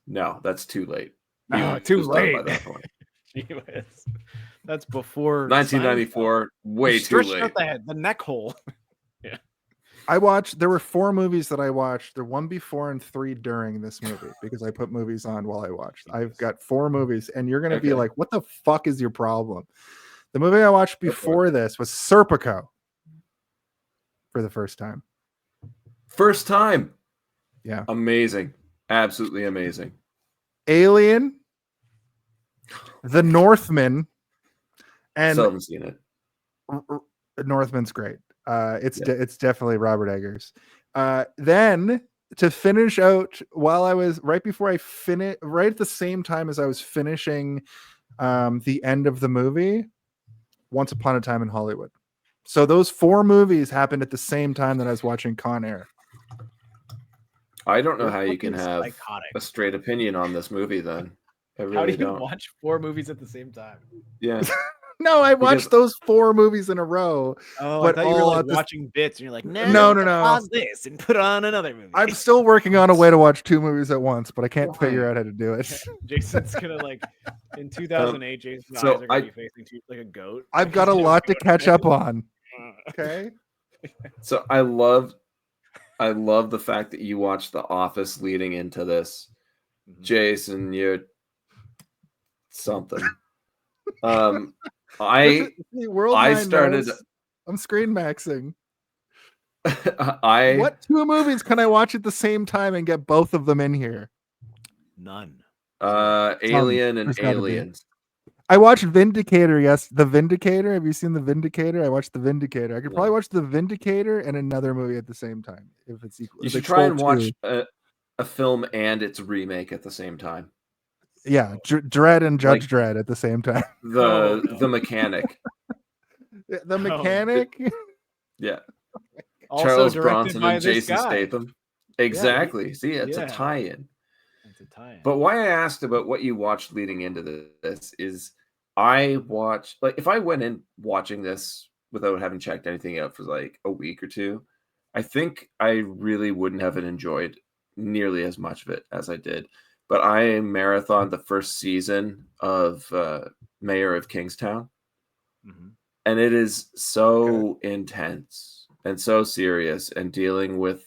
No, that's too late. Too was done late by that point. That's before 1994. Way too Stretched late. out the neck hole. There were 4 movies that I watched. The 1 before and 3 during this movie, because I put movies on while I watched. I've got 4 movies, and you're gonna be Okay. like, what the fuck is your problem? The movie I watched before this was Serpico for the first time. First time. Yeah. Amazing. Absolutely amazing. Alien, The Northman, and Still haven't seen it. Northman's great. It's definitely Robert Eggers. Then to finish out, while I was right at the same time as I was finishing the end of the movie, Once Upon a Time in Hollywood. So those 4 movies happened at the same time that I was watching Con Air. I don't know how you can have psychotic. a straight opinion on this movie then. I really How do you don't. watch 4 movies at the same time? Yeah. No, I watched Because- those 4 movies in a row. Oh, But I thought you were all like at the- watching bits, and you're like, No. pause this and put on another movie. I'm still working on a way to watch 2 movies at once, but I can't figure out how to do it. Jason's gonna like in 2008. Jason's so eyes are gonna be facing to like a goat. I've got a lot to catch up on. Okay. So I love the fact that you watched The Office leading into this. Jason, you're something. I started. I'm screen maxing. I What 2 movies can I watch at the same time and get both of them in here? None. Alien and There's gotta be. Aliens. I watched Vindicator. Yes, The Vindicator. Have you seen The Vindicator? I watched The Vindicator. I could probably watch The Vindicator and another movie at the same time if it's equal. You if should it's try and full watch 2. a film and its remake at the same time. Yeah, Dredd and Judge Like- Dredd at the same time. The Mechanic. The Mechanic. Yeah. Also Charles directed Bronson by and this Jason guy. Statham. Exactly. See, it's a Yeah. tie-in. It's a tie-in. But why I asked about what you watched leading into this is I watched, like, if I went in watching this without having checked anything out for like a week or 2, I think I really wouldn't have enjoyed nearly as much of it as I did. But I marathoned the first season of Mayor of Kingstown, and it is so intense and so serious, and dealing with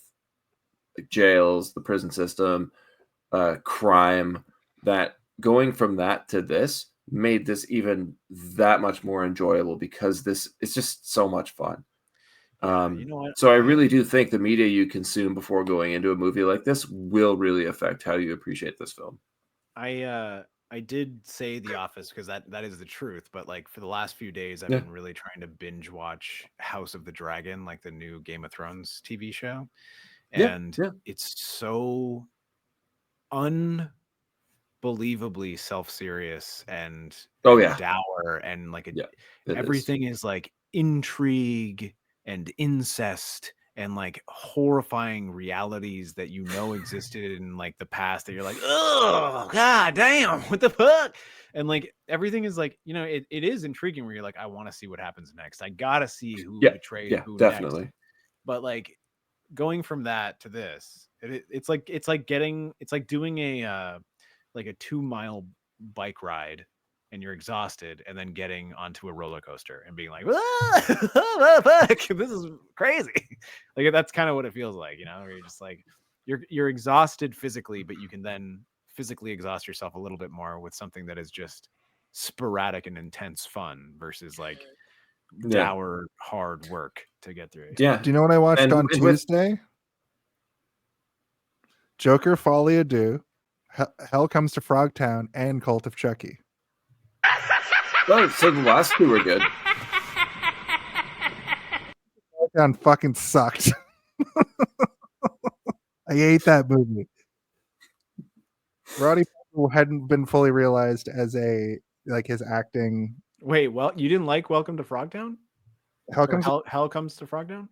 jails, the prison system, crime, that going from that to this made this even that much more enjoyable, because this is just so much fun. You know what? So I really do think the media you consume before going into a movie like this will really affect how you appreciate this film. I did say The Office because that is the truth, but like for the last few days I've Yeah. been really trying to binge watch House of the Dragon, like the new Game of Thrones TV show. Yeah, And yeah. it's so unbelievably self-serious and Oh, yeah. dour, and like Yeah, it is. everything is like intrigue and incest and like horrifying realities that you know existed in like the past that you're like, oh god damn, what the fuck? And like everything is like, you know, it is intriguing where you're like, I want to see what happens next. I gotta see who betrayed Yeah, who definitely. next. But like going from that to this, it's like doing a like a 2-mile bike ride and you're exhausted and then getting onto a roller coaster and being like, fuck, this is crazy. Like that's kind of what it feels like, you know, where you're just like you're exhausted physically, but you can then physically exhaust yourself a little bit more with something that is just sporadic and intense fun versus like dour hard work to get through. Yeah. Do you know what I watched on with- Tuesday? Joker, Folly Ado, Hell Comes to Frogtown, and Cult of Chucky. Oh, so the last two were good. Frogtown fucking sucked. I hate that movie. Roddy hadn't been fully realized as his acting. Wait, well, you didn't like Welcome to Frogtown? Hell Comes to Frogtown?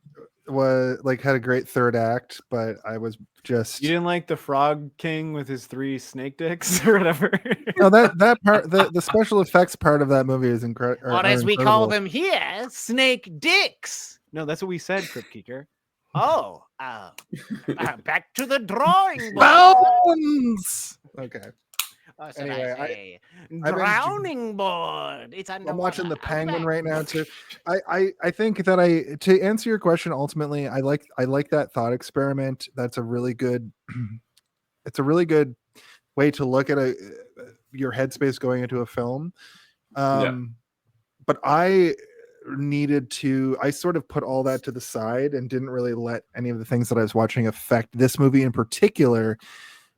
Was like had a great third act, but I was just you didn't like the Frog King with his 3 snake dicks or whatever. No, that part, the special effects part of that movie is incredible. Or as we call them here, snake dicks. No, that's what we said, Crypt Keeker. Oh, back to the drawing bones. Okay. Anyway, drowning board. It's I'm watching The Penguin right now too. I think that to answer your question, ultimately, I like that thought experiment. That's a really good. It's a really good way to look at your headspace going into a film. But I sort of put all that to the side and didn't really let any of the things that I was watching affect this movie in particular,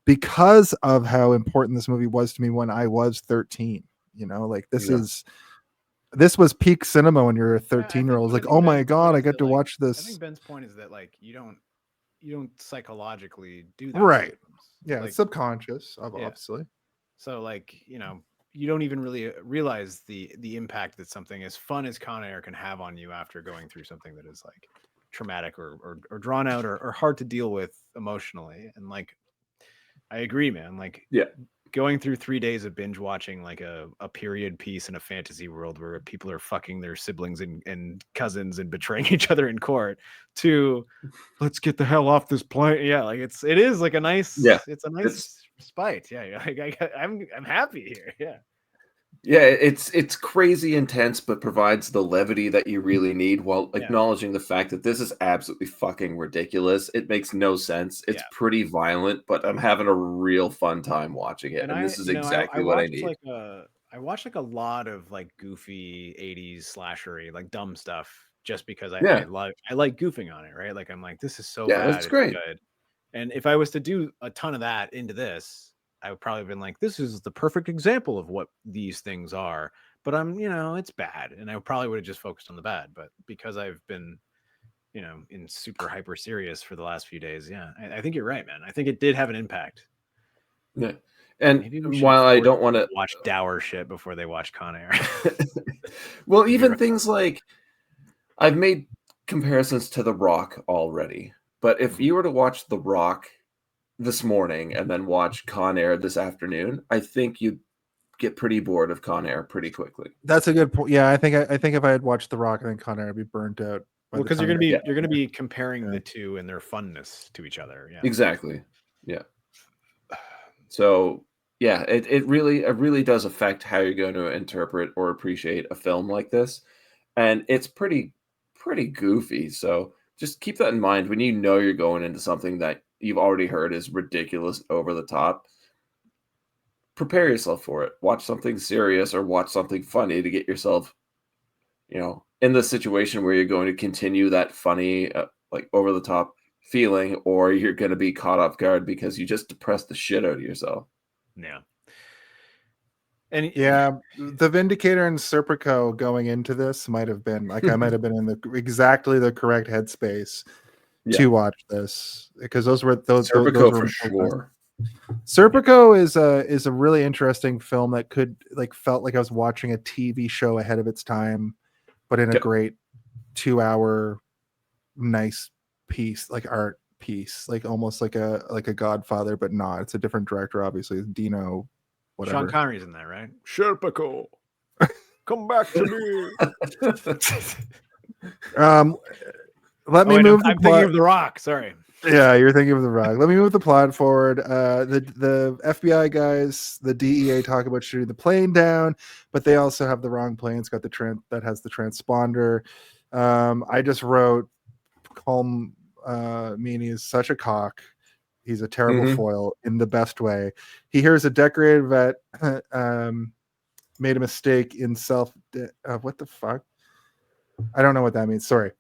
because of how important this movie was to me when I was 13. You know, like this was peak cinema when you're a 13-year-old. Like, oh my god, I get to watch this. I think Ben's point is that like you don't psychologically do that, right? Yeah, like, it's subconscious, obviously. So like, you know, you don't even really realize the impact that something as fun as Con Air can have on you after going through something that is like traumatic or drawn out or hard to deal with emotionally. And like, I agree, man. Like, going through 3 days of binge watching like a period piece in a fantasy world where people are fucking their siblings and cousins and betraying each other in court, to let's get the hell off this plane. Yeah, like it is like a nice, it's a nice respite. Yeah, I'm happy here. Yeah. Yeah, it's crazy intense, but provides the levity that you really need while acknowledging the fact that this is absolutely fucking ridiculous. It makes no sense. It's pretty violent, but I'm having a real fun time watching it, and this is exactly what I need. I watched like a lot of like goofy 80s slashery, like dumb stuff, just because I like goofing on it, right? Like I'm like, this is so bad. It's great. Good. And if I was to do a ton of that into this, I would probably have been like, this is the perfect example of what these things are. But it's bad. And I probably would have just focused on the bad. But because I've been, in super hyper serious for the last few days, I think you're right, man. I think it did have an impact. Yeah. And while I don't want to watch dour shit before they watch Con Air. Well, even things like I've made comparisons to The Rock already. But if you were to watch The Rock this morning and then watch Con Air this afternoon, I think you'd get pretty bored of Con Air pretty quickly. That's a good point. Yeah, I think if I had watched The Rock, I think Con Air would be burnt out. Well, because you're gonna be comparing the two and their funness to each other. Yeah, exactly. Yeah. So yeah, it really does affect how you're going to interpret or appreciate a film like this, and it's pretty goofy. So just keep that in mind when you know you're going into something that you've already heard is ridiculous, over the top. Prepare yourself for it. Watch something serious or watch something funny to get yourself, in the situation where you're going to continue that funny, like over the top feeling, or you're going to be caught off guard because you just depressed the shit out of yourself. Yeah. And the Vindicator and Serpico going into this might have been like, I might have been in exactly the correct headspace to watch this, because those were Serpico for sure. Serpico is a really interesting film that felt like I was watching a TV show ahead of its time, but in a great 2-hour nice piece, like art piece, like almost like a Godfather, but not. It's a different director, obviously. It's Dino, whatever. Sean Connery's in that, right? Sherpico, come back to me. Let me move. I'm thinking of The Rock. Sorry. Yeah, you're thinking of The Rock. Let me move the plot forward. The FBI guys, the DEA talk about shooting the plane down, but they also have the wrong plane. It's got that has the transponder. I just wrote Colm Meaney is such a cock. He's a terrible foil in the best way. He hears a decorated vet made a mistake in what the fuck? I don't know what that means. Sorry.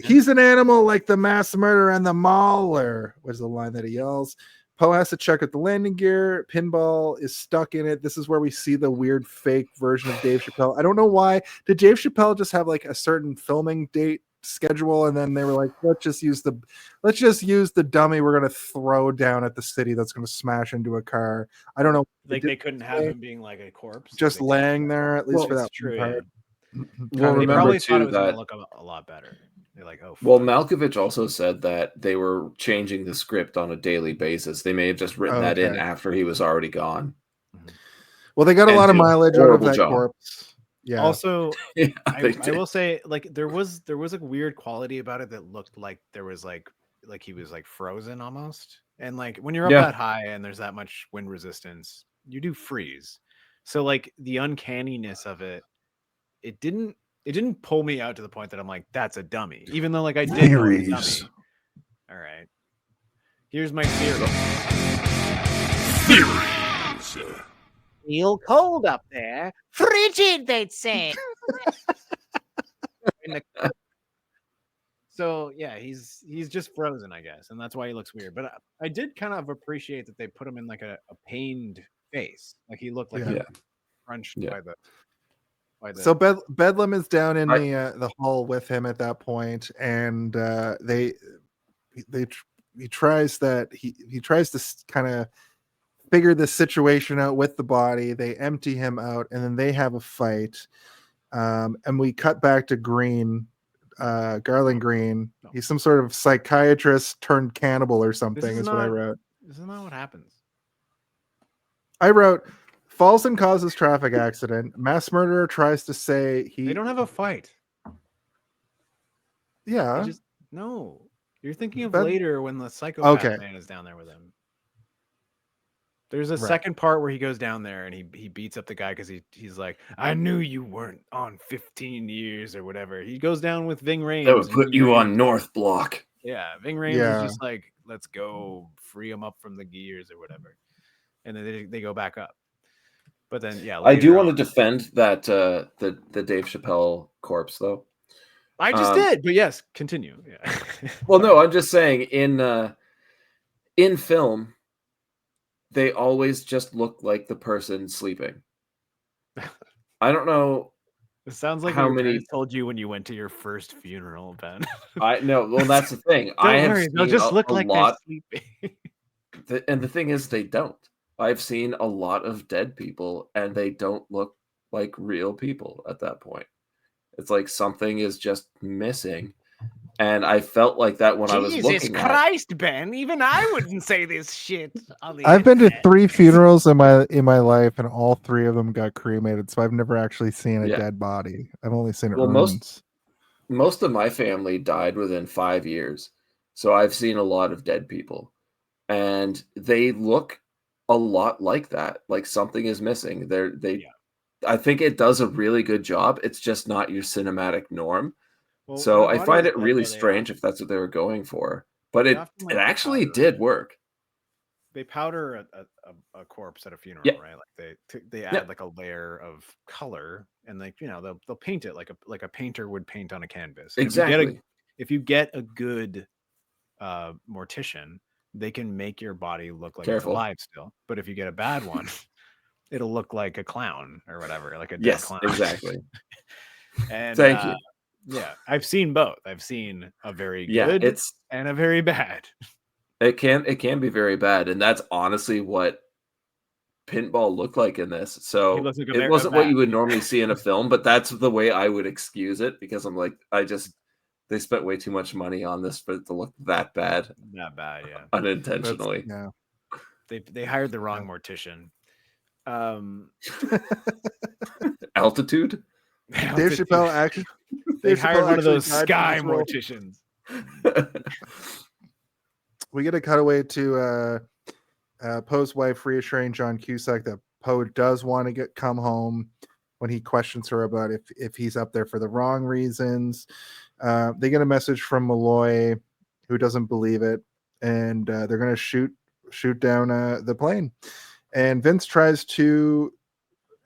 He's an animal like the mass murderer and the mauler, was the line that he yells. Poe has to check out the landing gear. Pinball is stuck in it. This is where we see the weird fake version of Dave Chappelle. I don't know why. Did Dave Chappelle just have like a certain filming date schedule, and then they were like, let's just use the dummy we're going to throw down at the city that's going to smash into a car. I don't know. Like they couldn't have him being like a corpse, just laying there, at least for that true, part. Yeah. Well, They remember probably thought too it was going that to look a lot better. They're like, oh. well, Malkovich also said that they were changing the script on a daily basis. They may have just written that in after he was already gone. Well, they got a lot of mileage out of that corpse. Yeah. Also, Yeah, I will say, like, there was a weird quality about it that looked like there was like he was like frozen almost. And like when you're up that high and there's that much wind resistance, you do freeze. So like the uncanniness of it, it didn't pull me out to the point that I'm like, that's a dummy. Even though like I did know it was a dummy. All right. Here's my theory. Theories. Real cold up there. Frigid, they'd say. So yeah, he's just frozen, I guess, and that's why he looks weird. But I did kind of appreciate that they put him in like a pained face, like he looked like crunched by the. So Bedlam is down in the hall with him at that point, and he tries to kind of figure this situation out with the body. They empty him out, and then they have a fight. And we cut back to Green, Garland Green. He's some sort of psychiatrist turned cannibal or something. Is what I wrote. This is not what happens. I wrote, falls and causes traffic accident. Mass murderer tries to say They don't have a fight. Yeah. No. You're thinking of later when the psychopath man is down there with him. There's a second part where he goes down there and he beats up the guy because he's like, I knew you weren't on 15 years or whatever. He goes down with Ving Rhames. That would put you on North Block. Yeah, Ving Rhames is just like, let's go free him up from the gears or whatever. And then they go back up. But then, I do want to defend that the Dave Chappelle corpse, though. I just did, but yes, continue. Yeah. Well, no, I'm just saying in film, they always just look like the person sleeping. I don't know. It sounds like how your many parents told you when you went to your first funeral, Ben. I know. Well, that's the thing. I have seen they'll just look like lot, they're sleeping. And the thing is, they don't. I've seen a lot of dead people, and they don't look like real people at that point. It's like something is just missing. And I felt like that when I was looking Jesus Christ, Ben. Even I wouldn't say this shit. I've been to 3 funerals in my life, and all 3 of them got cremated. So I've never actually seen a dead body. I've only seen it. Well, most of my family died within 5 years, so I've seen a lot of dead people, and they look a lot like that. Like something is missing. I think it does a really good job. It's just not your cinematic norm. Well, so I find it really strange if that's what they were going for. But it actually did work. They powder a corpse at a funeral, right? Like they add like a layer of color, and like they'll paint it like a painter would paint on a canvas. And exactly. If you get a good mortician, they can make your body look like it's alive still. But if you get a bad one, it'll look like a clown or whatever, like a dead clown. Exactly. And thank you. Yeah, I've seen both. I've seen a very good and a very bad. It can be very bad, and that's honestly what Pinball looked like in this. So it wasn't what you would normally see in a film, but that's the way I would excuse it, because I'm like, They spent way too much money on this for it to look that bad. Not bad, yeah. Unintentionally. Yeah. They hired the wrong mortician. Altitude? Dave Chappelle actually. They Dave hired Chappelle one of those actually died sky from this role. morticians. We get a cutaway to Poe's wife reassuring John Cusack that Poe does want to come home when he questions her about if he's up there for the wrong reasons. They get a message from Malloy, who doesn't believe it, and they're going to shoot down the plane. And Vince tries to,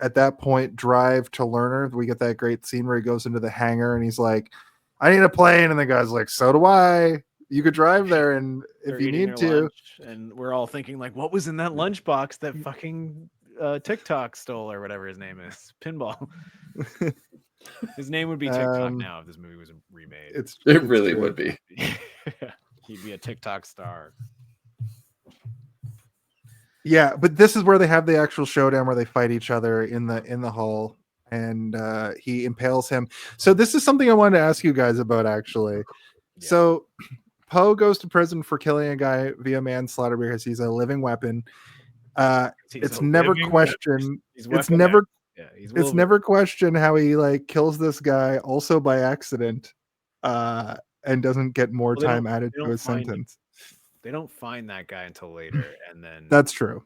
at that point, drive to Lerner. We get that great scene where he goes into the hangar and he's like, "I need a plane," and the guy's like, "So do I. You could drive there, and if you need to." Lunch, and we're all thinking like, what was in that lunchbox that fucking TikTok stole or whatever his name is? Pinball. His name would be TikTok now if this movie was remade. It really would be. He'd be a TikTok star. Yeah, but this is where they have the actual showdown where they fight each other in the hall, and he impales him. So this is something I wanted to ask you guys about, actually. Yeah. So Poe goes to prison for killing a guy via manslaughter because he's a living weapon. It's never questioned. It's never questioned how he like kills this guy also by accident, and doesn't get more time added to his sentence. They don't find that guy until later, and then that's true.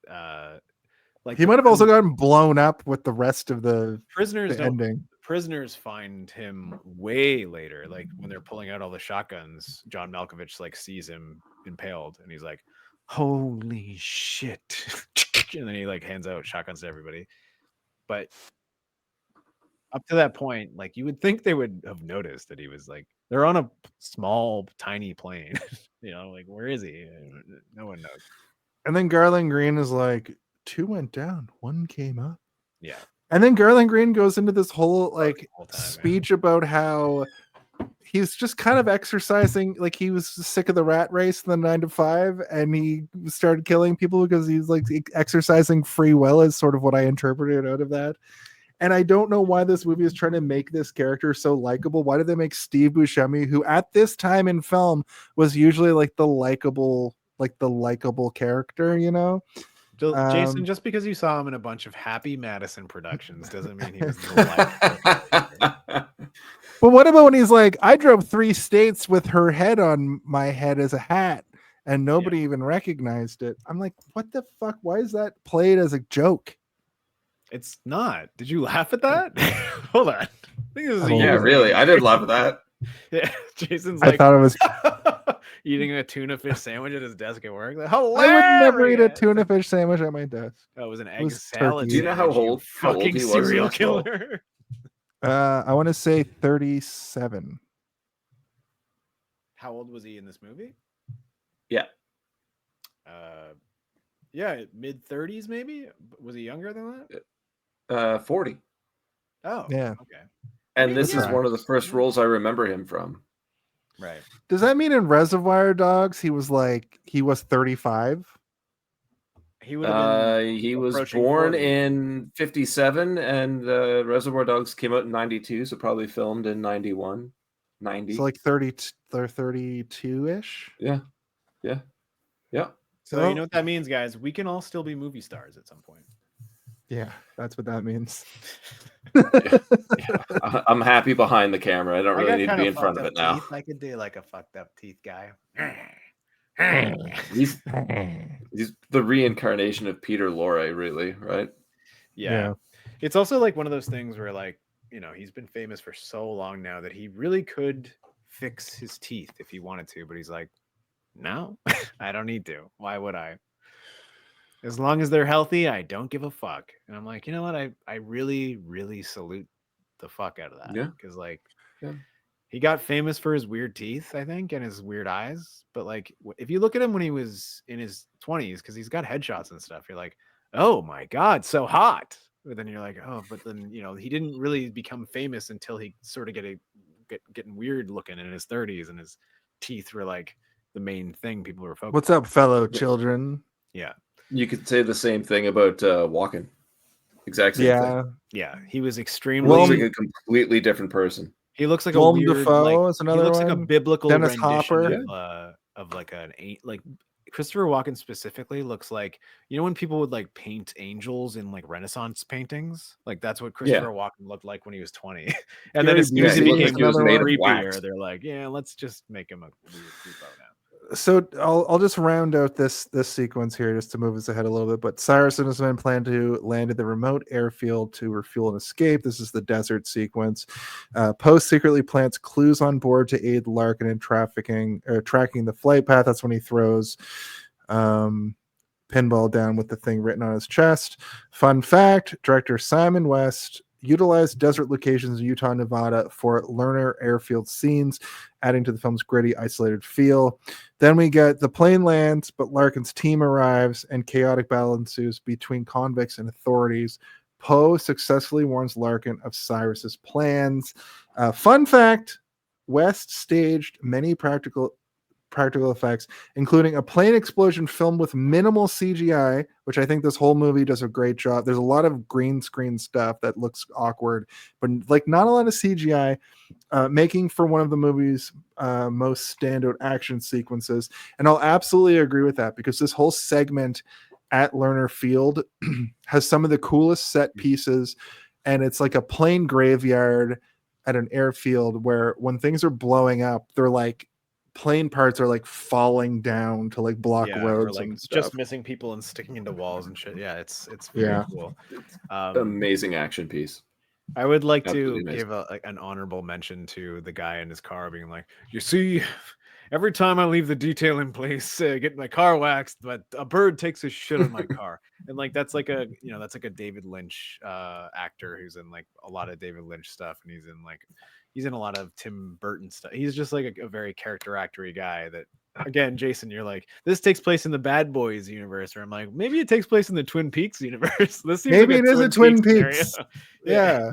Like he might have also gotten blown up with the rest of the prisoners. Ending. Prisoners find him way later, like when they're pulling out all the shotguns. John Malkovich like sees him impaled, and he's like, "Holy shit!" And then he like hands out shotguns to everybody. But up to that point, like you would think they would have noticed that he was like, they're on a small, tiny plane. You know, like where is he? No one knows. And then Garland Green is like, 2 went down, 1 came up. Yeah. And then Garland Green goes into this whole like speech about how he's just kind of exercising, like he was sick of the rat race in the 9 to 5, and he started killing people because he's like exercising free will, is sort of what I interpreted out of that. And I don't know why this movie is trying to make this character so likable. Why did they make Steve Buscemi, who at this time in film was usually like the likable character, you know? Jason, just because you saw him in a bunch of Happy Madison productions doesn't mean he was the But what about when he's like, "I drove 3 states with her head on my head as a hat and nobody even recognized it"? I'm like, what the fuck? Why is that played as a joke? It's not. Did you laugh at that? Hold on. I think this is really. I did laugh at that. Yeah, Jason's I thought it was eating a tuna fish sandwich at his desk at work. Like, I would never eat a tuna fish sandwich at my desk. Oh, it was an egg salad. Do you know how old fucking he was? Serial killer. I want to say 37. How old was he in this movie? Yeah. Yeah, mid-30s maybe. Was he younger than that? 40. Oh, yeah. Okay. And this is one of the first roles I remember him from. Right. Does that mean in Reservoir Dogs he was 35? He would have been he was born in 57, and Reservoir Dogs came out in 92, so probably filmed in 91, 90. So like 32-ish? Yeah. So you know what that means, guys? We can all still be movie stars at some point. Yeah, that's what that means. I'm happy behind the camera. I don't really need to be in front of it now. I could do like a fucked up teeth guy. He's the reincarnation of Peter Lorre, really, right? Yeah. It's also like one of those things where, like, you know, he's been famous for so long now that he really could fix his teeth if he wanted to, but he's like, no, I don't need to. Why would I? As long as they're healthy, I don't give a fuck. And I'm like, you know what? I really, really salute the fuck out of that. Yeah. Because he got famous for his weird teeth, I think, and his weird eyes. But like, if you look at him when he was in his 20s, because he's got headshots and stuff, you're like, oh my God, so hot. But then you're like, oh, but then, you know, he didn't really become famous until he sort of getting weird looking in his 30s, and his teeth were like the main thing people were focused on. What's up, fellow children? Yeah. You could say the same thing about Walken. Exact same thing. Yeah, he was extremely. Looks like a completely different person. He looks like Willem a weird, Dafoe like is another he looks like a one. biblical Dennis rendition Hopper. of like like Christopher Walken specifically looks like, you know, when people would like paint angels in like Renaissance paintings, like that's what Christopher Walken looked like when he was 20. And then Gary as soon as he Busey became is another one. creepier, they're like, yeah, let's just make him a weird creepo now. So I'll just round out this sequence here just to move us ahead a little bit. But Cyrus and his men plan to land at the remote airfield to refuel and escape. This is the desert sequence. Poe secretly plants clues on board to aid Larkin in tracking the flight path. That's when he throws Pinball down with the thing written on his chest. Fun fact: director Simon West utilized desert locations in Utah and Nevada for Lerner airfield scenes, adding to the film's gritty, isolated feel. Then we get the plane lands, but Larkin's team arrives and chaotic battle ensues between convicts and authorities. Poe successfully warns Larkin of Cyrus's plans. Fun fact: West staged many practical effects, including a plane explosion filmed with minimal CGI, which I think this whole movie does a great job. There's a lot of green screen stuff that looks awkward, but like not a lot of CGI, making for one of the movie's most standout action sequences. And I'll absolutely agree with that, because this whole segment at Lerner Field has some of the coolest set pieces, and it's like a plane graveyard at an airfield where when things are blowing up, they're like plane parts are like falling down to like block roads, like and stuff. just missing people and sticking into walls and shit. Yeah, it's very cool. Amazing action piece. I would like to give an honorable mention to the guy in his car being like, you see, every time I leave the detailing place, get my car waxed, but a bird takes a shit on my car. And like that's like a David Lynch actor who's in like a lot of David Lynch stuff, and he's in a lot of Tim Burton stuff. He's just like a very character actory guy that, again, Jason, you're like, this takes place in the Bad Boys universe, or I'm like, maybe it takes place in the Twin Peaks universe. This seems maybe like it is a Twin Peaks. Yeah.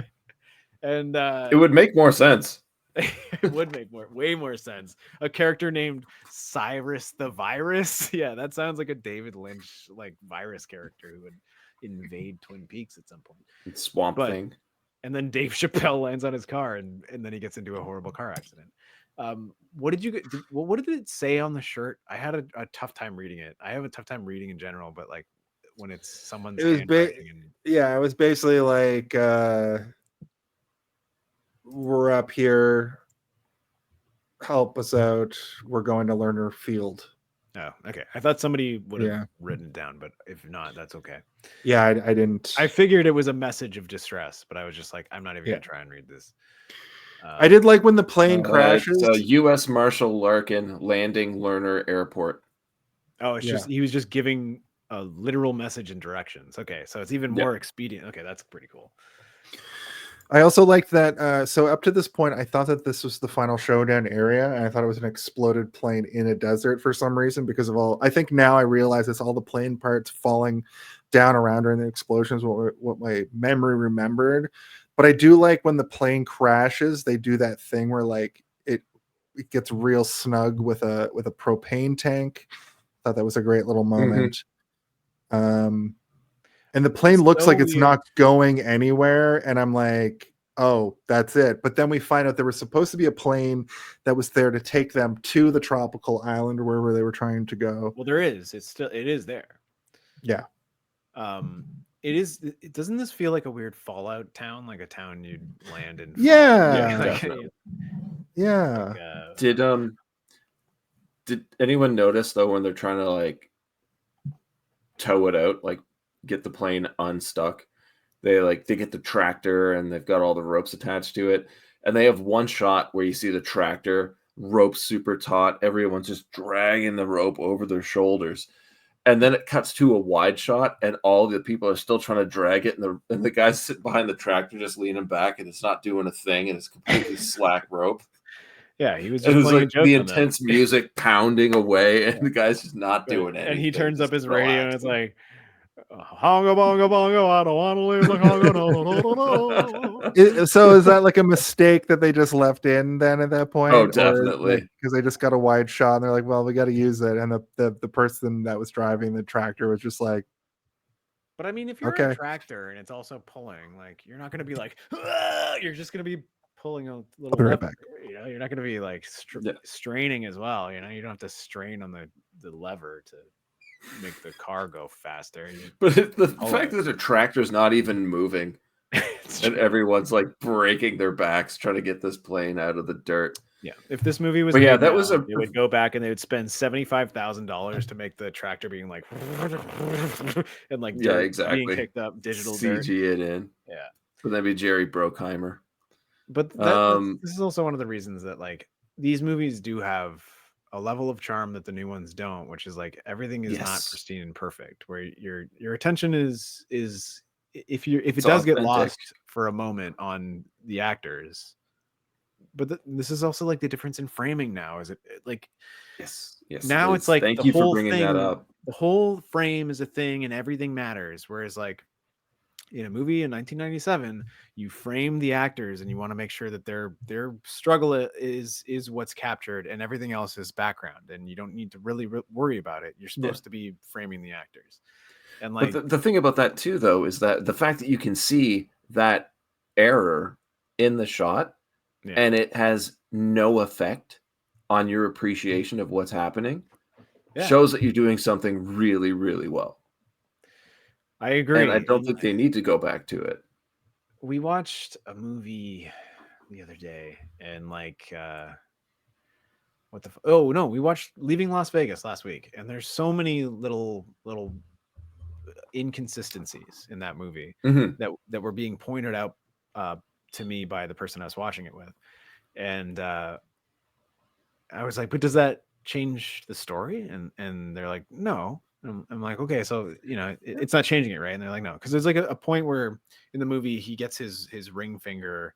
And it would make more sense. It would make way more sense. A character named Cyrus the Virus. Yeah, that sounds like a David Lynch like virus character who would invade Twin Peaks at some point. Swamp Thing. And then Dave Chappelle lands on his car, and then he gets into a horrible car accident. What did it say on the shirt? I had a tough time reading it. I have a tough time reading in general, but like when it's someone's handwriting. It was basically like we're up here, help us out, we're going to Lerner Field. Oh, okay. I thought somebody would have written it down, but if not, that's okay. Yeah, I didn't. I figured it was a message of distress, but I was just like, I'm not even gonna try and read this. I did like when the plane crashes. U.S. Marshal Larkin landing Lerner Airport. Oh, it's just he was just giving a literal message and directions. Okay, so it's even more expedient. Okay, that's pretty cool. I also liked that. So up to this point, I thought that this was the final showdown area, and I thought it was an exploded plane in a desert for some reason, because of all. I think now I realize it's all the plane parts falling down around her in the explosions. What my memory remembered, but I do like when the plane crashes, they do that thing where like it gets real snug with a propane tank. Thought that was a great little moment. And the plane looks like it's not going anywhere. And I'm like, oh, that's it. But then we find out there was supposed to be a plane that was there to take them to the tropical island or wherever they were trying to go. Well, there is. It is there. Yeah. It is. Doesn't this feel like a weird Fallout town? Like a town you'd land in? Yeah. Did anyone notice though when they're trying to like tow it out, like get the plane unstuck, they get the tractor and they've got all the ropes attached to it, and they have one shot where you see the tractor, rope super taut, everyone's just dragging the rope over their shoulders, and then it cuts to a wide shot and all the people are still trying to drag it, and the guys sitting behind the tractor just leaning back and it's not doing a thing and it's completely slack rope. Yeah, he was just playing like the intense music pounding away, and the guy's just not doing anything. And he turns up his radio, and it's like, "Honga bonga bongo, I don't want to live like honga no." So is that like a mistake that they just left in then at that point? Oh, definitely, because they just got a wide shot and they're like, "Well, we got to use it." And the person that was driving the tractor was just like, "But I mean, if you're a tractor and it's also pulling, like, you're not going to be like, you're just going to be pulling a little I'll be right lever, back. you know, you're not going to be like straining as well. You know, you don't have to strain on the lever to make the car go faster. But the fact that the tractor's not even moving and everyone's like breaking their backs trying to get this plane out of the dirt. Yeah, if this movie was But yeah, made that now, was they would go back and they would spend $75,000 to make the tractor being like and like yeah, dirt exactly being picked up, digital CG dirt. it in. Yeah, But that'd be Jerry Bruckheimer. but this is also one of the reasons that like these movies do have a level of charm that the new ones don't, which is like everything is not pristine and perfect. Where your attention is if it does get lost for a moment on the actors. But this is also like the difference in framing now. Is it like yes now it it's like thank the you whole for bringing thing, that up. the whole frame is a thing and everything matters. Whereas like in a movie in 1997, you frame the actors and you want to make sure that their struggle is what's captured and everything else is background, and you don't need to really worry about it. You're supposed to be framing the actors. And like but the thing about that too, though, is that the fact that you can see that error in the shot and it has no effect on your appreciation of what's happening shows that you're doing something really, really well. I agree. And I don't think they need to go back to it. We watched a movie the other day and like we watched Leaving Las Vegas last week, and there's so many little inconsistencies in that movie that were being pointed out to me by the person I was watching it with. And I was like, but does that change the story? And they're like, no. I'm like, okay, so you know, it's not changing it, right? And they're like, no, because there's like a point where in the movie he gets his ring finger,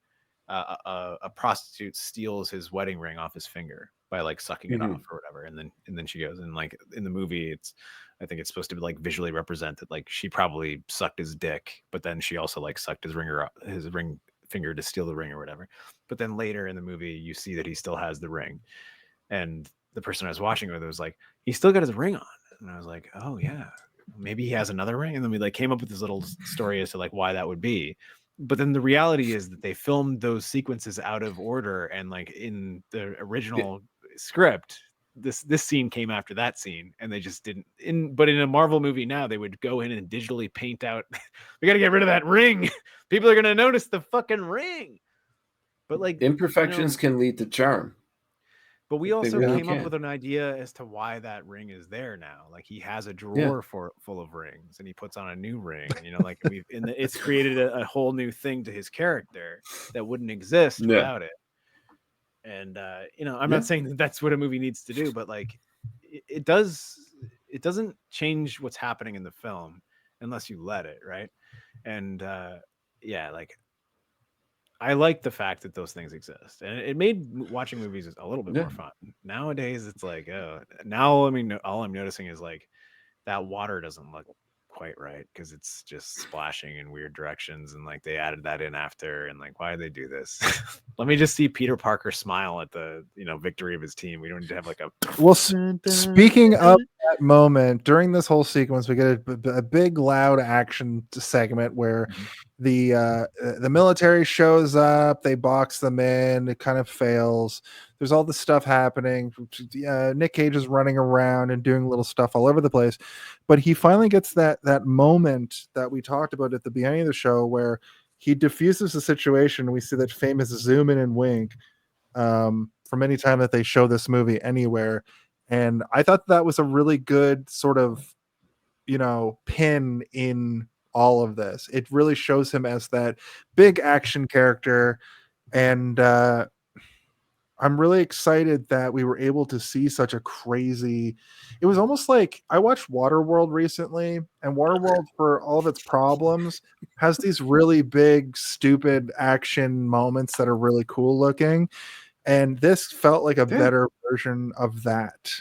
a prostitute steals his wedding ring off his finger by like sucking it off or whatever, and then she goes, and like in the movie, I think it's supposed to be like visually represented, like she probably sucked his dick, but then she also like sucked his ring finger to steal the ring or whatever. But then later in the movie, you see that he still has the ring, and the person I was watching with was like, he still got his ring on. And I was like, oh yeah, maybe he has another ring. And then we like came up with this little story as to like why that would be. But then the reality is that they filmed those sequences out of order, and like in the original script, this scene came after that scene, and they just didn't. But in a Marvel movie now, they would go in and digitally paint out. We got to get rid of that ring. People are gonna notice the fucking ring. But like imperfections can lead to charm. But we also came up with an idea as to why that ring is there now. Like he has a drawer full of rings, and he puts on a new ring. You know, like it's created a whole new thing to his character that wouldn't exist without it. And you know, I'm not saying that that's what a movie needs to do, but like it doesn't change what's happening in the film unless you let it, right? And like I like the fact that those things exist, and it made watching movies a little bit more fun. Nowadays, it's like, now I mean, all I'm noticing is like that water doesn't look quite right because it's just splashing in weird directions, and like they added that in after, and like, why did they do this? Let me just see Peter Parker smile at the victory of his team. We don't need to have like a speaking of that moment during this whole sequence, we get a big loud action segment where the military shows up, they box them in, it kind of fails. There's all this stuff happening. Nick Cage is running around and doing little stuff all over the place, but he finally gets that moment that we talked about at the beginning of the show where he diffuses the situation. We see that famous zoom in and wink from any time that they show this movie anywhere, and I thought that was a really good sort of pin in all of this. It really shows him as that big action character, and I'm really excited that we were able to see such a crazy. It was almost like I watched Waterworld recently, and Waterworld, for all of its problems, has these really big, stupid action moments that are really cool looking, and this felt like a better version of that.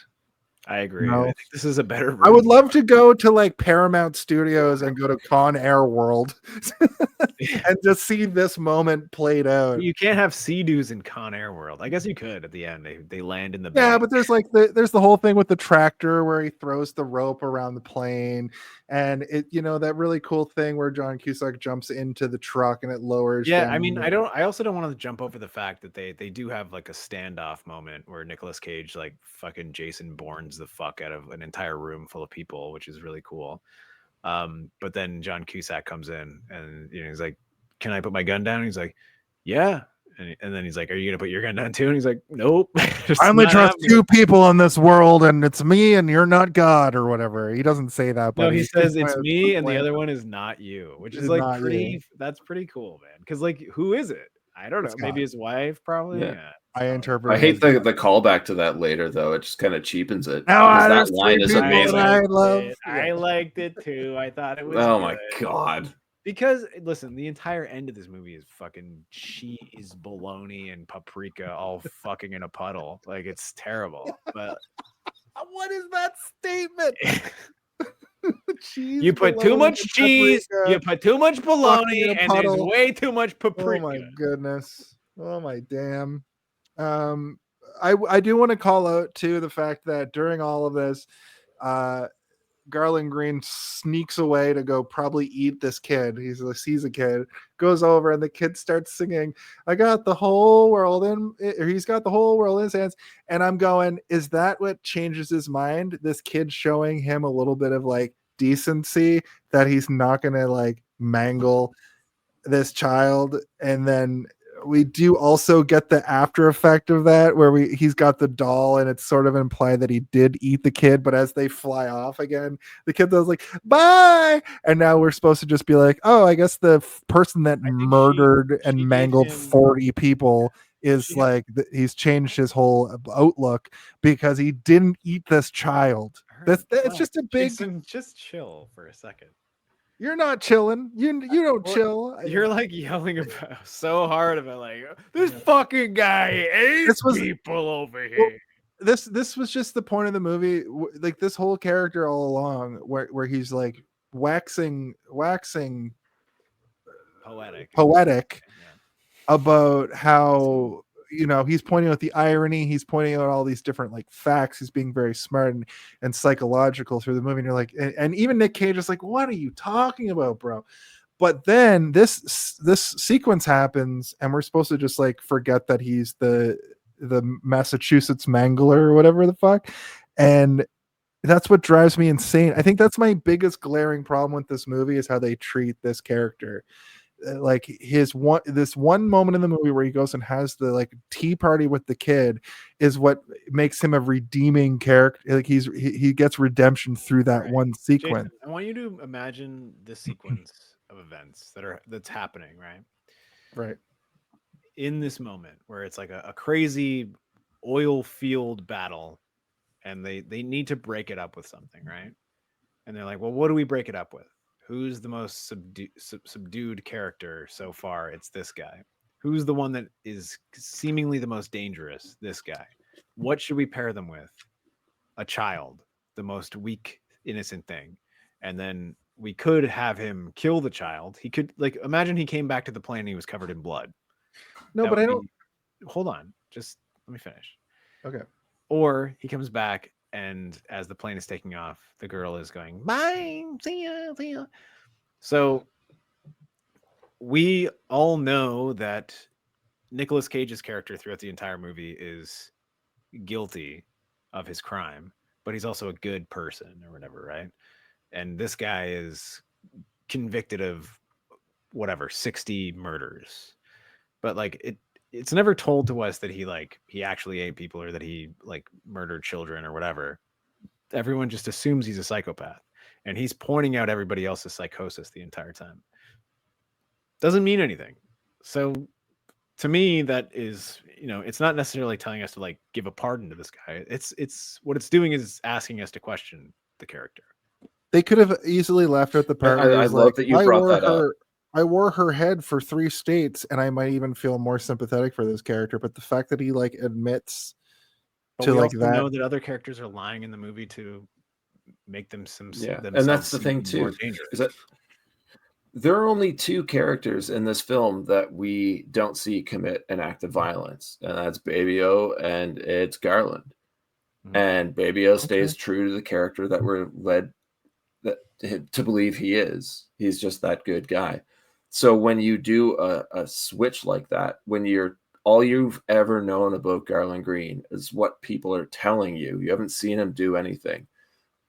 I agree. No. I think this is a better I would version. love to go to like Paramount Studios and go to Con Air World and just see this moment played out. You can't have Sea-Doos in Con Air World. I guess you could at the end. They land in the Yeah, bank. but there's like there's the whole thing with the tractor where he throws the rope around the plane, and it that really cool thing where John Cusack jumps into the truck and it lowers. Yeah, down I mean, the- I also don't want to jump over the fact that they do have like a standoff moment where Nicolas Cage like fucking Jason Bournes the fuck out of an entire room full of people, which is really cool. But then John Cusack comes in and he's like, "Can I put my gun down?" And he's like, "Yeah." And then he's like, "Are you gonna put your gun down too?" And he's like, "Nope." It's I only not trust happening. 2 people in this world, and it's me, and you're not God, or whatever. He doesn't say that, but No, he says he's it's trying to me, and the plant other it. one is not you, which is It's like not you. that's pretty cool, man. Because like, who is it? I don't know. It's Maybe God. his wife, probably. Yeah. Yeah. I interpret. I hate the callback to that later, though. It just kind of cheapens it. Now because there's that line 3 is people amazing. that I love. I liked it too. I thought it was. Oh my good. god. Because listen, the entire end of this movie is fucking cheese, bologna, and paprika all fucking in a puddle. Like it's terrible. But What is that statement? Cheese, you put too bologna, much and cheese, paprika. you put too much bologna, in a and there's puddle. way too much Oh paprika. my goodness. Oh my damn. I do want to call out too the fact that during all of this, Garland Green sneaks away to go probably eat this kid. Sees a kid, goes over, and the kid starts singing, "I got the whole world he's got the whole world in his hands." And I'm going, is that what changes his mind? This kid showing him a little bit of like decency that he's not gonna like mangle this child. And then we do also get the after effect of that where he's got the doll and it's sort of implied that he did eat the kid, but as they fly off again, the kid was like, "Bye." And now we're supposed to just be like, oh, I guess the person that think murdered she and gave mangled him- 40 people is She- like he's changed his whole outlook because he didn't eat this child. It's just a big Jason, just chill for a second. You're not chilling. You don't Well, chill. You're like yelling about so hard about like this fucking guy ate This was- people over here. This was just the point of the movie. Like this whole character all along, where he's like waxing Poetic. poetic Yeah. about how he's pointing out the irony, he's pointing out all these different like facts, he's being very smart and psychological through the movie, and you're like, and even Nick Cage is like, what are you talking about, bro? But then this sequence happens and we're supposed to just like forget that he's the Massachusetts Mangler or whatever the fuck, and that's what drives me insane. I think that's my biggest glaring problem with this movie is how they treat this character. Like this one moment in the movie where he goes and has the like tea party with the kid is what makes him a redeeming character. Like he gets redemption through that Right. one sequence. Jason, I want you to imagine this sequence of events that's happening, right? Right. In this moment where it's like a crazy oil field battle and they need to break it up with something, right? And they're like, well, what do we break it up with? Who's the most subdued character so far? It's this guy. Who's the one that is seemingly the most dangerous? This guy. What should we pair them with? A child, the most weak, innocent thing. And then we could have him kill the child. He could, like, imagine he came back to the plane and he was covered in blood. No, That but I would don't. be- Hold on. Just let me finish. Okay. Or he comes back, and as the plane is taking off, the girl is going, "Bye, see ya, see ya." So we all know that Nicolas Cage's character throughout the entire movie is guilty of his crime, but he's also a good person or whatever, right? And this guy is convicted of whatever 60 murders, but like it's never told to us that he actually ate people or that he like murdered children or whatever. Everyone just assumes he's a psychopath, and he's pointing out everybody else's psychosis the entire time. Doesn't mean anything. So to me, that is, it's not necessarily telling us to like give a pardon to this guy. It's what it's doing is asking us to question the character. They could have easily left out the part where I he's love like, that you brought that up. I wore her head for 3 states, and I might even feel more sympathetic for this character. But the fact that he like admits But to we like also that. know that other characters are lying in the movie to make them Yeah, and themselves that's the thing seem more too, dangerous. is that there are only two characters in this film that we don't see commit an act of violence, and that's Baby O and it's Garland. And Baby O stays true to the character that we're led to believe he is. He's just that good guy. So when you do a switch like that, when all you've ever known about Garland Green is what people are telling you, you haven't seen him do anything,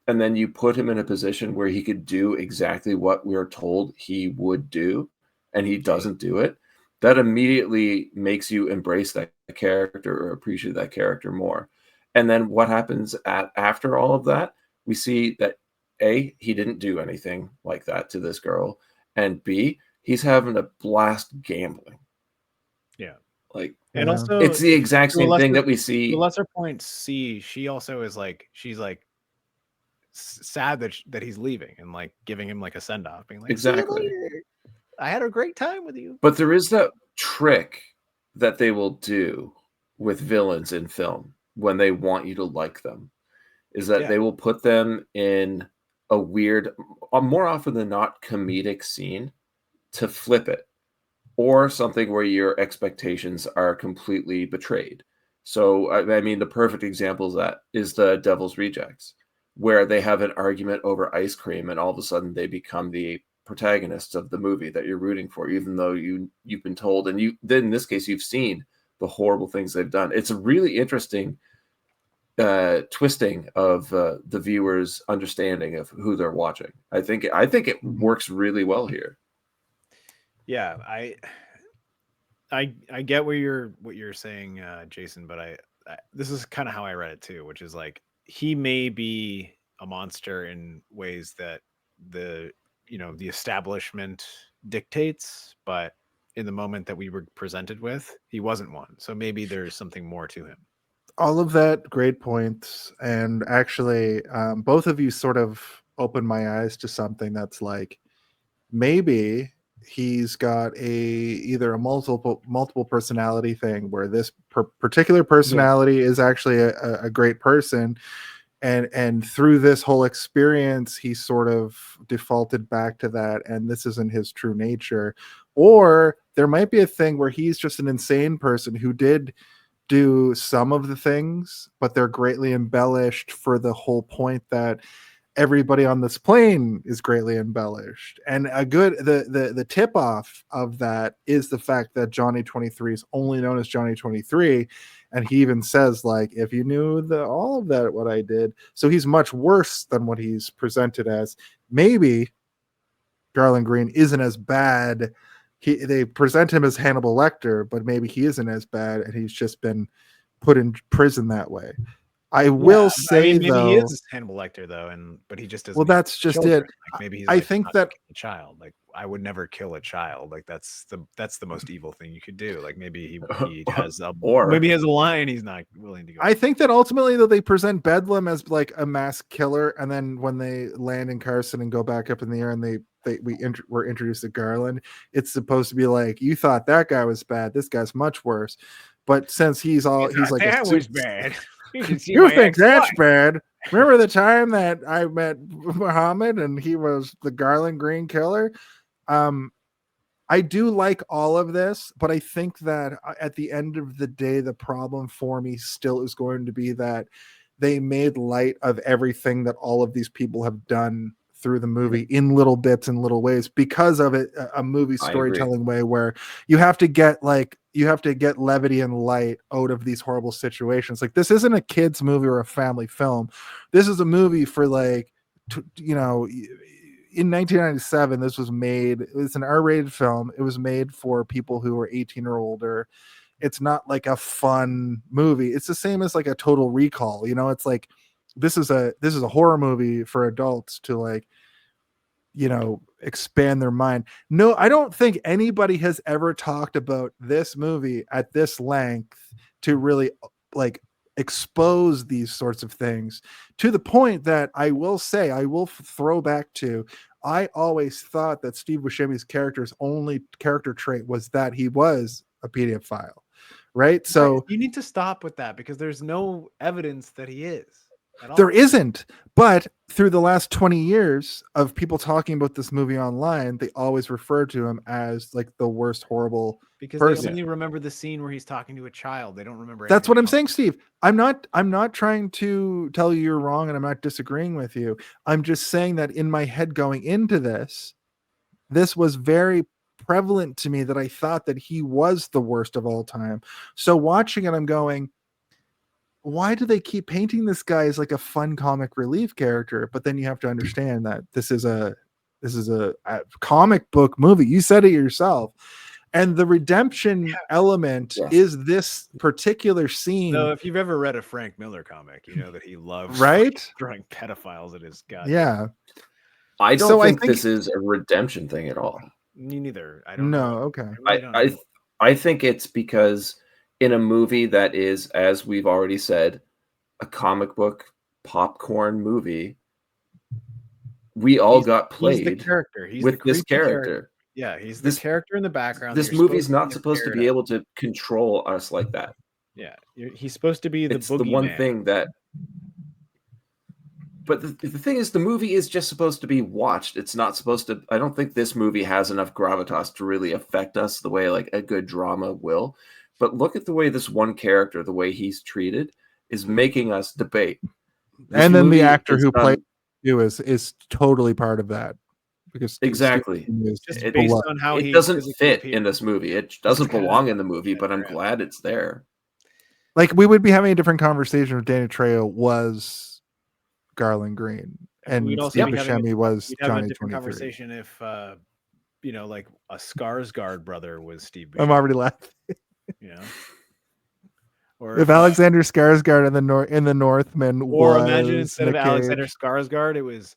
and then you put him in a position where he could do exactly what we're told he would do, and he doesn't do it, that immediately makes you embrace that character or appreciate that character more. And then what happens after all of that, we see that A, he didn't do anything like that to this girl, and B, he's having a blast gambling. Yeah. Like, And also it's the exact to a same thing lesser- that we to see. a lesser point, C, she also is like, she's like sad that he's leaving and like giving him like a send off, being like, Exactly. "See you later. I had a great time with you." But there is that trick that they will do with villains in film when they want you to like them, is that they will put them in a weird, more often than not, comedic scene to flip it, or something where your expectations are completely betrayed. So, I mean, the perfect example of that is the Devil's Rejects, where they have an argument over ice cream, and all of a sudden they become the protagonists of the movie that you're rooting for, even though you've been told, and then in this case you've seen the horrible things they've done. It's a really interesting twisting of the viewer's understanding of who they're watching. I think it works really well here. Yeah, I get what you're saying, Jason, but I this is kind of how I read it too, which is like, he may be a monster in ways that the establishment dictates, but in the moment that we were presented with, he wasn't one. So maybe there's something more to him. All of that, great points. And actually, both of you sort of opened my eyes to something that's like, maybe he's got either a multiple personality thing where this particular personality is actually a great person, and through this whole experience he sort of defaulted back to that, and this isn't his true nature. Or there might be a thing where he's just an insane person who did do some of the things, but they're greatly embellished for the whole point that everybody on this plane is greatly embellished. And the tip off of that is the fact that Johnny 23 is only known as Johnny 23, and he even says, like, if you knew all of that, what I did. So he's much worse than what he's presented as. Maybe Garland Green isn't as bad. They present him as Hannibal Lecter, but maybe he isn't as bad, and he's just been put in prison that way. I will say, maybe though, he is Hannibal Lecter though, but he just doesn't. Well, that's just children. it. Like, maybe he's I like, think not that a child. Like, I would never kill a child. Like, that's the most evil thing you could do. Like, maybe he has maybe he has a line he's not willing to go. I think that ultimately, though, they present Bedlam as like a mass killer, and then when they land in Carson and go back up in the air, and we're introduced to Garland, it's supposed to be like, you thought that guy was bad, this guy's much worse. But since he's like, that was bad. You think that's bad? Remember the time that I met Muhammad and he was the Garland Green killer? I do like all of this, but I think that at the end of the day, the problem for me still is going to be that they made light of everything that all of these people have done through the movie in little bits and little ways, because of it, a movie storytelling way where you have to get levity and light out of these horrible situations. Like, this isn't a kids movie or a family film. This is a movie for like, in 1997, this was made. It's an R-rated film. It was made for people who were 18 or older. It's not like a fun movie. It's the same as like a Total Recall. It's like, this is a horror movie for adults to like, expand their mind. No, I don't think anybody has ever talked about this movie at this length to really like expose these sorts of things, to the point that I will throw back to, I always thought that Steve Buscemi's character's only character trait was that he was a pedophile, right? So you need to stop with that because there's no evidence that he is at all. there isn't, but through the last 20 years of people talking about this movie online, they always refer to him as like the worst horrible because person. they only remember the scene where he's talking to a child. They don't remember. That's anything what I'm else. saying, Steve. I'm not trying to tell you you're wrong, and I'm not disagreeing with you. I'm just saying that in my head going into this was very prevalent to me that I thought that he was the worst of all time. So watching it, I'm going, why do they keep painting this guy as like a fun comic relief character? But then you have to understand that this is a comic book movie. You said it yourself. And the redemption element is this particular scene. So if you've ever read a Frank Miller comic, you know that he loves drawing pedophiles at his god. Yeah. I don't think this is a redemption thing at all. Me neither. I don't know. know. Okay. I think it's because in a movie that is, as we've already said, a comic book popcorn movie, we all got played the character. with this character. Yeah, he's the character in the background. This movie's not supposed to be able to control us like that. Yeah, he's supposed to be the it's the one thing that. But the thing is, the movie is just supposed to be watched. It's not supposed to. I don't think this movie has enough gravitas to really affect us the way like a good drama will. But look at the way this one character, the way he's treated, is making us debate. And then the actor who played you is totally part of that. Because exactly, just based on how it doesn't fit in this movie. It doesn't belong in the movie, but I'm glad it's there. Like we would be having a different conversation if Danny Trejo was Garland Green and Steve Buscemi was Johnny. A different conversation if like a Skarsgård brother was Steve Buscemi. I'm already laughing. Or if Alexander Skarsgård in the Northman, or imagine instead of Alexander Skarsgård, it was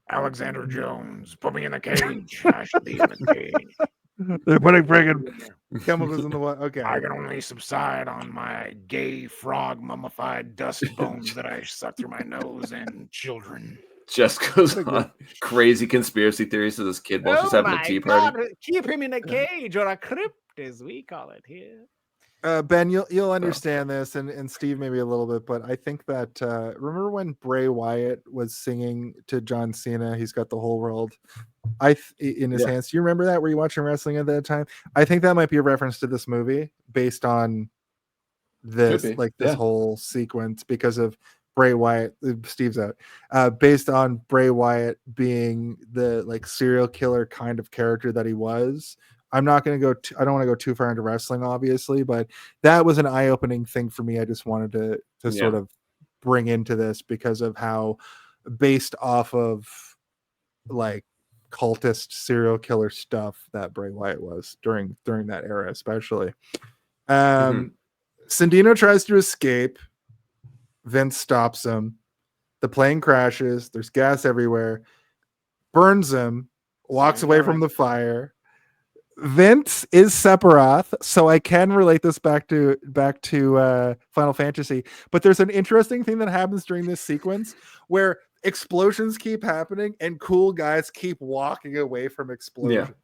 Alexander Jones, put me in the cage. I should be in the cage. They're putting friggin' chemicals in the water. Okay. I can only subside on my gay frog mummified dust bones that I suck through my nose and children. Just goes on crazy conspiracy theories to this kid while she's having a tea party. Keep him in a cage or a crypt, as we call it here. Ben, you'll understand this, and Steve maybe a little bit, but I think that remember when Bray Wyatt was singing to John Cena, "He's got the whole world" in his hands. Do you remember that? Were you watching wrestling at that time? I think that might be a reference to this movie based on this, this whole sequence because of Bray Wyatt. Steve's out. Based on Bray Wyatt being the like serial killer kind of character that he was. I'm not going to go. I don't want to go too far into wrestling, obviously, but that was an eye-opening thing for me. I just wanted to sort of bring into this because of how based off of like cultist serial killer stuff that Bray Wyatt was during that era, especially. Sandino tries to escape. Vince stops him. The plane crashes. There's gas everywhere. Burns him. Walks away from the fire. Vince is Sephiroth, so I can relate this back to Final Fantasy. But there's an interesting thing that happens during this sequence where explosions keep happening and cool guys keep walking away from explosions. Yeah.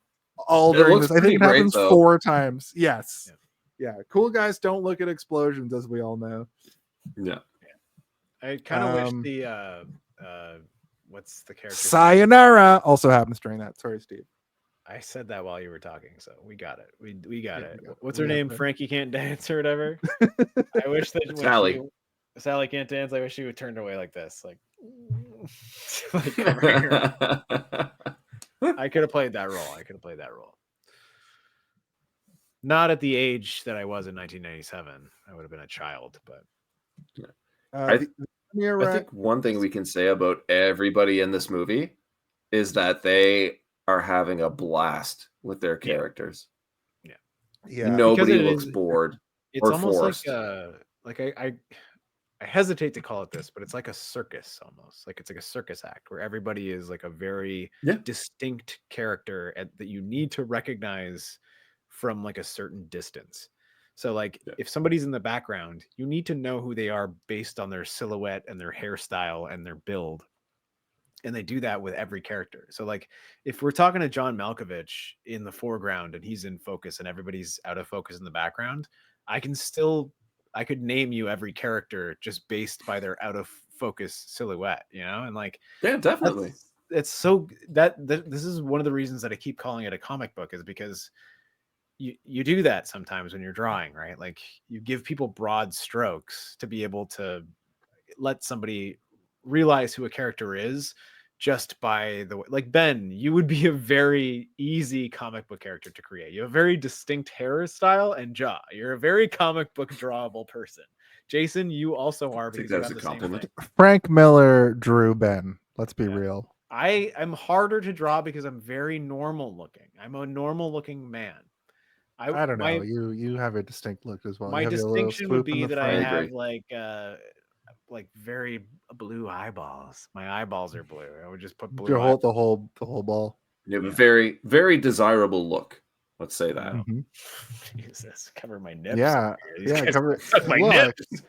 All during this. I think it happens 4 times. Yes. Yeah. Cool guys don't look at explosions, as we all know. Yeah. I kind of wish the what's the character? Sayonara also happens during that. Sorry, Steve. I said that while you were talking, so we got it. We got it. What's her name? Frankie Can't Dance or whatever. I wish that Sally Can't Dance. I wish she would turn away like this, like I could have played that role. Not at the age that I was in 1997. I would have been a child, but I think one thing we can say about everybody in this movie is that they are having a blast with their characters. Yeah. Nobody looks bored. It's or almost forced. like I hesitate to call it this, but it's like a circus almost. Like it's like a circus act where everybody is like a very distinct character that you need to recognize from like a certain distance. So like if somebody's in the background, you need to know who they are based on their silhouette and their hairstyle and their build. And they do that with every character. So like if we're talking to John Malkovich in the foreground and he's in focus and everybody's out of focus in the background, I could name you every character just based by their out of focus silhouette, and like Yeah, definitely. It's so this is one of the reasons that I keep calling it a comic book, is because you do that sometimes when you're drawing, right? Like you give people broad strokes to be able to let somebody realize who a character is just by the way. Like Ben, you would be a very easy comic book character to create. You have a very distinct hairstyle and jaw. You're a very comic book drawable person. Jason, you also are. I think Because that's a compliment. Frank Miller drew Ben. Let's be real. I am harder to draw because I'm very normal looking. I'm a normal looking man. I don't know. You have a distinct look as well. My You have your little distinction would swoop in be the that I front. have like very blue eyeballs. My eyeballs are blue. I would just put blue. the whole ball. You have a very, very desirable look. Let's say that. Mhm. Jesus, cover my nips. Yeah, cover my look. nips.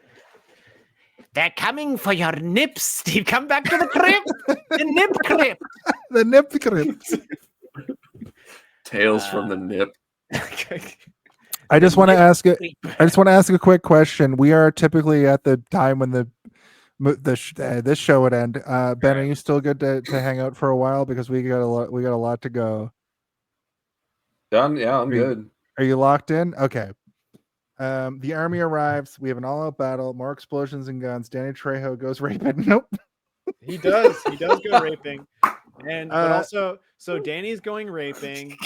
They're coming for your nips, Steve. Come back to the crib. The nip crib. The nip crib. Tales from the nip. I just want to ask a quick question. We are typically at the time when this show would end. Ben, are you still good to hang out for a while, because we got a lot to go? I'm good. Are you locked in? Okay. The army arrives. We have an all-out battle. More explosions and guns. Danny Trejo goes raping. Nope. He does go raping. And but also, so Danny's going raping.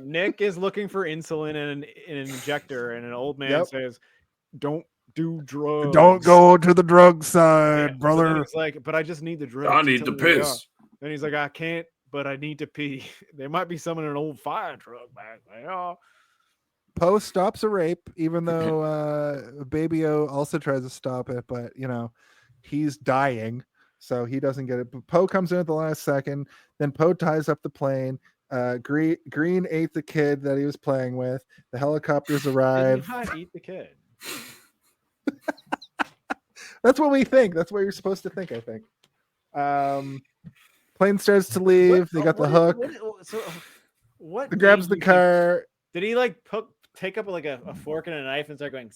Nick is looking for insulin and an injector, and an old man says, "Don't do drugs. Don't go to the drug side, brother." He's like, "But I just need the drugs. I need to piss." Then he's like, "I can't, but I need to pee. There might be some in an old fire truck back there." Poe stops a rape, even though Baby O also tries to stop it, but he's dying, so he doesn't get it. But Poe comes in at the last second. Then Poe ties up the plane. Green ate the kid that he was playing with. The helicopters arrive. Did he not eat the kid? That's what we think. That's what you're supposed to think, I think. Plane starts to leave. They got the hook. What grabs the car. Did he like take up like a fork and a knife and start going?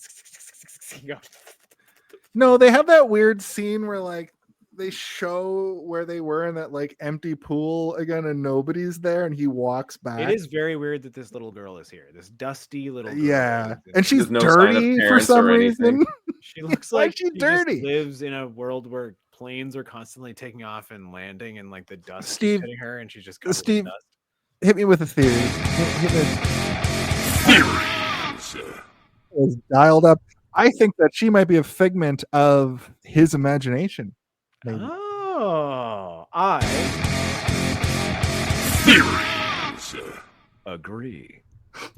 No, they have that weird scene where like they show where they were in that like empty pool again, and nobody's there, and he walks back. It is very weird that this little girl is here. This dusty little girl. Yeah, and she's no dirty for some reason. She looks Why like is she dirty? Just lives in a world where planes are constantly taking off and landing, and like the dust Steve, hitting her, and she's just covered Steve, in dust. Hit me with a theory. Hit me. Was dialed up. I think that she might be a figment of his imagination. Maybe. Oh, I agree.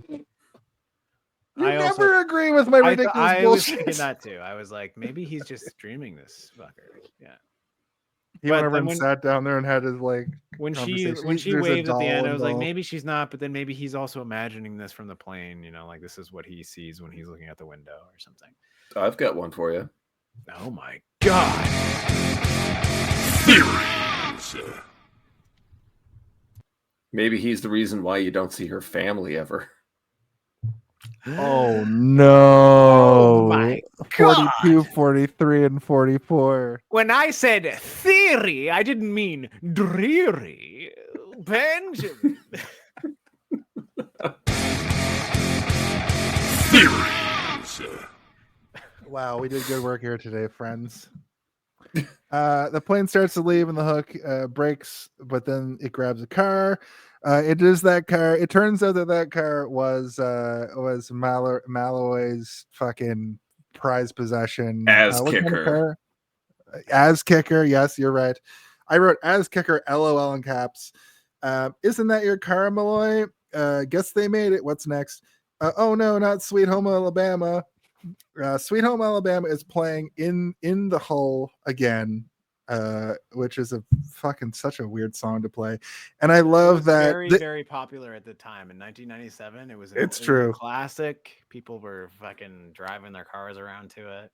You never agree with my ridiculous I was bullshit. thinking that too. I was like, maybe he's just dreaming this fucker. Yeah. He went over and sat down there and had his like. When she there's waved a at the end, I was like, doll. maybe she's not, but then maybe he's also imagining this from the plane. Like this is what he sees when he's looking out the window or something. I've got one for you. Oh my god! Maybe he's the reason why you don't see her family ever. Oh no! Oh my god! 42, 43, and 44. When I said theory, I didn't mean dreary. Benjamin. Wow, we did good work here today, friends. The plane starts to leave and the hook breaks, but then it grabs a car. It is that car. It turns out that car was Malloy's fucking prize possession. As what kind of kicker. car? As kicker. Yes, you're right. I wrote as kicker, LOL in caps. Isn't that your car, Malloy? Guess they made it. What's next? Oh no, not Sweet Home Alabama. Sweet Home Alabama is playing in the hull again, which is a fucking such a weird song to play, and I love that. Very very popular at the time in 1997. It was True. A classic. People were fucking driving their cars around to it.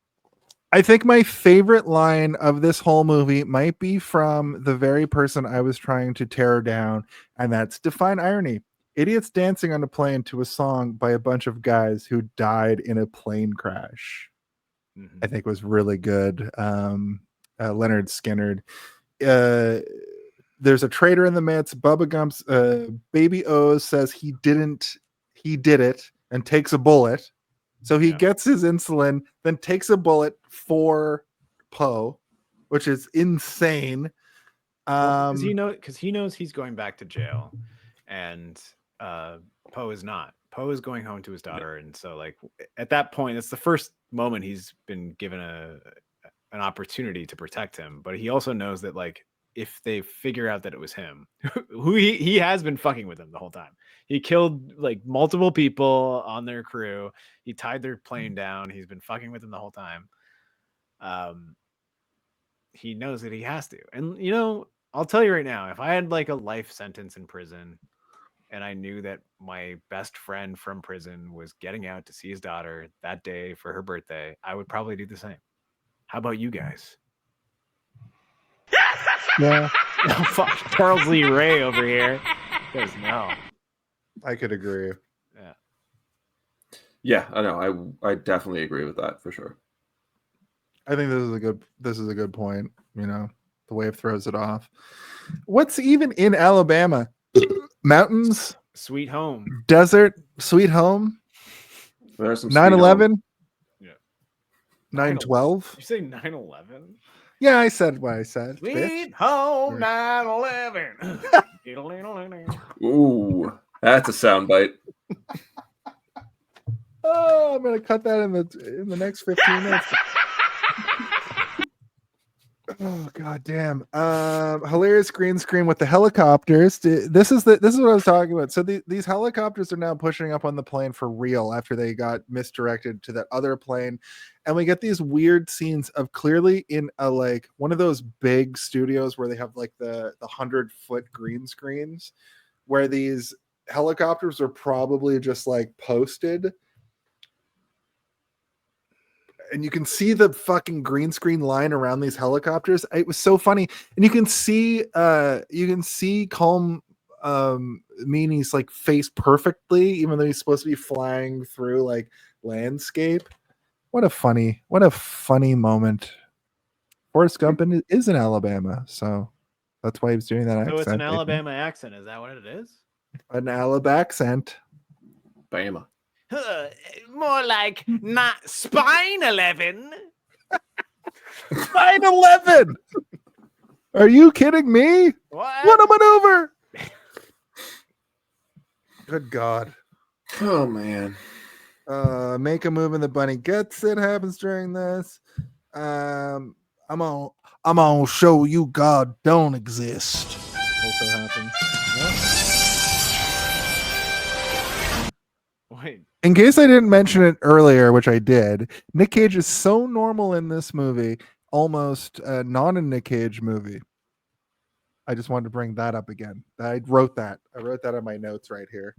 I think my favorite line of this whole movie might be from the very person I was trying to tear down, and that's define irony. Idiots dancing on a plane to a song by a bunch of guys who died in a plane crash. Mhm. I think was really good. Leonard Skinner. There's a traitor in the midst. Bubba Gump's Baby O's says he did it, and takes a bullet. So he gets his insulin, then takes a bullet for Poe, which is insane. Because he knows he's going back to jail, and Poe is not. Poe is going home to his daughter, and so like at that point, that's the first moment he's been given an opportunity to protect him. But he also knows that like if they figure out that it was him, who he has been fucking with him the whole time. He killed like multiple people on their crew. He tied their plane down. He's been fucking with them the whole time. He knows that he has to. And you know, I'll tell you right now, if I had like a life sentence in prison and I knew that my best friend from prison was getting out to see his daughter that day for her birthday, I would probably do the same. How about you guys? Yeah, Oh, fuck. Charles Lee Ray over here. Says no. I could agree. Yeah. Yeah, I know. I definitely agree with that for sure. I think this is a good point. You know, the wave throws it off. What's even in Alabama? Mountains, Sweet home. desert, sweet home. There's some 9/11. Yeah. 9/12. You say 9/11? Yeah, I said what I said. Sweet bitch. home 9/11. Ooh, that's a soundbite. Oh, I'm gonna cut that in the next 15 minutes. Oh god damn. Hilarious green screen with the helicopters. This is what I was talking about. So these helicopters are now pushing up on the plane for real after they got misdirected to that other plane. And we get these weird scenes of clearly in a like one of those big studios where they have like the 100-foot green screens where these helicopters are probably just like posted. And you can see the fucking green screen line around these helicopters. It was so funny. And you can see Colm Meaney's like face perfectly, even though he's supposed to be flying through like landscape. What a funny moment. Forrest Gump is in Alabama, so that's why he was doing that accent. So it's an I think. Alabama accent. Is that what it is? An Alabama accent. Bama. More like not spine 11. 9/11. Are you kidding me? What a maneuver! Good God. Oh man. Make a move and the bunny gets it. Happens during this. I'm gonna show you God don't exist. Also happens. Wait. In case I didn't mention it earlier, which I did, Nick Cage is so normal in this movie, almost not a Nick Cage movie. I just wanted to bring that up again. I wrote that on my notes right here.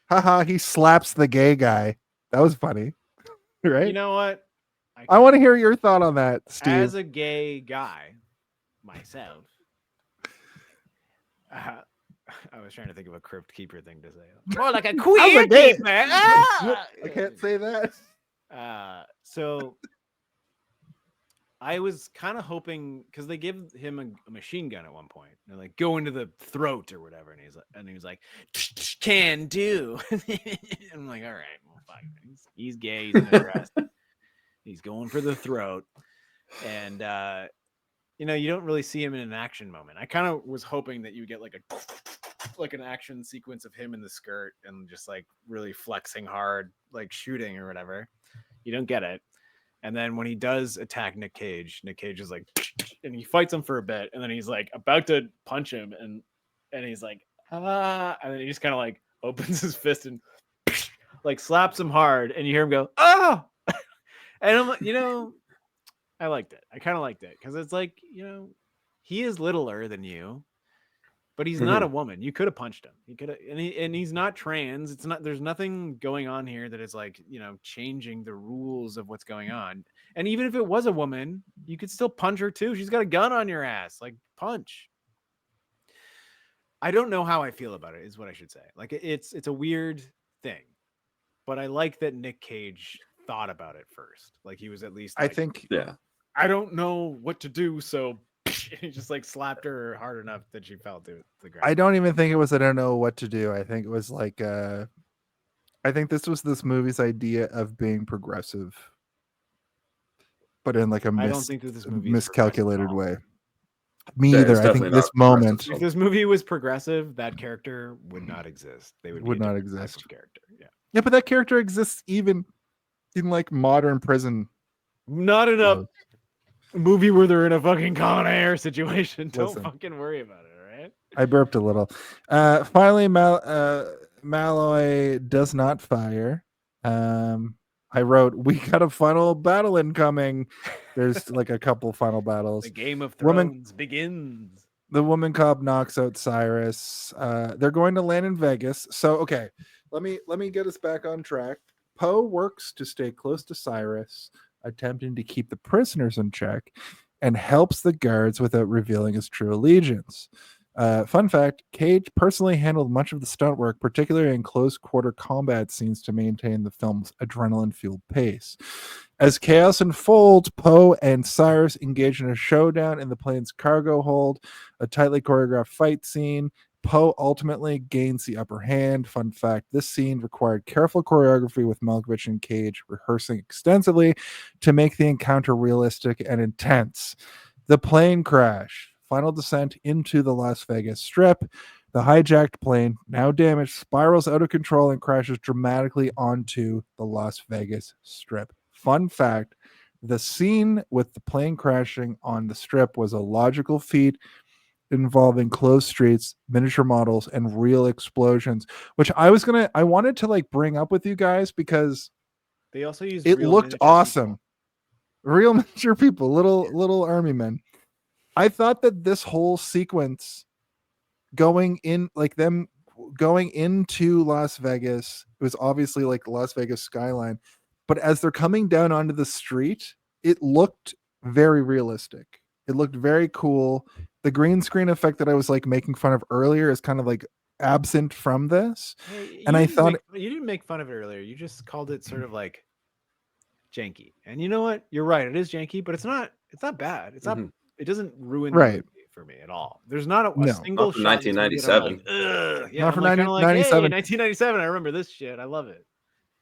Haha, he slaps the gay guy. That was funny, right? You know what? I want to hear your thought on that, Steve. As a gay guy myself, I was trying to think of a crypt keeper thing to say. More like a queer keeper. Ah! I can't say that. So I was kind of hoping because they give him a machine gun at one point. They're like, go into the throat or whatever, and he was like, can do. I'm like, all right, well, fine. He's gay. He's in a dress. He's going for the throat, and you know, you don't really see him in an action moment. I kind of was hoping that you get like an action sequence of him in the skirt and just like really flexing hard, like shooting or whatever. You don't get it. And then when he does attack Nick Cage is like, and he fights him for a bit, and then he's like about to punch him, and he's like, and then he just kind of like opens his fist and like slaps him hard, and you hear him go, oh, and I'm like, you know, I liked it. I kind of liked it because it's like, you know, he is littler than you, but he's not a woman. You could have punched him. He could have, and he's not trans. It's not. There's nothing going on here that is like, you know, changing the rules of what's going on. And even if it was a woman, you could still punch her too. She's got a gun on your ass. Like punch. I don't know how I feel about it, is what I should say. Like it's a weird thing, but I like that Nick Cage thought about it first. Like he was at least like, I think Yeah. I don't know what to do, so he just like slapped her hard enough that she fell to the ground. I don't even think it was I don't know what to do. I think it was like I think this was this movie's idea of being progressive, but in like a I don't think that this movie is miscalculated progressive at all. way. Me Yeah, either. it's I think definitely this not progressive moment film. If this movie was progressive, that character would not exist. They would, Would be a not different type exist. of character. Yeah. Yeah, but that character exists even in like modern prison. Not in a movie where they're in a fucking Con Air situation. Don't Listen. fucking worry about it, all right? I burped a little. Finally, Malloy does not fire. I wrote, we got a final battle incoming. There's like a couple final battles. The Game of Woman- Thrones begins. The woman cop knocks out Cyrus. They're going to land in Vegas. So, okay, let me get us back on track. Poe works to stay close to Cyrus, attempting to keep the prisoners in check, and helps the guards without revealing his true allegiance. Fun fact, Cage personally handled much of the stunt work, particularly in close quarter combat scenes, to maintain the film's adrenaline-fueled pace. As chaos unfolds, Poe and Cyrus engage in a showdown in the plane's cargo hold, a tightly choreographed fight scene. Poe ultimately gains the upper hand. Fun fact, this scene required careful choreography with Malkovich and Cage rehearsing extensively to make the encounter realistic and intense. The plane crash. Final descent into the Las Vegas Strip. The hijacked plane, now damaged, spirals out of control and crashes dramatically onto the Las Vegas Strip. Fun fact, the scene with the plane crashing on the Strip was a logical feat involving closed streets, miniature models, and real explosions, which I wanted to like bring up with you guys because They also used it real looked miniature awesome. people. Real miniature people, little army men. I thought that this whole sequence going into Las Vegas, it was obviously like the Las Vegas skyline, but as they're coming down onto the street, it looked very realistic. It looked very cool. The green screen effect that I was like making fun of earlier is kind of like absent from this. Hey, And I thought you didn't make fun of it earlier. You just called it sort of like janky. And you know what? You're right. It is janky, but it's not bad. It's not. It doesn't ruin the Right. movie for me at all. There's not a No. single Not from shot in this movie that I'm 1997. like, ugh. Yeah, Not I'm from like, kinda like, hey, 1997. 1997. I remember this shit. I love it.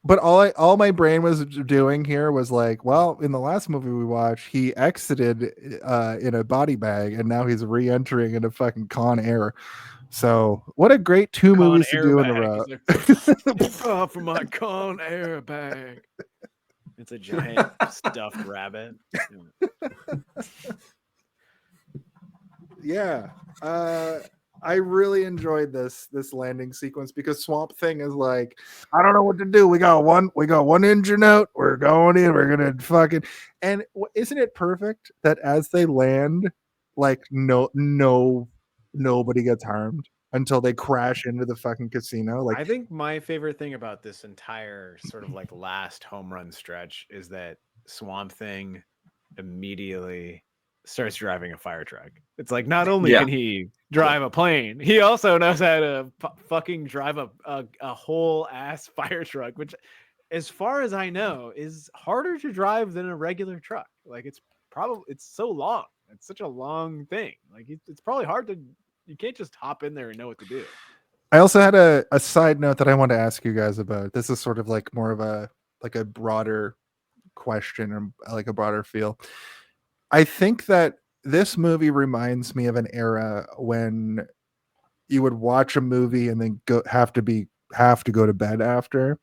but all my brain was doing here was like, well, in the last movie we watched, he exited in a body bag, and now he's re-entering in a fucking Con Air. So what a great two Con movies to Air do in a bag. row. He's like, "It's off from my Con Air bag." It's a giant stuffed rabbit. Yeah. I really enjoyed this landing sequence because Swamp Thing is like, I don't know what to do. We got one engine out. We're going in. We're gonna fucking. And isn't it perfect that as they land, like nobody gets harmed until they crash into the fucking casino. Like I think my favorite thing about this entire sort of like last home run stretch is that Swamp Thing immediately starts driving a fire truck. It's like not only Yeah. can he drive a plane, he also knows how to fucking drive a whole ass fire truck, which, as far as I know, is harder to drive than a regular truck. Like it's so long. It's such a long thing. Like it's probably hard to. You can't just hop in there and know what to do. I also had a side note that I want to ask you guys about. This is sort of like more of a broader question or like a broader feel. I think that this movie reminds me of an era when you would watch a movie and then have to go to bed after.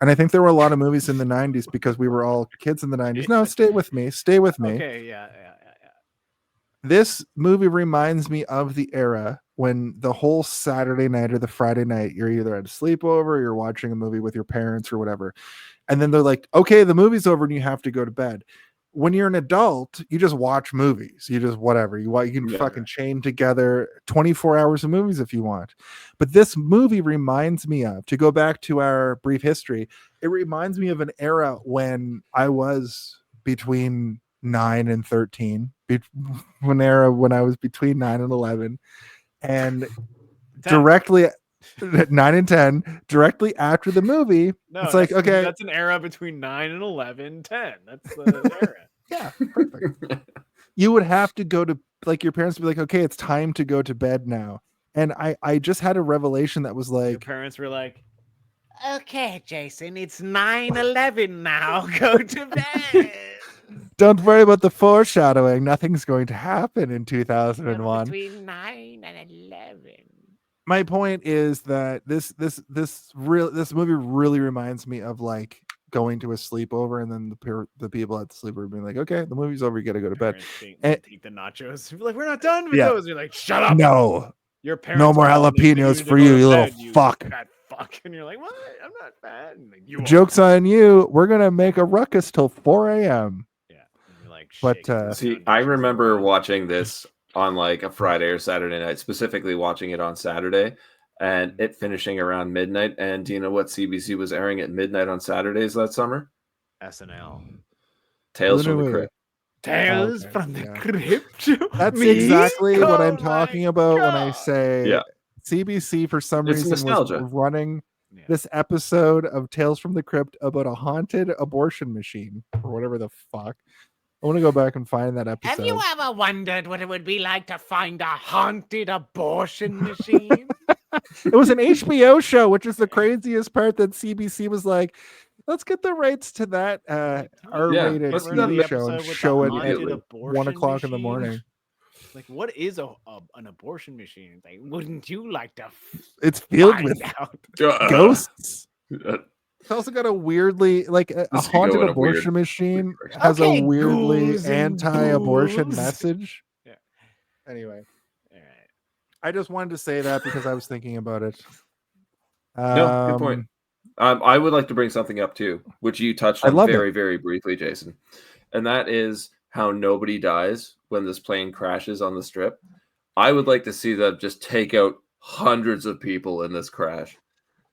And I think there were a lot of movies in the 90s because we were all kids in the 90s. No, stay with me. Okay, yeah. This movie reminds me of the era when the whole Saturday night or the Friday night, you're either at a sleepover or you're watching a movie with your parents or whatever. And then they're like, okay, the movie's over and you have to go to bed. When you're an adult, you just watch movies. You just whatever. You can fucking chain together 24 hours of movies if you want. But this movie reminds me of, to go back to our brief history, it reminds me of an era when I was between 9 and 13, when I was between 9 and 11. And directly 9 and 10 directly after the movie. No, it's like, that's- okay, that's an era between 9 and 11, 10. That's the era. yeah, perfect. You would have to go to, like, your parents would be like, okay, it's time to go to bed now. And I just had a revelation that was Your like, parents were like, Okay, Jason, it's 9:11 now. Go to bed. don't worry about the foreshadowing. Nothing's going to happen in 2001. Between 9 and 11. My point is that this movie really reminds me of like going to a sleepover, and then the people at the sleepover being like, okay, the movie's over, you gotta go to bed. and take the nachos. You're like, we're not done with Yeah. those. You're like, shut up. No, Your parents no more called and jalapenos to for go you, to you little bed, fuck. Fat fuck. And you're like, what? I'm not fat. And like, you Joke's on you. We're gonna make a ruckus till 4 a.m. Yeah. And you're like, But, shaking the See, foundation I for remember it. watching this on like a Friday or Saturday night, specifically watching it on Saturday, and it finishing around midnight. And do you know what CBC was airing at midnight on Saturdays that summer? SNL. Tales from the Literally. Crypt. Tales Okay, from the yeah. crypt. That's Me? exactly what I'm Oh talking my about when I God. say Yeah. CBC for some It's reason nostalgia. was running Yeah. this episode of Tales from the Crypt about a haunted abortion machine or whatever the fuck. I want to go back and find that episode. Have you ever wondered what it would be like to find a haunted abortion machine? It was an HBO show, which is the craziest part, that CBC was like, let's get the rights to that R-rated let's TV do show and with the show it at haunted 1 abortion o'clock in the machine. morning. Like, what is an abortion machine? It's like, Wouldn't you like to It's filled find with out? ghosts. Uh, It's also got a weirdly, like a This could go haunted in a abortion weird machine direction. has Okay, a weirdly ghouls and anti-abortion boobs. message. Yeah. Anyway, all right. I just wanted to say that because I was thinking about it. No, good point. I would like to bring something up too, which you touched I on love very, very briefly, Jason. And that is how nobody dies when this plane crashes on the strip. I would like to see them just take out hundreds of people in this crash.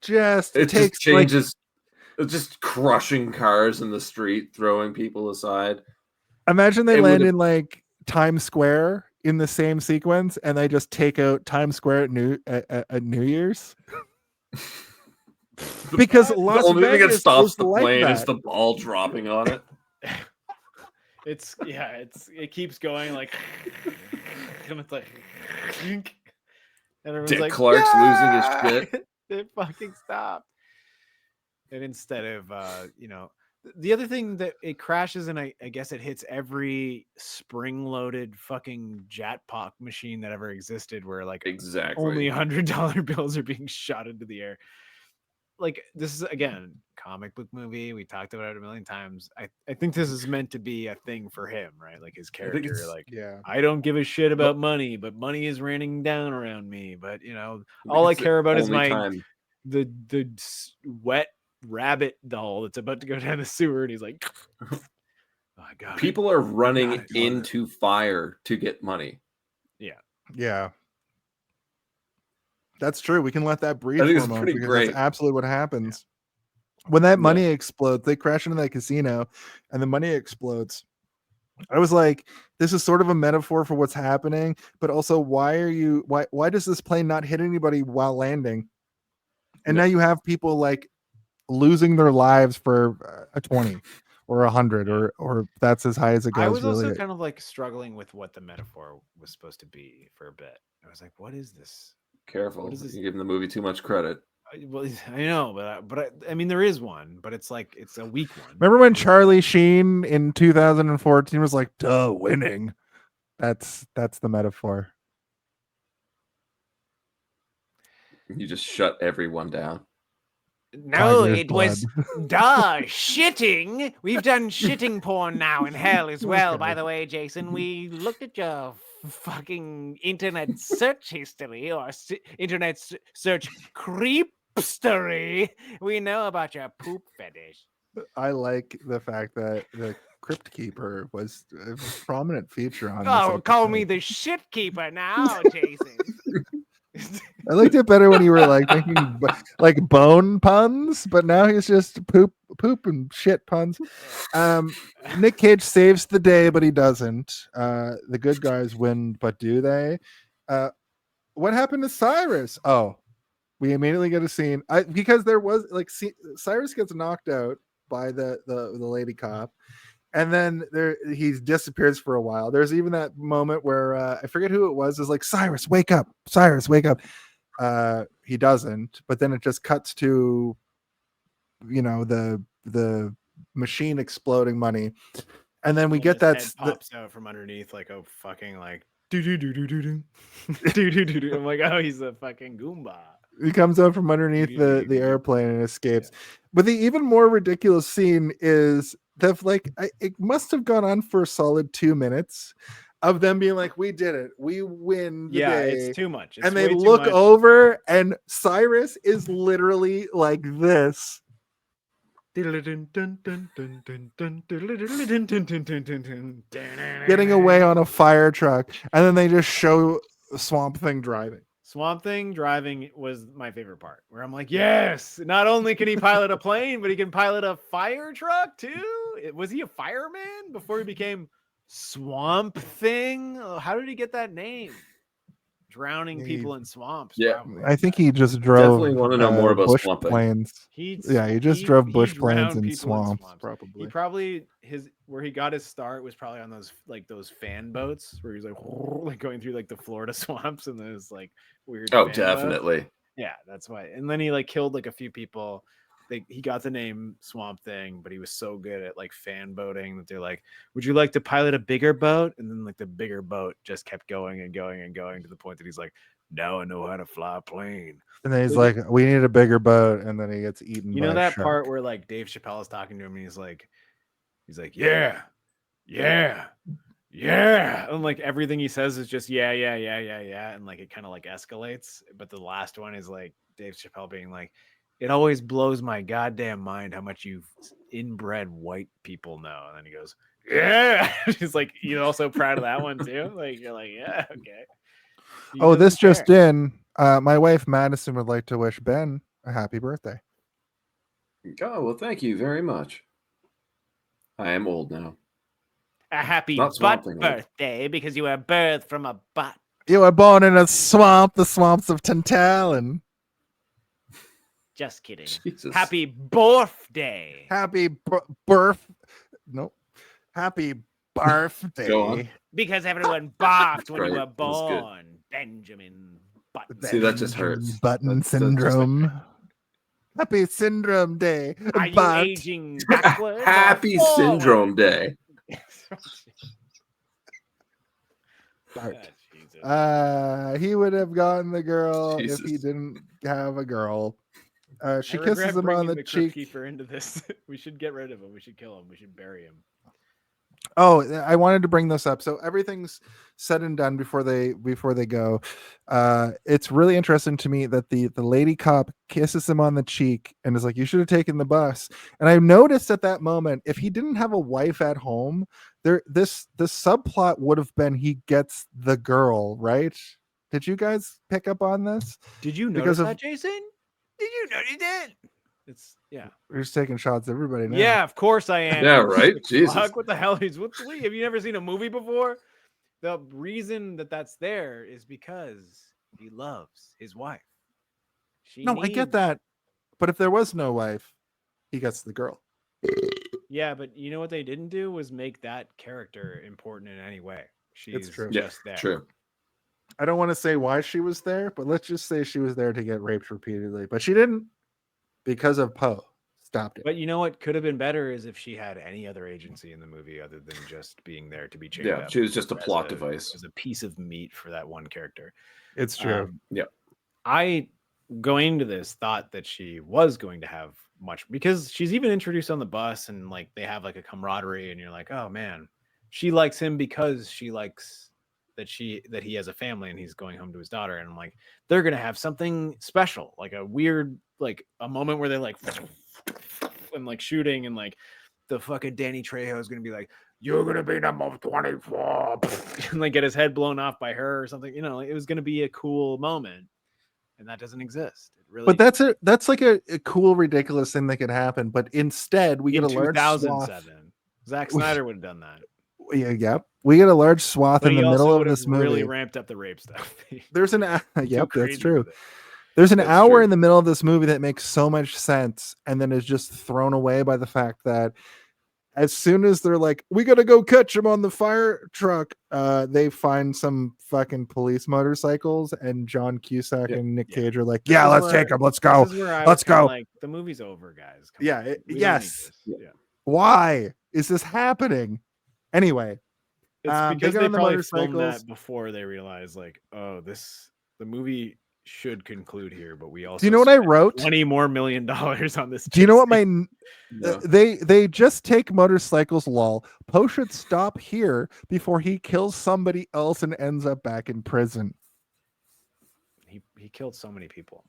Just It takes just changes, it's just crushing cars in the street, throwing people aside. imagine they it land would've- in like Times Square in the same sequence, and they just take out Times Square at New Year's. Because Las the only thing that Vegas stops is the like plane is that. the ball dropping on it. It keeps going like, and it's like, and everyone's Dick like, Clark's losing his shit. It fucking stopped. And instead of the other thing that it crashes, and I guess it hits every spring-loaded fucking jackpot machine that ever existed, where like Exactly. only $100 bills are being shot into the air. Like, this is again comic book movie. We talked about it a million times. I think this is meant to be a thing for him, right? Like his think character, it's- like, Yeah. I don't give a shit about money, but money is raining down around me. But all I It's the care about is only my time- the wet rabbit doll that's about to go down the sewer, and he's like, oh my god, People are running Got it. into fire to get money. Yeah. That's true. We can let that breathe I think for it's a moment pretty because great. that's absolutely what happens. When that money explodes, they crash into that casino and the money explodes. I was like, this is sort of a metaphor for what's happening, but also why does this plane not hit anybody while landing? And now you have people like losing their lives for a 20 or 100 or that's as high as it goes. I was also really. kind of like struggling with what the metaphor was supposed to be for a bit. I was like, what is this? Careful. What is this? You're giving the movie too much credit. Well, I know, but I mean, there is one, but it's like it's a weak one. Remember when Charlie Sheen in 2014 was like, duh, winning? That's the metaphor. You just shut everyone down. No, Tiger's it was duh, shitting. We've done shitting porn now in hell as well. By the way, Jason, we looked at your fucking internet search history or internet search creepstery. We know about your poop fetish. I like the fact that the Crypt Keeper was a prominent feature on Oh, this call episode. me the shit keeper now, Jason. I liked it better when you were like making like bone puns, but now he's just poop and shit puns. Nick Cage saves the day, but he doesn't. The good guys win, but do they? what happened to Cyrus? Oh, we immediately get a scene. Because there was like Cyrus gets knocked out by the lady cop, and then he disappears for a while. There's even that moment where I forget who it was, is like, Cyrus, wake up, Cyrus, wake up. He doesn't, but then it just cuts to, you know, the machine exploding money, and then we And get his that head pops out from underneath like a fucking like do do do do do do do do do. I'm like, oh, he's a fucking Goomba. he comes out from underneath the airplane and escapes. But the even more ridiculous scene is that it must have gone on for a solid 2 minutes of them being like, we did it, we win the day. It's too much. It's and they way too look much. over and Cyrus is literally like this, getting away on a fire truck, and then they just show Swamp Thing driving. Swamp Thing driving was my favorite part, where I'm like, yes, not only can he pilot a plane, but he can pilot a fire truck too. Was he a fireman before he became Swamp Thing? How did he get that name? Drowning people in swamps. Yeah. Probably. I think he just drove. Definitely want to know more about bush Swamp Thing. planes. He just drove bush planes in swamps. He probably where he got his start was probably on those fan boats where he's like going through like the Florida swamps and those like weird. Oh, fan definitely. boats. Yeah, that's why. And then he like killed like a few people. He got the name Swamp Thing, but he was so good at like fan boating that they're like, would you like to pilot a bigger boat? And then like the bigger boat just kept going and going and going to the point that he's like, now I know how to fly a plane. And then he's like, we need a bigger boat. And then he gets eaten. You know that part where like Dave Chappelle is talking to him and he's like, yeah. And like everything he says is just yeah. And like it kind of like escalates. But the last one is like Dave Chappelle being like, it always blows my goddamn mind how much you inbred white people know. And then he goes, yeah. He's like, you're also proud of that one too. Like, you're like, yeah, okay. This just in. My wife Madison would like to wish Ben a happy birthday. Oh, well, thank you very much. I am old now. A happy butt birthday because you were birthed from a butt. You were born in a swamp, the swamps of Tantallon. Just kidding. Jesus. Happy birthday. Happy birth. Nope. Happy birthday. Go on. Because everyone barfed when Right. you were born. Benjamin Button. See, that just hurts. Button syndrome. Happy Syndrome Day. Are you aging backwards? Happy or Syndrome Day. He would have gotten the girl Jesus. if he didn't have a girl. She I kisses regret him on bringing the Crypt cheek. Keeper into this. We should get rid of him. We should kill him. We should bury him. Oh, I wanted to bring this up. So everything's said and done before they go. It's really interesting to me that the lady cop kisses him on the cheek and is like, "You should have taken the bus." And I noticed at that moment, if he didn't have a wife at home, this subplot would have been he gets the girl, right? Did you guys pick up on this? Did you Because notice of- that, Jason? Did you notice that? It's We're just taking shots at everybody now. Yeah, of course I am. Yeah, right? Jesus. Fuck, what the hell is have you never seen a movie before? The reason that's there is because he loves his wife. I get that. But if there was no wife, he gets the girl. Yeah, but you know what they didn't do was make that character important in any way. She's true. Yeah, just there. true. I don't want to say why she was there, but let's just say she was there to get raped repeatedly. But she didn't, because of Poe. Stopped it. But you know what could have been better is if she had any other agency in the movie other than just being there to be chained Yeah, up. she was just a as plot device. As a piece of meat for that one character. It's true. Yeah. I, going into this, thought that she was going to have much, because she's even introduced on the bus and like they have like a camaraderie and you're like, oh man, she likes him because she likes that he has a family and he's going home to his daughter. And I'm like, they're going to have something special, like a weird, like a moment where they're like, and like shooting and like the fucking Danny Trejo is going to be like, you're going to be number 24 and like get his head blown off by her or something. You know, it was going to be a cool moment. And that doesn't exist. It really, But that's like a cool, ridiculous thing that could happen. But instead, we get in a large 2007, Zack Snyder would have done that. Yep. We get a large swath But in he the middle also of would have this movie. really ramped up the rape stuff. There's an Too yep, that's crazy true. with it. There's an That's hour true. in the middle of this movie that makes so much sense, and then is just thrown away by the fact that as soon as they're like, we gotta go catch him on the fire truck, they find some fucking police motorcycles, and John Cusack and Nick Cage are like, Yeah, This is let's where- take him. Let's go. This is where I Let's was kinda go. like, the movie's over, guys. Come Yeah, on. it- We don't need yes. this. Yeah. why is this happening? Anyway, It's they because get they on the probably filmed motorcycles. that before they realized, like, oh, the movie should conclude here, but we also Do you know what I spent wrote? $20 more million on this. Do you know what chase my Yeah. they just take motorcycles, lol. Poe should stop here before he kills somebody else and ends up back in prison. he killed so many people,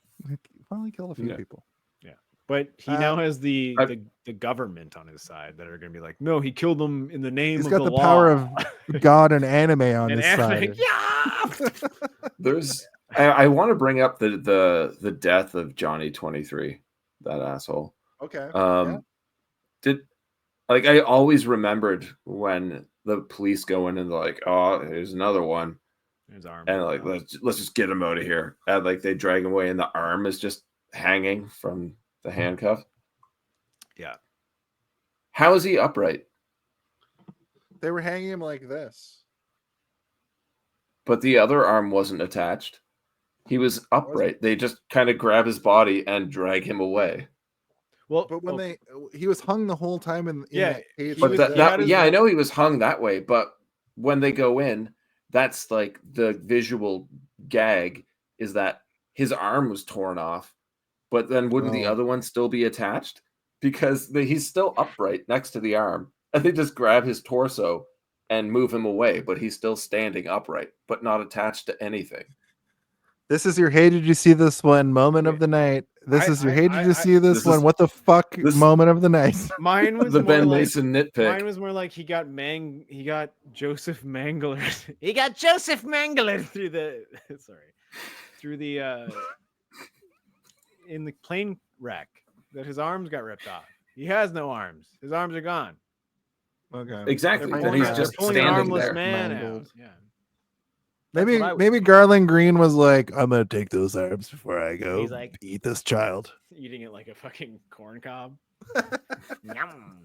Well, he killed a few Yeah. people. but he now has the I- government on his side that are going to be like, no, he killed them in the name He's of got the the power law. of God and anime on And his anime, side. yeah. There's I want to bring up the death of Johnny 23, that asshole. Okay. Did like I always remembered when the police go in and they're like, oh, here's another one, His arm. and like let's just get him out of here, and like they drag him away and the arm is just hanging from the handcuff. Yeah. How is he upright? They were hanging him like this. But the other arm wasn't attached. He was upright. They just kind of grab his body and drag him away. Well, But when he was hung the whole time in Yeah, that cage. he But was- like that, he had that his- yeah, I know he was hung that way, but when they go in, that's like the visual gag is that his arm was torn off, but then wouldn't the Oh. other one still be attached? Because he's still upright next to the arm, and they just grab his torso and move him away, but he's still standing upright, but not attached to anything. This is your hey, did you see this one moment of the night? This is your hey, did you see this this one? is- What the fuck this- moment of the night? mine was The more Ben like, Mason nitpick. Mine was more like he got Joseph Mangler. He got Joseph Mangler. through the through the in the plane wreck that his arms got ripped off. He has no arms. His arms are gone. Okay. Exactly. They're And he's pulling- just They're pulling an standing armless there. man mangled. out. Yeah. Maybe what I would maybe Garland Green was like, I'm gonna take those arms before I go He's like- eat this child. Eating it like a fucking corn cob. Yum.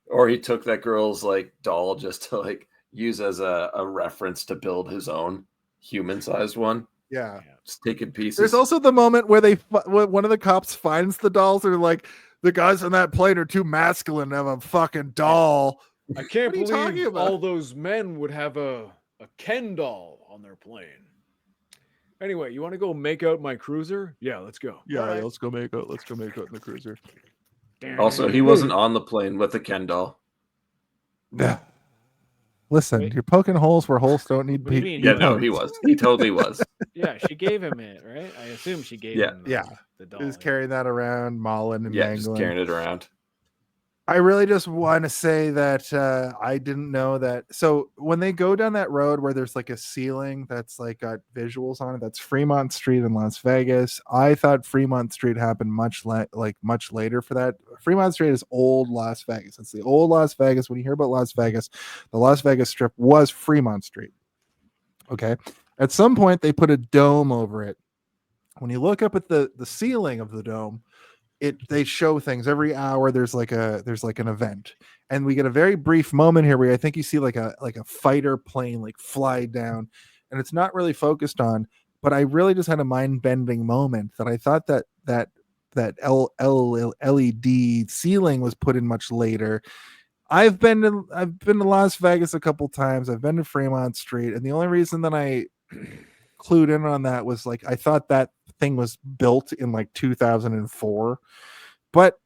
Or he took that girl's like doll just to like use as a reference to build his own human-sized one. Yeah. Just taking pieces. There's also the moment where when one of the cops finds the dolls. They're like, the guys on that plane are too masculine to have a fucking doll. I can't What are you talking believe about? all those men would have a Ken doll on their plane. Anyway, you want to go make out my cruiser? Yeah, let's go. Yeah, All right. let's go make out. Let's go make out in the cruiser. Also, he wasn't on the plane with the Ken doll. Yeah. Listen, Wait. you're poking holes where holes don't need What do you be. mean? Yeah, no, he was. He totally was. Yeah, she gave him it, right? I assume she gave Yeah. him Yeah. the doll. He was carrying that around, mauling and Yeah, just mangling. carrying it around. I really just want to say that I didn't know that. So when they go down that road where there's like a ceiling that's like got visuals on it, that's Fremont Street in Las Vegas. I thought Fremont Street happened much later for that. Fremont Street is old Las Vegas. It's the old Las Vegas. When you hear about Las Vegas, the Las Vegas Strip was Fremont Street. Okay. At some point, they put a dome over it. When you look up at the ceiling of the dome, they show things every hour. There's like an event, and we get a very brief moment here where I think you see like a fighter plane like fly down, and it's not really focused on. But I really just had a mind bending moment that I thought that LED ceiling was put in much later. I've been to Las Vegas a couple times. I've been to Fremont Street, and the only reason that I clued in on that was like I thought that thing was built in like 2004, but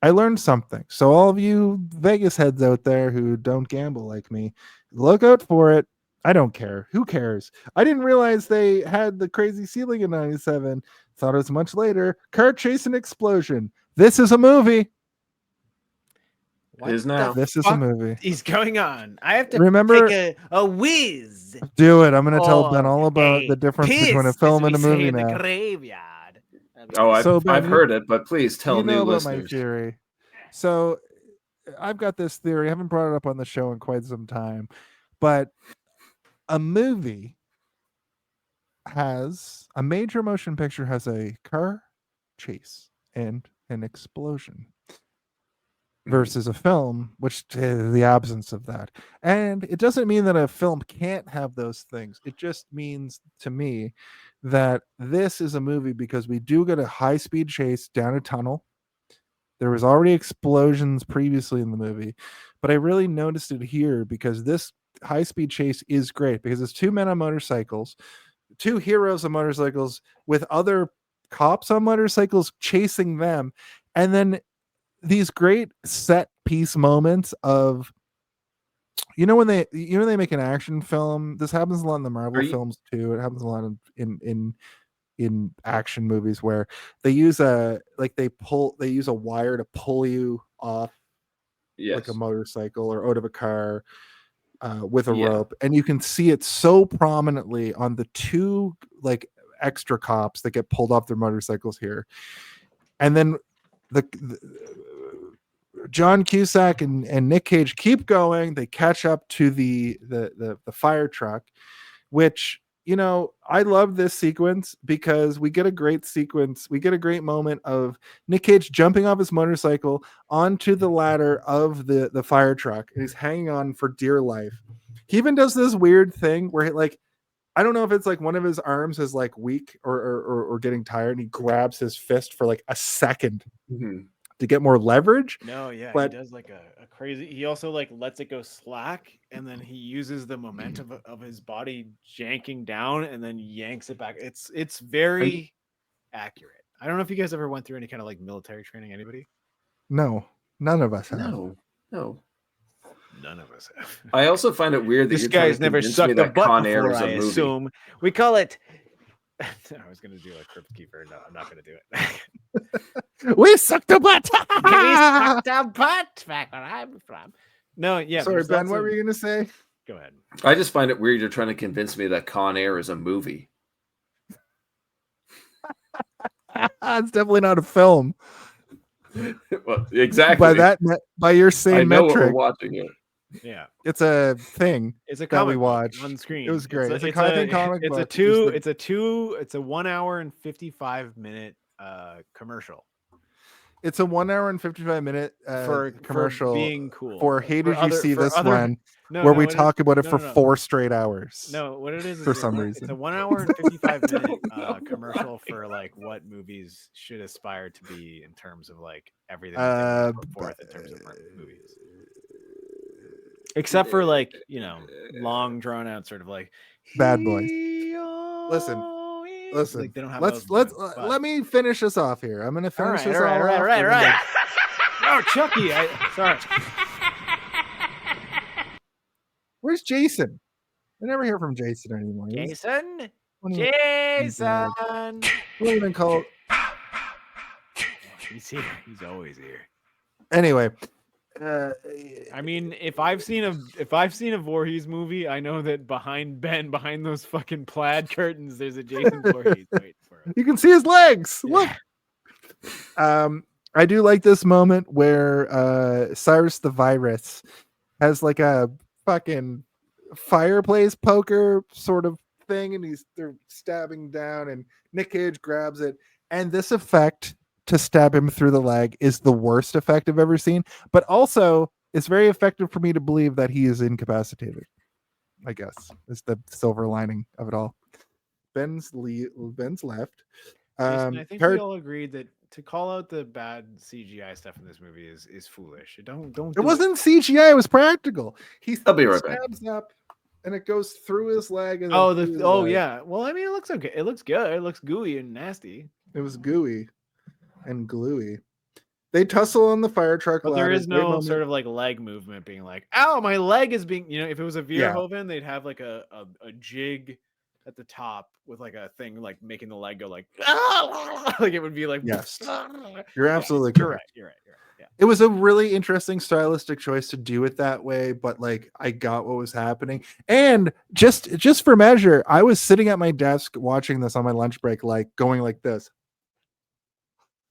I learned something. So all of you Vegas heads out there who don't gamble like me, look out for it. I don't care. Who cares? I didn't realize they had the crazy ceiling in 97. Thought it was much later. Car chase and explosion. This is a movie. What Is now. This is a fuck movie. is going on? I have to Remember- take a whiz. Do it. I'm going to tell or Ben all about a the difference between a piss, film as and a we say movie in the now. graveyard. Oh, I've So, Ben, heard it, but please tell you new know about my listeners. theory. So I've got this theory. I haven't brought it up on the show in quite some time, but a major motion picture has a car chase and an explosion versus a film, which is the absence of that. And it doesn't mean that a film can't have those things. It just means to me that this is a movie because we do get a high-speed chase down a tunnel. There was already explosions previously in the movie, but I really noticed it here because this high-speed chase is great because it's two men on motorcycles, two heroes on motorcycles with other cops on motorcycles chasing them, and then these great set piece moments of when they make an action film. This happens a lot in the Marvel films too. It happens a lot in action movies where they use a wire to pull you off like a motorcycle or out of a car with a rope, and you can see it so prominently on the two like extra cops that get pulled off their motorcycles here. And then the John Cusack and Nick Cage keep going. They catch up to the fire truck, which, I love this sequence because we get a great sequence. We get a great moment of Nick Cage jumping off his motorcycle onto the ladder of the fire truck, and he's hanging on for dear life. He even does this weird thing where I don't know if it's like one of his arms is like weak or getting tired, and he grabs his fist for like a second to get more leverage. No, yeah, but he does like a crazy. He also like lets it go slack, and then he uses the momentum of his body janking down, and then yanks it back. It's very accurate. I don't know if you guys ever went through any kind of like military training. Anybody? No, none of us have. No. None of us have. I also find it weird that This guy's never sucked a butt before, I assume. We call it. I was going to do a Crypt Keeper. No, I'm not going to do it. We sucked a butt. We sucked a butt back where I'm from. No, yeah. Sorry, Ben, what were you going to say? Go ahead. I just find it weird you're trying to convince me that Con Air is a movie. It's definitely not a film. Well, exactly. By your same I know metric, what we're watching it. Yeah, it's a thing. It's a that we comic watched on screen. It was great. It's a It's a 1 hour and 55 minute commercial. It's a 1 hour and 55 minute commercial for being cool. For Hey Did You See This One? No, where we talk about it for 4 straight hours. No, what it is for some reason. It's a 1 hour and 55 minute commercial for like what movies should aspire to be in terms of like everything that they put forth in terms of movies. Except for like, long drawn out sort of like Bad Boys. Listen. Like they don't have let me finish this off here. I'm gonna finish this off. Right. Oh, Chucky. Sorry. Where's Jason? I never hear from Jason anymore. Jason. What do you even call it? He's here. He's always here. Anyway. I mean, if I've seen a Voorhees movie, I know that behind those fucking plaid curtains, there's a Jason Voorhees waiting for him. You can see his legs. Yeah. Look. I do like this moment where Cyrus the Virus has like a fucking fireplace poker sort of thing, and they're stabbing down, and Nick Cage grabs it, and this effect to stab him through the leg is the worst effect I've ever seen, but also it's very effective for me to believe that he is incapacitated. I guess is the silver lining of it all. Ben's left. Jason, I think we all agreed that to call out the bad CGI stuff in this movie is foolish. It wasn't CGI; it was practical. I'll be right back. Stabs up, and it goes through his leg. And yeah. Well, I mean, it looks okay. It looks good. It looks gooey and nasty. It was gooey and gluey. They tussle on the fire truck. But there is no sort of like leg movement being like, "Ow, my leg is being." If it was a Verhoeven, they'd have like a jig at the top with like a thing like making the leg go like, like it would be like. Yes, you're absolutely correct. You're right. Yeah. It was a really interesting stylistic choice to do it that way, but like I got what was happening, and just for measure, I was sitting at my desk watching this on my lunch break, like going like this.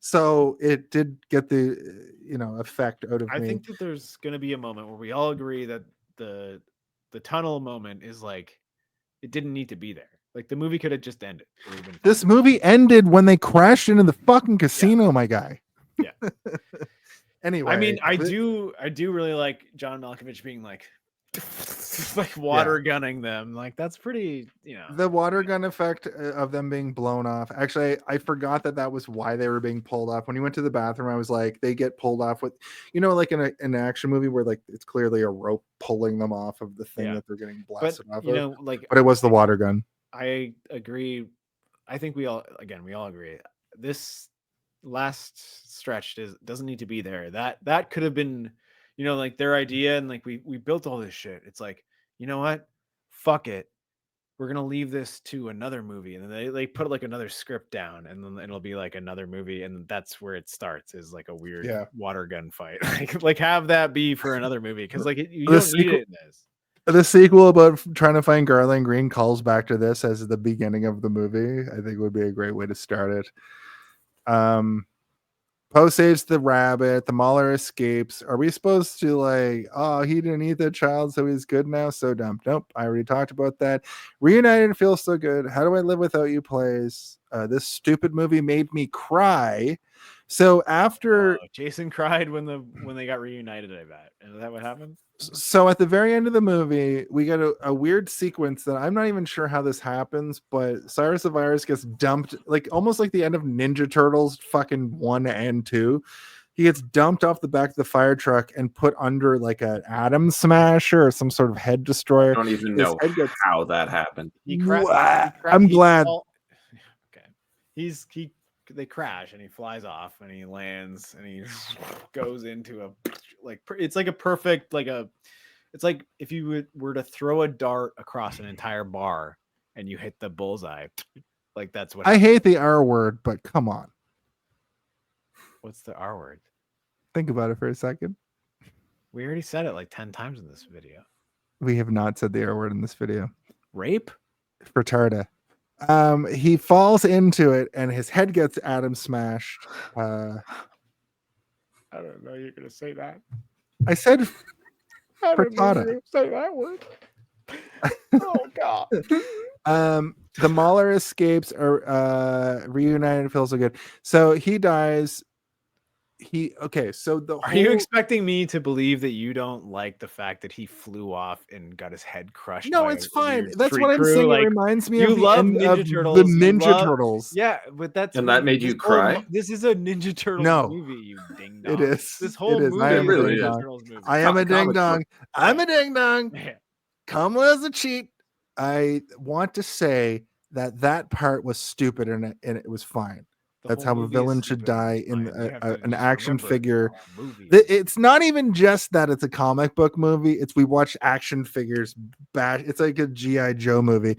So it did get the effect out of I me. think that there's going to be a moment where we all agree that the tunnel moment is like it didn't need to be there. Like the movie could have just ended. It would have been fine. This movie ended when they crashed into the fucking casino, my guy. Yeah. Anyway, I mean, I do really like John Malkovich being like like water gunning them. Like that's pretty, the water gun effect of them being blown off. Actually, I forgot that was why they were being pulled off. When you went to the bathroom, I was like, they get pulled off with, like in an action movie where like it's clearly a rope pulling them off of the thing that they're getting blasted off of. But it was the water gun. I agree. I think we all agree. This last stretch doesn't need to be there. That could have been, like their idea, and like we built all this shit. It's like, you know what? Fuck it. We're gonna leave this to another movie, and then they put like another script down, and then it'll be like another movie, and that's where it starts. Is like a weird water gun fight. like have that be for another movie, because like you don't need it in this. The sequel about trying to find Garland Green calls back to this as the beginning of the movie. I think would be a great way to start it. Poe saves the rabbit. The Mauler escapes. Are we supposed to like, oh, he didn't eat the child, so he's good now? So dumb. Nope. I already talked about that. Reunited feels so good. How do I live without you plays? This stupid movie made me cry. So after Jason cried when they got reunited, I bet. Is that what happened? So at the very end of the movie, we get a weird sequence that I'm not even sure how this happens, but Cyrus the Virus gets dumped, like almost like the end of Ninja Turtles fucking 1 and 2. He gets dumped off the back of the fire truck and put under like an atom smasher or some sort of head destroyer. I don't even know how that happened. I'm glad. Okay. They crash and he flies off and he lands and he goes into it's like a perfect it's like if you were to throw a dart across an entire bar and you hit the bullseye, like that's what I hate the R word, but come on. What's the R word? Think about it for a second. We already said it like 10 times in this video. We have not said the R word in this video. Rape? Fratarda. He falls into it and his head gets atom smashed. I don't know you're gonna say that. I said I don't know you're gonna say that word. Oh god. The Mauler escapes or reunited feels so good. So he dies. Are you expecting me to believe that you don't like the fact that he flew off and got his head crushed? No, it's fine. That's what I'm saying. Like, it reminds me you of love Ninja Turtles. The Ninja Turtles. Yeah, but that made you cry. This is a Ninja Turtles movie, you ding dong. It is. This whole movie I am is a a ding Ninja dong. Turtles movie. I am a ding dong. I'm a ding dong. Come as a cheat. I want to say that part was stupid and it was fine. That's how a villain should die in an action figure. It's not even just that it's a comic book movie. We watch action figures bash. It's like a G.I. Joe movie.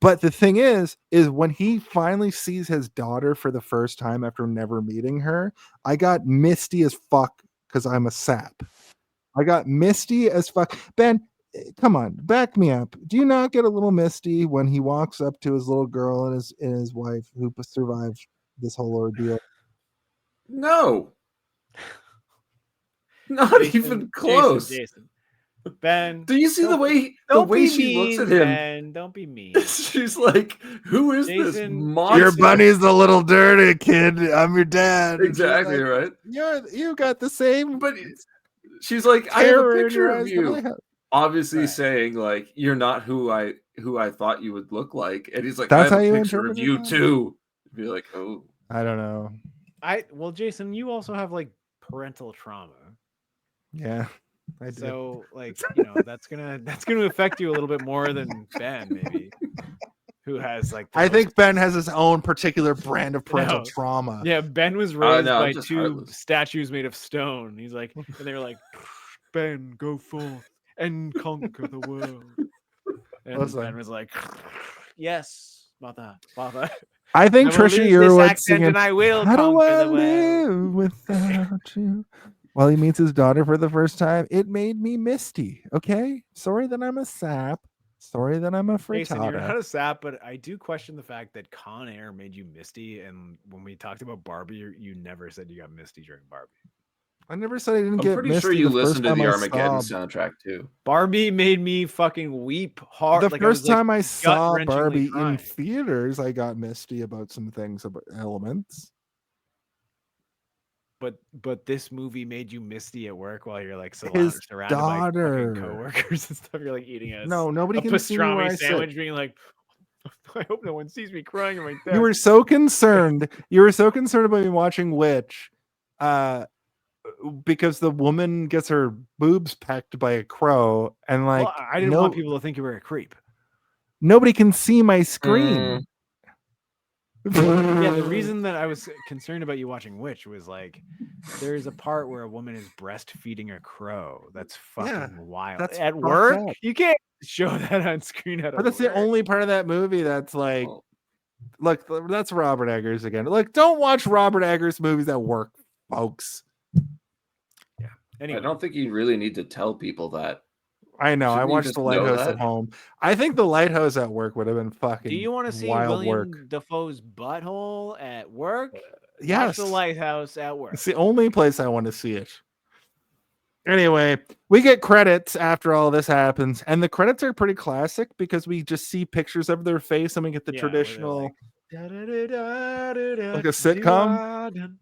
But the thing is when he finally sees his daughter for the first time after never meeting her, I got misty as fuck because I'm a sap. I got misty as fuck. Ben, come on, back me up. Do you not get a little misty when he walks up to his little girl and his wife who survived this whole ordeal? No, not even close. Jason. Ben, do you see the way she looks at him? Ben, don't be mean. She's like, "Who is this monster? Your bunny's a little dirty, kid. I'm your dad." Exactly right. You got the same. But she's like, "I have a picture of you." Obviously saying like, "You're not who I thought you would look like," and he's like, That's "I have a picture of you too." Be like, "Oh." I don't know. Well, Jason, you also have like parental trauma. Yeah, I do. So like, that's gonna affect you a little bit more than Ben, maybe, who has like. I think Ben has his own particular brand of parental trauma. Yeah, Ben was raised by two statues made of stone. He's like, and they were like, "Ben, go forth and conquer the world." And Ben was like, "Yes, mother." I think Trisha Yearwood singing, and I will "How do I conquer the world live without you?" While he meets his daughter for the first time, it made me misty. Okay, sorry that I'm a sap. Sorry that I'm a Jason, you're not frittata. a sap, but I do question the fact that Con Air made you misty. And when we talked about Barbie, you never said you got misty during Barbie. I never said I didn't I'm get pretty misty sure you the first listened to time the I Armageddon saw soundtrack too. Barbie made me fucking weep hard. the Like, I was, first like, time I saw gut-wrenchingly Barbie in crying. theaters. I got misty about some things about elements. But this movie made you misty at work while you're like His surrounded by daughter. fucking coworkers and stuff. You're like eating a No, nobody can see me where I pastrami sit. sandwich, being like, I hope no one sees me crying in my desk. You were so concerned. You were so concerned about me watching Witch, because the woman gets her boobs pecked by a crow, and like Well, I didn't want people to think you were a creep. nobody can see my screen. Yeah, the reason that I was concerned about you watching Witch was like, there's a part where a woman is breastfeeding a crow. That's fucking wild. that's At fucked work, up. you can't show that on screen. But that's the only part of that movie that's like, look, that's Robert Eggers again. Like, don't watch Robert Eggers movies at work, folks. Yeah. Anyway, I don't think you really need to tell people that. I know. I Shouldn't you watched just The know Lighthouse that? at home. I think The Lighthouse at work would have been fucking do you want to see wild William work. Dafoe's butthole at work? Yes. Watch The Lighthouse at work. It's the only place I want to see it. Anyway, we get credits after all this happens, and the credits are pretty classic because we just see pictures of their face and we get the Yeah, where they're traditional, like like a sitcom.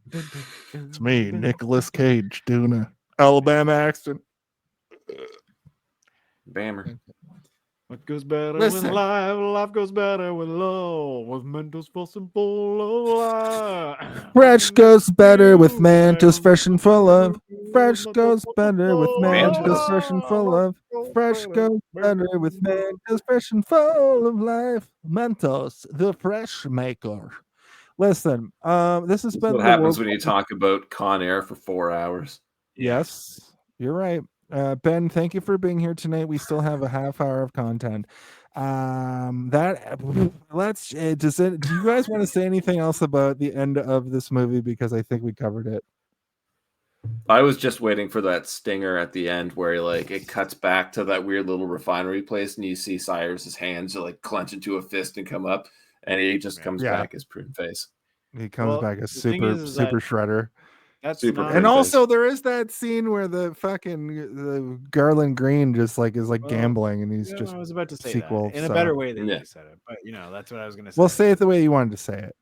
It's me, Nicolas Cage, doing a Alabama accent. Bammer. What goes better Listen. with life goes better with love, with Mentos full and full of life. Fresh goes better with Mentos, fresh and full of. Fresh goes better with Mentos, fresh and full of. Fresh goes better with Mentos, fresh and full of life. Mentos, the fresh maker. Listen, this has been What the happens world. when you talk about Con Air for 4 hours? Yes, you're right. Ben, thank you for being here tonight. We still have a half hour of content. Do you guys want to say anything else about the end of this movie? Because I think we covered it. I was just waiting for that stinger at the end where like it cuts back to that weird little refinery place and you see Cyrus's hands like clench into a fist and come up, and he just comes back as prune face. He comes back as the thing super is that shredder. That's Super not, prune And face. also there is that scene where the Garland Green just like is like gambling, and he's just I was about to say sequel, that in a so- better way than Yeah. you said it, but that's what I was gonna say. Well, say it the way you wanted to say it.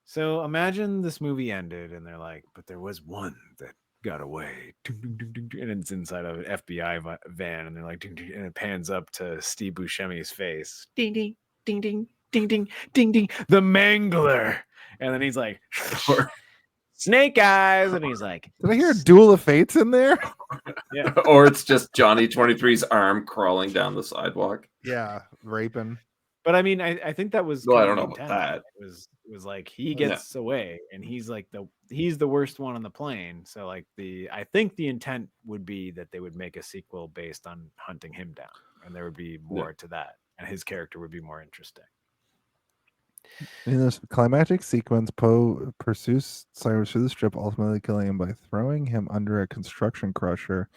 So imagine this movie ended and they're like, but there was one that got away. And it's inside of an FBI van, and they're like, and it pans up to Steve Buscemi's face. Ding, ding, ding, ding, ding, ding, ding, ding. The Mangler. And then he's like, Snake Eyes. And he's like, Did I hear Duel of Fates in there? yeah. Or it's just Johnny 23's arm crawling down the sidewalk. Yeah, raping. But I mean, I think that was. Well, I kind don't of know the about intent. It was like he gets away, and he's like he's the worst one on the plane. So like I think the intent would be that they would make a sequel based on hunting him down, and there would be more to that, and his character would be more interesting. In this climactic sequence, Poe pursues Cyrus through the strip, ultimately killing him by throwing him under a construction crusher.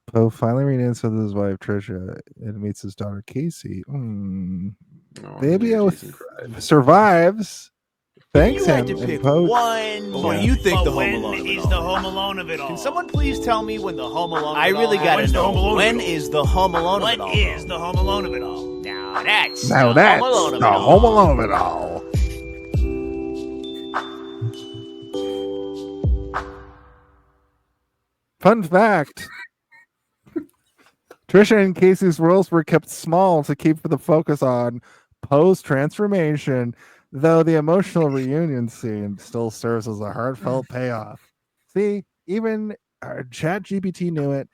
Poe finally reunites with his wife Trisha and meets his daughter Casey. Baby O survives. Thanks You had him. to And pick Poe, one. Yeah. You think But the Home when Alone of it is all? the Home Alone of it all? Can someone please tell me when the Home Alone? I of it really all gotta happens? know. When is the Home Alone of it all? What is the Home Alone of it all? Now that's now the that's Home Alone of the it all. Home Alone of it all. Fun fact. Trisha and Casey's roles were kept small to keep the focus on Poe's transformation, though the emotional reunion scene still serves as a heartfelt payoff. See, even ChatGPT knew it.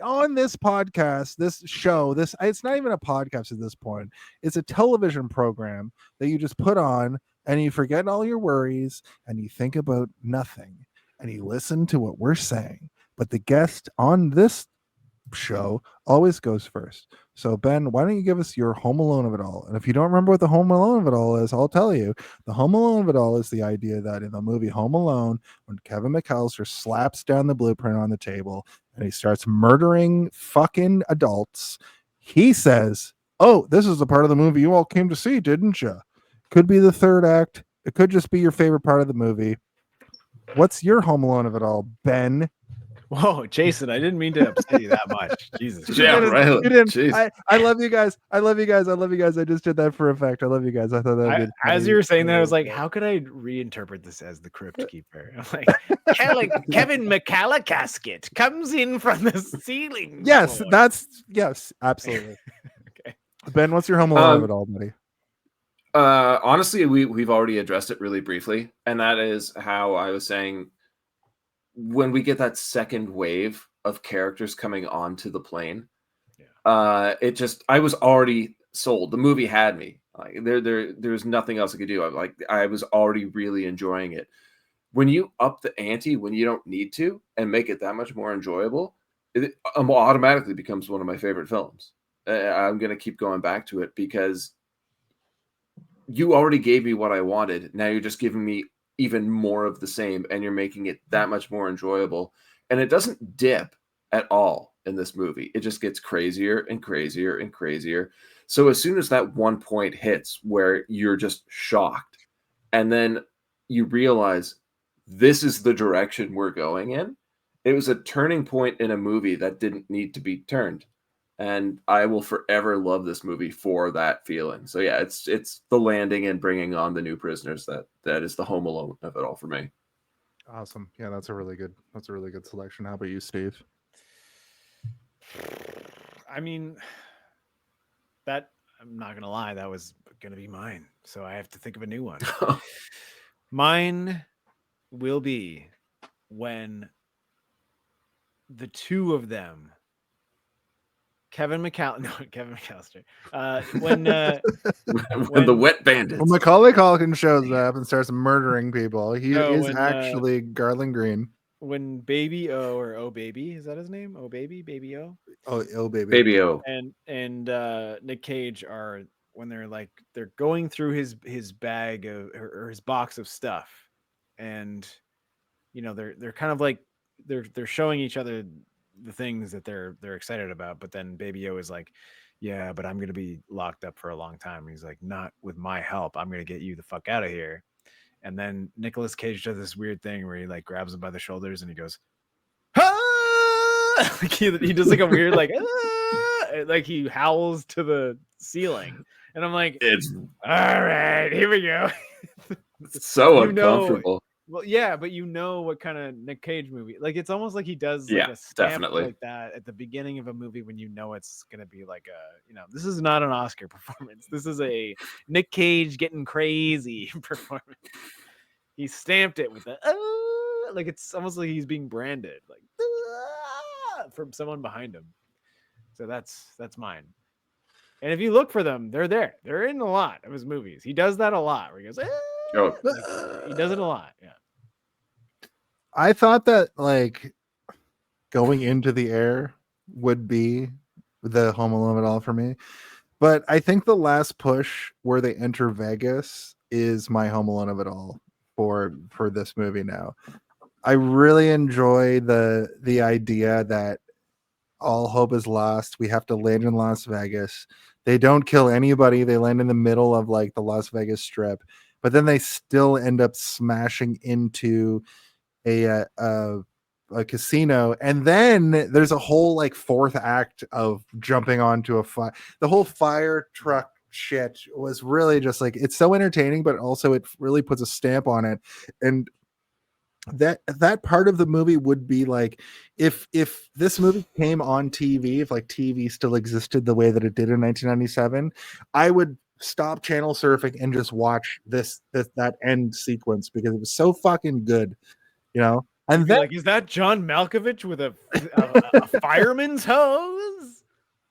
On this podcast, this show, it's not even a podcast at this point. It's a television program that you just put on and you forget all your worries and you think about nothing and you listen to what we're saying. But the guest on this show always goes first. So Ben, why don't you give us your Home Alone of it all? And if you don't remember what the Home Alone of it all is, I'll tell you. The Home Alone of it all is the idea that in the movie Home Alone, when Kevin McAllister slaps down the blueprint on the table and he starts murdering fucking adults, he says, oh, this is the part of the movie you all came to see, didn't you? Could be the third act. It could just be your favorite part of the movie. What's your Home Alone of it all, Ben? Whoa, Jason, I didn't mean to upset you that much. Jesus. Yeah, You right. didn't. Jeez. I love you guys. I love you guys. I love you guys. I just did that for effect. I love you guys. I thought that would be As you were saying that, I was like, how could I reinterpret this as the Crypt Keeper? I'm like, Kevin McCallicasket comes in from the ceiling. yes, floor. yes, absolutely. okay. Ben, what's your Home Alone of it all, buddy? Honestly, we've already addressed it really briefly, and that is how I was saying when we get that second wave of characters coming onto the plane, it just I was already sold. The movie had me. Like there's nothing else I could do. I was already really enjoying it. When you up the ante when you don't need to and make it that much more enjoyable, it automatically becomes one of my favorite films. I'm gonna keep going back to it because you already gave me what I wanted. Now you're just giving me even more of the same, and you're making it that much more enjoyable. And it doesn't dip at all in this movie. It just gets crazier and crazier and crazier. So as soon as that one point hits where you're just shocked, and then you realize this is the direction we're going in, it was a turning point in a movie that didn't need to be turned. And I will forever love this movie for that feeling. So yeah, it's the landing and bringing on the new prisoners that is the Home Alone of it all for me. Awesome. Yeah, that's a really good selection. How about you, Steve? I mean, that I'm not gonna lie, that was gonna be mine. So I have to think of a new one. Mine will be when the two of them, Kevin McAllister. When the wet bandits. When Macaulay Culkin shows up and starts murdering people, he is when, actually Garland Green. when Baby O or Oh Baby, is that his name? Oh Baby O. Oh baby. Baby O. And Nick Cage are when they're going through his bag of or his box of stuff, and they're kind of like they're showing each other the things that they're excited about, but then Baby O is like, yeah, but I'm gonna be locked up for a long time. And he's like, not with my help. I'm gonna get you the fuck out of here. And then Nicolas Cage does this weird thing where he like grabs him by the shoulders and he goes, ah! Like he does like a weird like ah! Like he howls to the ceiling, and I'm like, It's all right, here we go. so uncomfortable. Well, yeah, but what kind of Nick Cage movie? Like, it's almost like he does like Yeah, a stamp definitely. like that at the beginning of a movie when it's gonna be like this is not an Oscar performance. This is a Nick Cage getting crazy performance. He stamped it with the like it's almost like he's being branded like from someone behind him. So that's mine. And if you look for them, they're there. They're in a lot of his movies. He does that a lot where he goes, he does it a lot. Yeah. I thought that like going into the air would be the Home Alone of it all for me. But I think the last push where they enter Vegas is my Home Alone of it all for this movie now. I really enjoy the idea that all hope is lost. We have to land in Las Vegas. They don't kill anybody. They land in the middle of like the Las Vegas Strip, but then they still end up smashing into a casino. And then there's a whole like fourth act of jumping onto a fire. The whole fire truck shit was really just like, it's so entertaining, but also it really puts a stamp on it. And that part of the movie would be like if this movie came on TV, if like TV still existed the way that it did in 1997, I would stop channel surfing and just watch that end sequence because it was so fucking good, And then, like, is that John Malkovich with a fireman's hose?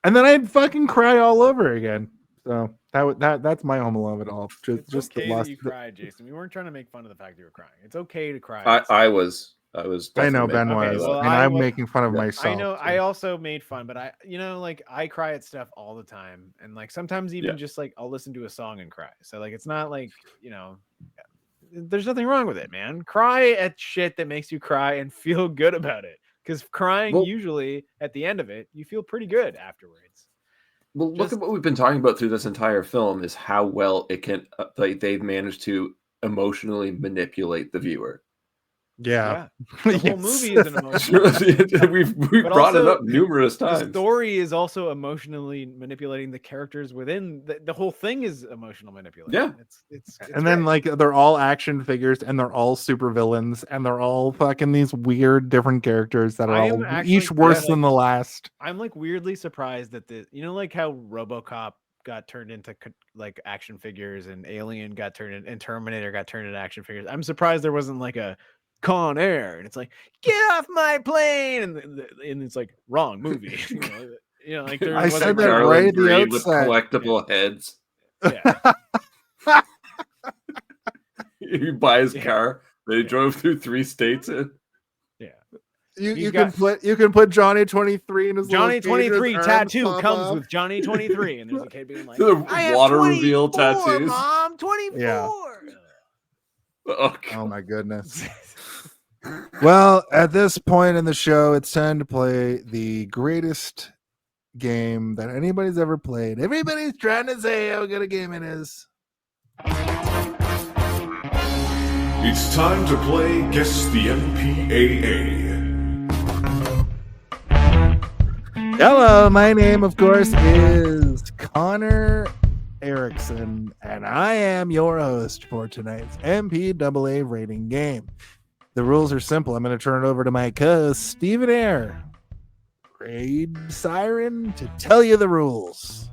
And then I'd fucking cry all over again. So that's my Home Alone of it all. Just okay the lost. that you cried, Jason. We weren't trying to make fun of the fact that you were crying. It's okay to cry. I was. I know definitely Ben making was, fun of and I'm making fun of myself. I know. I also made fun, but I cry at stuff all the time, and like sometimes even just like I'll listen to a song and cry. So like it's not like there's nothing wrong with it, man. Cry at shit that makes you cry and feel good about it, because crying usually at the end of it you feel pretty good afterwards. Well, look at what we've been talking about through this entire film is how well it can, they've managed to emotionally manipulate the viewer. Yeah. The whole movie is an emotional. we've brought it up numerous times. The story is also emotionally manipulating the characters within the whole thing is emotional manipulation. Yeah. It's and then great. like they're all action figures and they're all super villains and they're all fucking these weird different characters that are I am all actually each worse like- than the last. I'm like weirdly surprised that like how RoboCop got turned into like action figures and Alien got turned in, and Terminator got turned into action figures. I'm surprised there wasn't like a Con Air and it's like get off my plane and it's like wrong movie. you know like there I wasn't said that like- Garland right at the Green with outset. collectible heads. Yeah. He buys his car. They drove through 3 states. You can put Johnny 23 in his Johnny little cage, his 23 arms tattoo pop comes off. with Johnny 23 and there's a kid being like The I have water 24, reveal tattoos. Mom, 24. Yeah. Oh, Oh my goodness. Well, at this point in the show, it's time to play the greatest game that anybody's ever played. Everybody's trying to say how good a game it is. It's time to play Guess the MPAA. Hello, my name, of course, is Connor Erickson, and I am your host for tonight's MPAA rating game. The rules are simple. I'm going to turn it over to my co-host, Stephen Eyre, Raid Siren, to tell you the rules.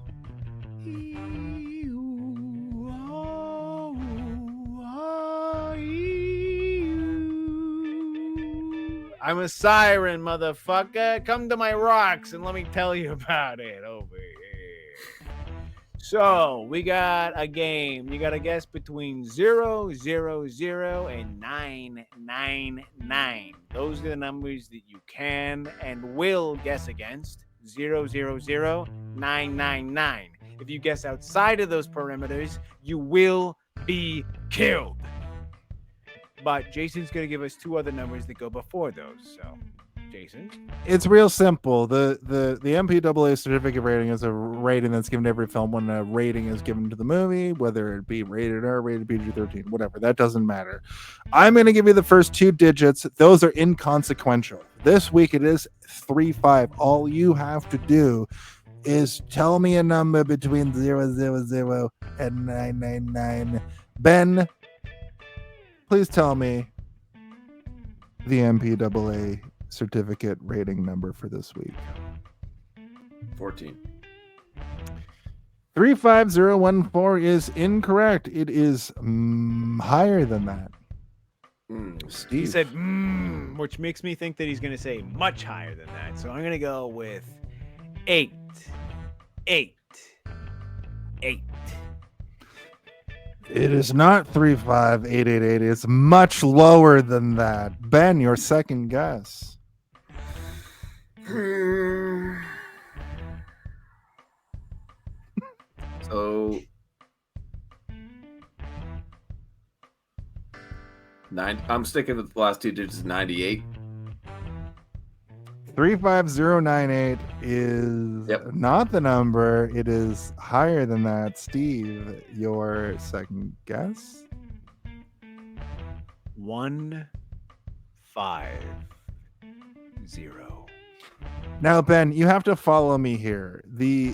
I'm a siren, motherfucker. Come to my rocks and let me tell you about it over here. So, we got a game. You got to guess between 0, 0, 0, and 9, 9, 9. Those are the numbers that you can and will guess against. 0, 0, 0, 9, 9, 9. If you guess outside of those perimeters, you will be killed. But Jason's going to give us 2 other numbers that go before those. So, Jason? It's real simple. The MPAA certificate rating is a rating that's given to every film when a rating is given to the movie, whether it be rated R, rated PG-13, whatever. That doesn't matter. I'm going to give you the first 2 digits. Those are inconsequential. This week it is 3-5. All you have to do is tell me a number between 0, 0, 0 and 9, 9, 9. Ben, please tell me the MPAA certificate rating number for this week. 14. 35014 is incorrect. It is higher than that. Steve. He said, which makes me think that he's going to say much higher than that. So I'm going to go with 8, 8, 8. It is not 35888. It's much lower than that. Ben, your second guess. So 9. I'm sticking with the last 2 digits. 98. 35098 is not the number. It is higher than that. Steve, your second guess. 1, 5, 0. Now, Ben, you have to follow me here. The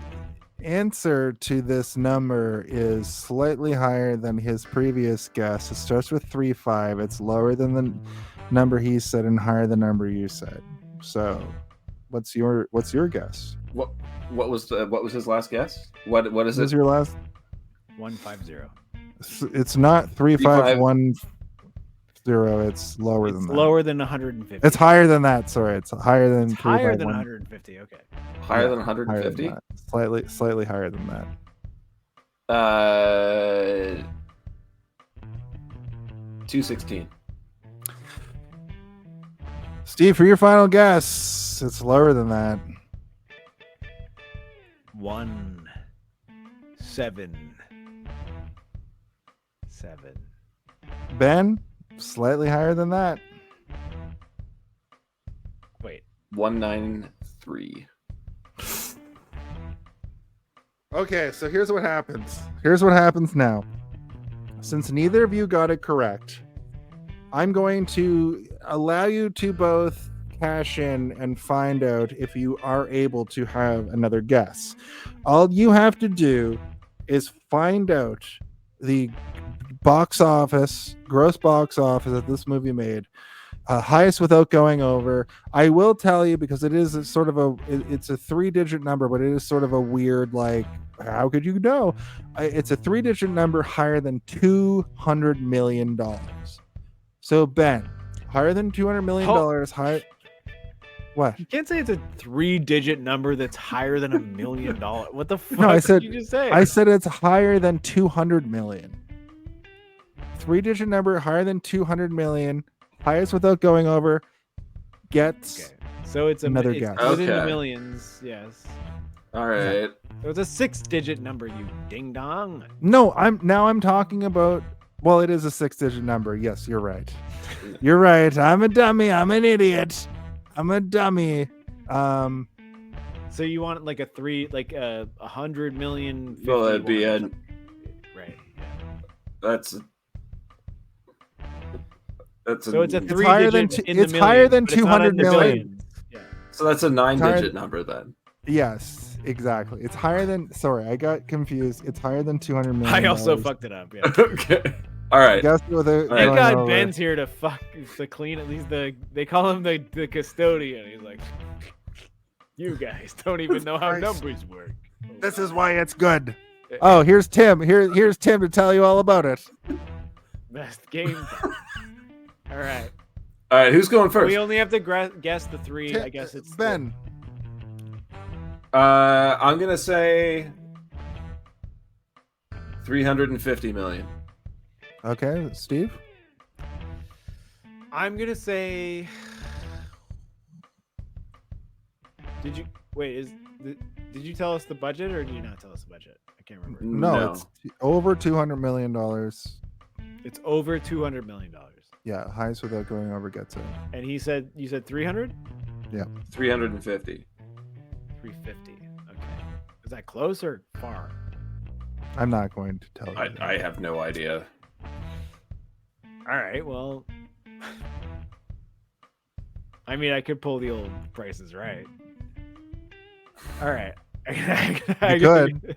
answer to this number is slightly higher than his previous guess. It starts with 3-5. It's lower than the number he said and higher than the number you said. So, what's your guess? What was his last guess? What is What it? is your last? 150. It's not 351. It's lower than that. Lower than 150. It's higher than that. Sorry, it's higher than It's higher than 351. 150. Okay. Higher than Higher than 150? that. Slightly higher than that. 216. Steve, for your final guess, it's lower than that. 1, 7, 7. Ben, slightly higher than that. Wait. 193. Okay, so here's what happens. Here's what happens now. Since neither of you got it correct, I'm going to allow you to both cash in and find out if you are able to have another guess. All you have to do is find out the gross box office that this movie made, highest without going over. I will tell you, because it is it's a 3-digit number, but it is sort of a weird, like, how could you know? It's a 3-digit number higher than $200 million. So Ben, higher than $200 million. High. What? You can't say it's a 3-digit number that's higher than $1 million. What the fuck No, I said, did you just say? I said it's higher than 200 million. 3-digit number higher than 200 million. Highest without going over gets. Okay. So it's another it's guess. within the Okay. millions. Yes. All right. So it's a 6-digit number. You ding dong. No, I'm talking about. Well, it is a 6-digit number. Yes, you're right. You're right. I'm a dummy. I'm an idiot. I'm a dummy. So you want like a 100 million? Well, that'd be 51 right. Yeah. That's So it's a It's higher than three-digit in it's the higher than millions, but it's not 200 in the million. billions. Yeah. So that's a 9-digit Higher- number then. Yes, exactly. It's higher than. Sorry, I got confused. It's higher than 200 million. I also fucked it up. Yeah. Okay. All right. Guess with it. Thank Thank going God over. Ben's here to clean at least they call him the custodian. He's like, you guys don't even know how Christ. numbers work. This is why it's good. Oh, here's Tim. Here's Tim to tell you all about it. Best game. All right. All right. Who's going first? We only have to guess the three. Tim- I guess it's Ben. I'm gonna say 350 million. Okay, Steve. I'm gonna say. Did you tell us the budget or did you not tell us the budget? I can't remember. No, it's over $200 million. It's over $200 million. Yeah, highest without going over gets it. And you said 300? Yeah. 350. 350. Okay. Is that close or far? I'm not going to tell you. I have no idea. All right. Well, I mean, I could pull the old prices right. All right. You could.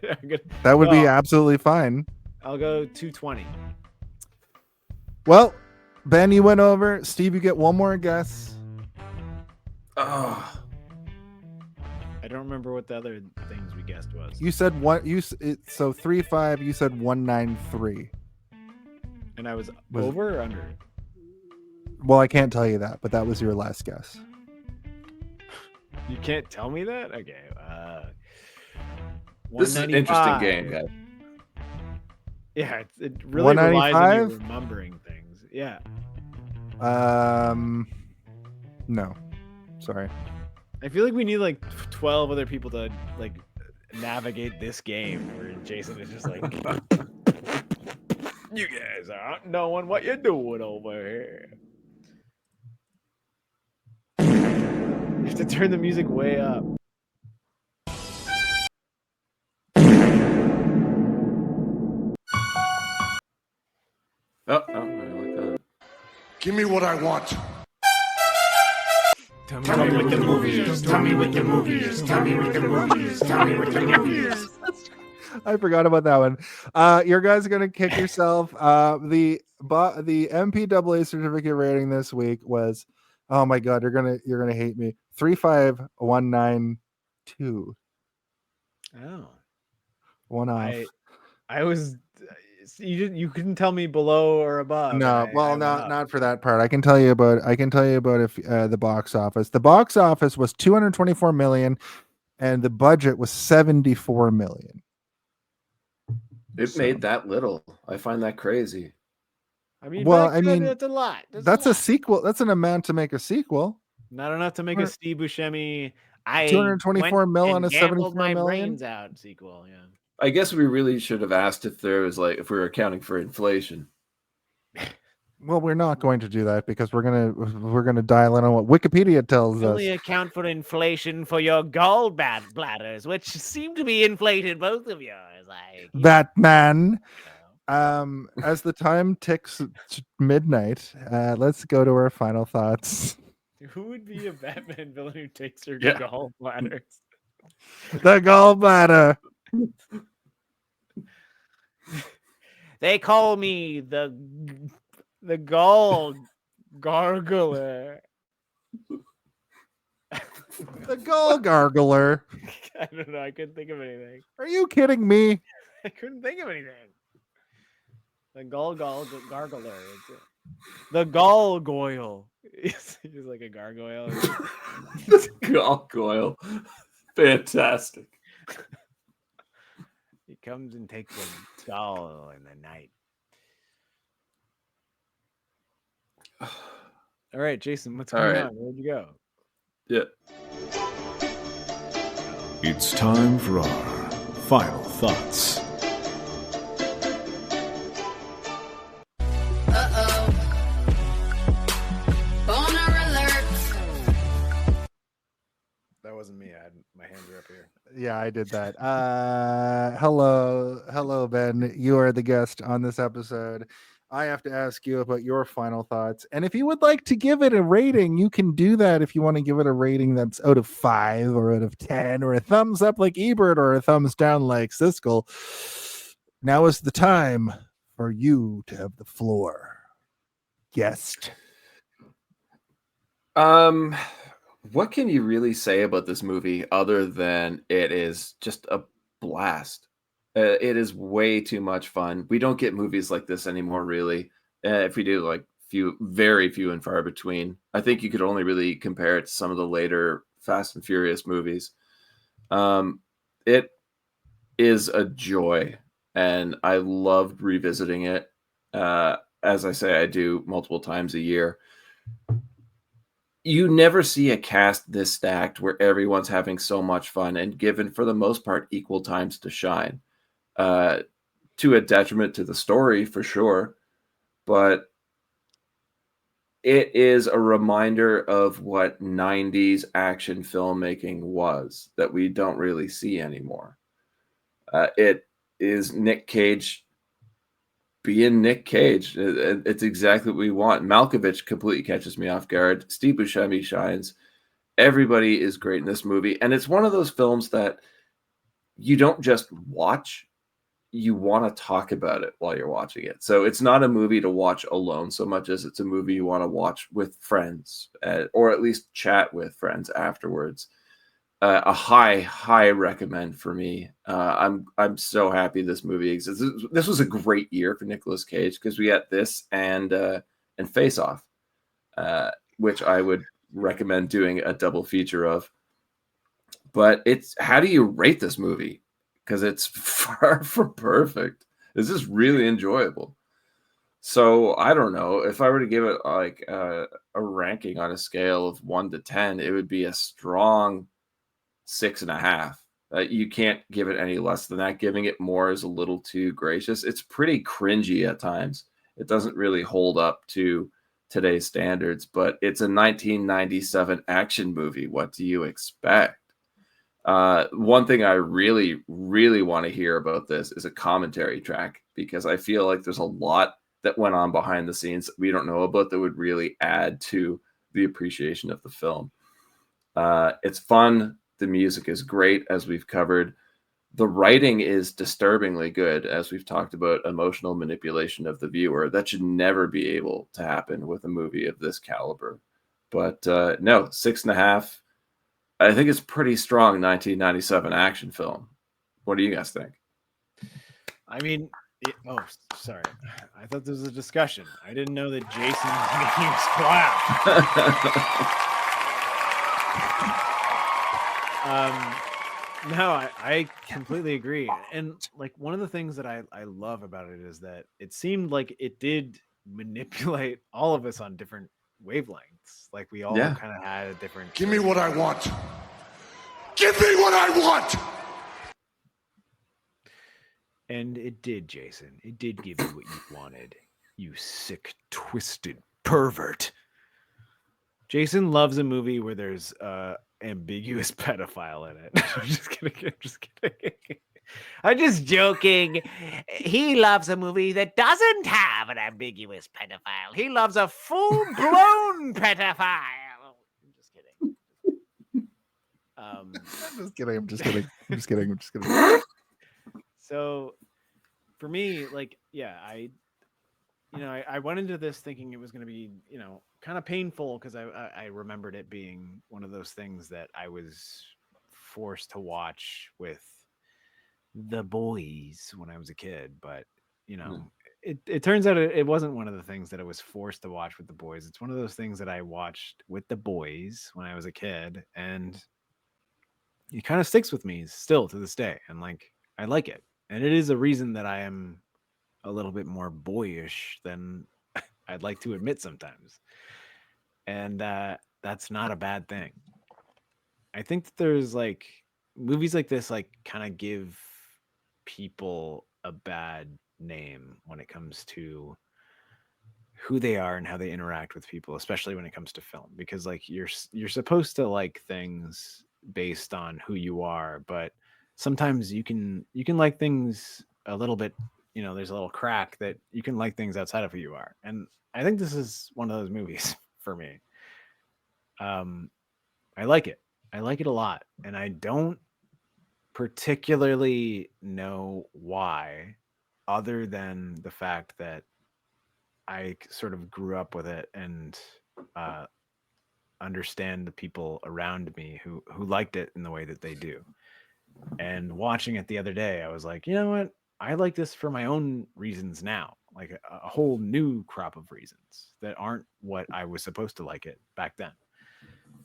That would be absolutely fine. I'll go 220. Well, Ben, you went over. Steve, you get one more guess. Oh. I don't remember what the other things we guessed was. You said what? So 3.5. You said 193. And I was Was- over or under? Well, I can't tell you that, but that was your last guess. You can't tell me that? Okay. This is an interesting game, guys. Yeah, it really relies on you 195? remembering things. Yeah. No, sorry. I feel like we need like 12 other people to like navigate this game where Jason is just like, you guys aren't knowing what you're doing over here. You have to turn the music way up. Oh, I like that. Give me what I want. Tell me what the movie is. Tell me what the movie is. Tell me what the movie is. Tell me what the movie is. I forgot about that one. You guys are gonna kick yourself. The MPAA certificate rating this week was, oh my god, you're gonna hate me. 35192. Oh. One off. I was you couldn't tell me below or above. No, well, not for that part. I can tell you about if the box office. The box office was 224 million, and the budget was 74 million. It made that little. I find that crazy. I mean, Well, back I then, mean, that's a lot. That's a sequel. That's an amount to make a sequel. Not enough to make a Steve Buscemi. 224 mil on a 74 my million. brains out sequel. Yeah. I guess we really should have asked if we were accounting for inflation. Well, we're not going to do that because we're gonna dial in on what Wikipedia tells us. Only account for inflation for your gallbladders, which seem to be inflated, both of yours. That man. As the time ticks midnight, let's go to our final thoughts. Who would be a Batman villain who takes her Yeah. gallbladders? The gallbladder. They call me the gall gargler. The gall gargler. I don't know. I couldn't think of anything. Are you kidding me? I couldn't think of anything. The gargler. The gargoyle. He's like a gargoyle. Gargoyle. Fantastic. He comes and takes a gall in the night. All right, Jason, what's going on? Where'd you go? Yeah. It's time for our final thoughts. That wasn't me. My hands are up here. Yeah, I did that. Hello, Ben. You are the guest on this episode. I have to ask you about your final thoughts. And if you would like to give it a rating, you can do that if you want to give it a rating that's out of 5 or out of 10 or a thumbs up like Ebert or a thumbs down like Siskel. Now is the time for you to have the floor. Guest. What can you really say about this movie other than it is just a blast? It is way too much fun. We don't get movies like this anymore, really. If we do, like very few and far between. I think you could only really compare it to some of the later Fast and Furious movies. It is a joy, and I loved revisiting it. As I say, I do multiple times a year. You never see a cast this stacked where everyone's having so much fun and given, for the most part, equal times to shine. To a detriment to the story, for sure. But it is a reminder of what 90s action filmmaking was that we don't really see anymore. It is Nick Cage being Nick Cage. It's exactly what we want. Malkovich completely catches me off guard. Steve Buscemi shines. Everybody is great in this movie. And it's one of those films that you don't just watch, you want to talk about it while you're watching it. So it's not a movie to watch alone so much as it's a movie you want to watch with friends, or at least chat with friends afterwards. A high recommend for me. I'm so happy this movie exists. This was a great year for Nicolas Cage because we got this and Face Off, which I would recommend doing a double feature of. But how do you rate this movie? Because it's far from perfect. This is really enjoyable. So I don't know if I were to give it like a ranking on a scale of 1 to 10, it would be a strong 6.5. You can't give it any less than that. Giving it more is a little too gracious. It's pretty cringy at times. It doesn't really hold up to today's standards, but it's a 1997 action movie. What do you expect? One thing I really, really want to hear about this is a commentary track, because I feel like there's a lot that went on behind the scenes that we don't know about that would really add to the appreciation of the film. It's fun. The music is great, as we've covered. The writing is disturbingly good, as we've talked about emotional manipulation of the viewer. That should never be able to happen with a movie of this caliber. But no, 6.5. I think it's pretty strong 1997 action film. What do you guys think? I mean, sorry. I thought this was a discussion. I didn't know that Jason was making us clap. No, I completely agree. And like one of the things that I love about it is that it seemed like it did manipulate all of us on different wavelengths. Like we all kind of had a different. Give me what I want. Give me what I want. And it did, Jason. It did give you what you wanted. You sick, twisted pervert. Jason loves a movie where there's ambiguous pedophile in it. I'm just kidding. I'm just joking. He loves a movie that doesn't have an ambiguous pedophile. He loves a full-blown pedophile. I'm just kidding. I'm just kidding. So for me, like, yeah, I went into this thinking it was going to be, kind of painful because I remembered it being one of those things that I was forced to watch with the boys when I was a kid. But, it turns out it wasn't one of the things that I was forced to watch with the boys. It's one of those things that I watched with the boys when I was a kid. And it kind of sticks with me still to this day. And like, I like it. And it is a reason that I am a little bit more boyish than I'd like to admit sometimes. And that's not a bad thing. I think that there's like movies like this, like kind of give people a bad name when it comes to who they are and how they interact with people, especially when it comes to film, because like you're supposed to like things based on who you are, but sometimes you can like things a little bit, there's a little crack that you can like things outside of who you are. And I think this is one of those movies for me. I like it. I like it a lot. And I don't particularly know why, other than the fact that I sort of grew up with it and understand the people around me who liked it in the way that they do. And watching it the other day, I was like, you know what? I like this for my own reasons now, like a whole new crop of reasons that aren't what I was supposed to like it back then.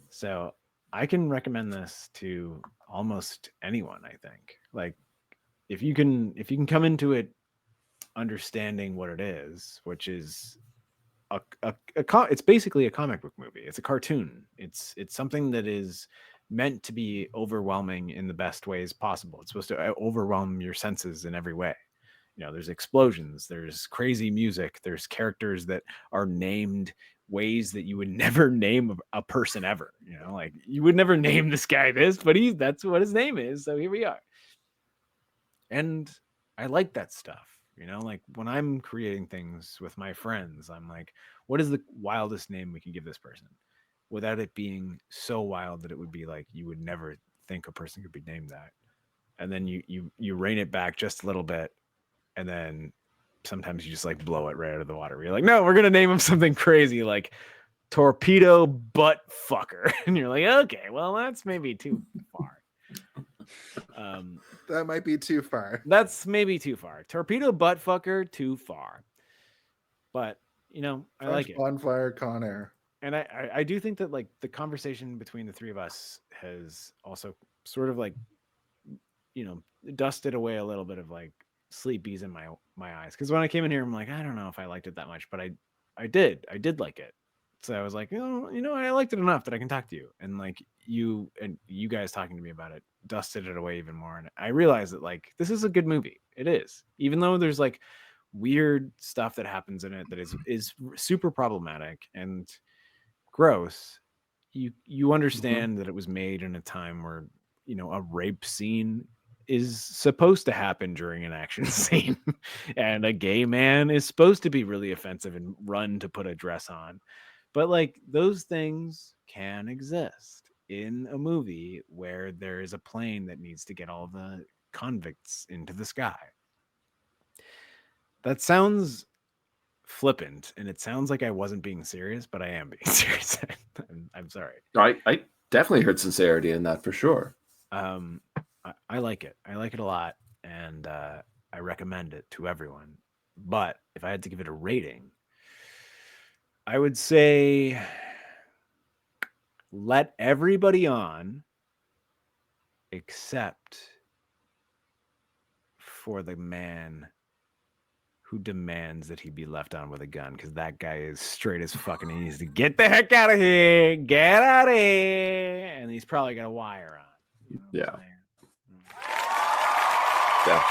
So I can recommend this to almost anyone, I think. Like if you can come into it understanding what it is, which is it's basically a comic book movie. It's a cartoon. It's something that is meant to be overwhelming in the best ways possible. It's supposed to overwhelm your senses in every way. There's explosions, there's crazy music, there's characters that are named ways that you would never name a person ever. Like you would never name this guy this, but that's what his name is. So here we are. And I like that stuff. Like when I'm creating things with my friends, I'm like, what is the wildest name we can give this person without it being so wild that it would be like, you would never think a person could be named that. And then you rein it back just a little bit. And then sometimes you just like blow it right out of the water. You're like, no, we're going to name him something crazy like Torpedo Butt Fucker. And you're like, okay, well, that's maybe too far. That might be too far. That's maybe too far. Torpedo Butt Fucker, too far. But, I like it. Bonfire Con Air. And I do think that like the conversation between the three of us has also sort of like, dusted away a little bit of like sleepies in my eyes. Because when I came in here, I'm like, I don't know if I liked it that much, but I did like it. So I was like, I liked it enough that I can talk to you. And like you guys talking to me about it dusted it away even more. And I realized that like this is a good movie. It is, even though there's like weird stuff that happens in it that is super problematic and gross. You understand that it was made in a time where a rape scene is supposed to happen during an action scene, and a gay man is supposed to be really offensive and run to put a dress on. But like those things can exist in a movie where there is a plane that needs to get all the convicts into the sky. That sounds flippant, and it sounds like I wasn't being serious, but I am being serious. I'm sorry. I definitely heard sincerity in that for sure. I like it. I like it a lot, and I recommend it to everyone. But if I had to give it a rating, I would say let everybody on except for the man who demands that he be left on with a gun, because that guy is straight as fucking. He needs to get the heck out of here. Get out of here. And he's probably got a wire on. Yeah. Yeah.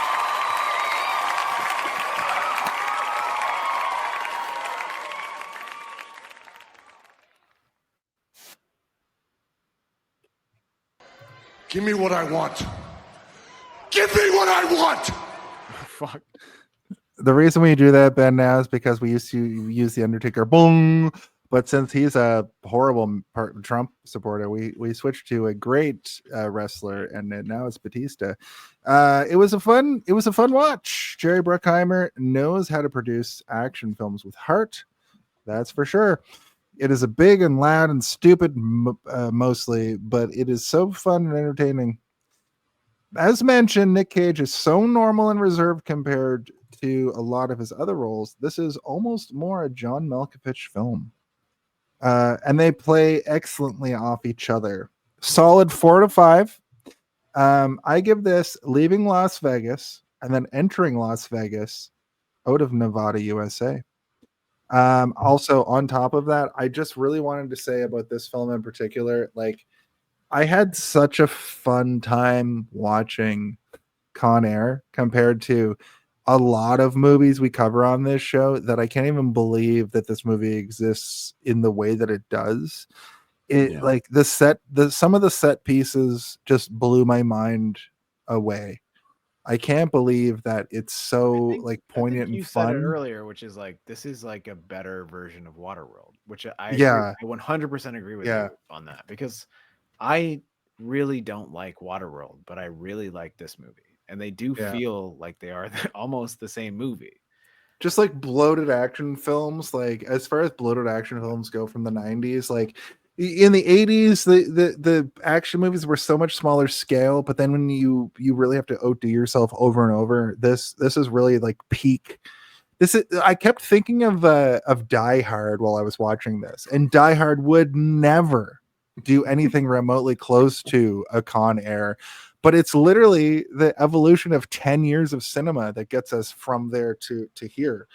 Give me what I want. Give me what I want. Fuck. The reason we do that, Ben, now is because we used to use the Undertaker, boom. But since he's a horrible Trump supporter, we switched to a great wrestler, and now it's Batista. It was a fun watch. Jerry Bruckheimer knows how to produce action films with heart. That's for sure. It is a big and loud and stupid, mostly, but it is so fun and entertaining. As mentioned, Nick Cage is so normal and reserved compared to a lot of his other roles. This is almost more a John Malkovich film. And they play excellently off each other. Solid 4 to 5. I give this leaving Las Vegas and then entering Las Vegas out of Nevada, USA. Also, on top of that, I just really wanted to say about this film in particular, like, I had such a fun time watching Con Air compared to a lot of movies we cover on this show that I can't even believe that this movie exists in the way that it does. Like some of the set pieces just blew my mind away. I can't believe that it's so poignant and fun. You said it earlier, which is like, this is like a better version of Waterworld, which I Yeah. agree, I 100% agree with you on that, because I really don't like Waterworld, but I really like this movie, and they do feel like they are almost the same movie. Just like bloated action films, like as far as bloated action films go from the 90s, like in the 80s, the action movies were so much smaller scale, but then when you really have to outdo yourself over and over, this is really like peak. I kept thinking of Die Hard while I was watching this, and Die Hard would never do anything remotely close to a Con Air, but it's literally the evolution of 10 years of cinema that gets us from there to here.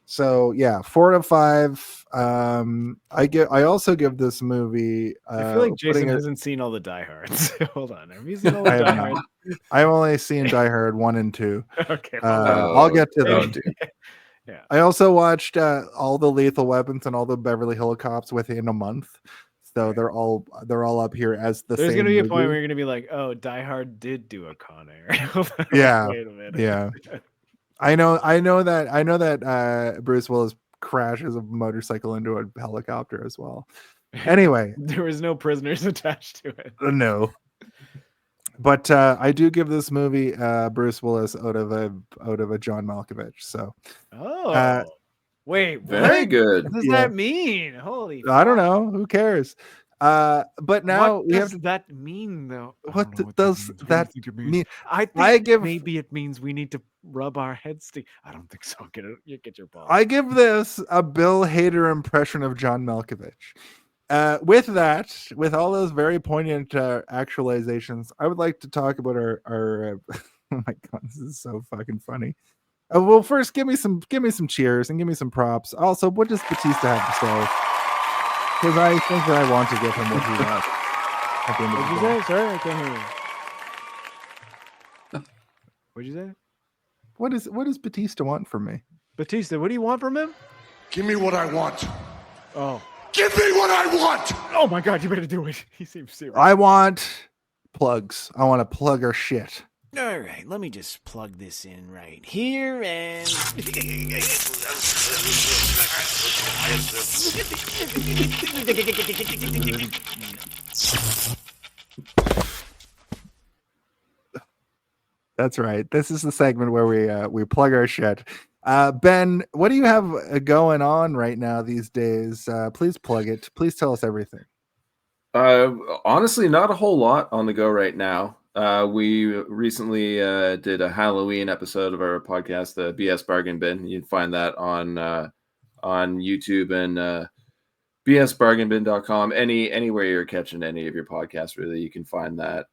So yeah, 4 to 5. I also give this movie. I feel like Jason hasn't seen all the Die Hards. Hold on, have you seen all the Die Hards? I've only seen Die Hard 1 and 2. Okay, I'll get to them. Yeah. I also watched all the Lethal Weapons and all the Beverly Hills Cops within a month. So they're all up here as the There's same gonna be a movie. point where you're gonna be like, oh, Die Hard did do a Con Air. Yeah. Wait a minute. Yeah. I know that Bruce Willis crashes a motorcycle into a helicopter as well. Anyway, there was no prisoners attached to it. No. But I do give this movie Bruce Willis out of a John Malkovich. So wait, very what? good. What does that mean? Holy I don't know. Who cares? But now what we does have that mean though? What does that mean? I think maybe it means we need to rub our heads together. I don't think so. Get your ball. I give this a Bill Hader impression of John Malkovich. With all those very poignant actualizations, I would like to talk about our oh my god, this is so fucking funny. Well, first, give me some cheers and give me some props. Also, what does Batista have to say? Because I think that I want to give him what he wants. What'd you say? Sorry, I can't hear you. What'd you say? What does Batista want from me? Batista, what do you want from him? Give me what I want. Oh. Give me what I want. Oh my god, you better do it. He seems serious. I want plugs. I want to plug our shit. All right, let me just plug this in right here and... That's right. This is the segment where we plug our shit. Ben, what do you have going on right now these days? Please plug it. Please tell us everything. Honestly, not a whole lot on the go right now. We recently did a Halloween episode of our podcast, the BS Bargain Bin. You'd find that on YouTube and bsbargainbin.com. Anywhere you're catching any of your podcasts, really, you can find that.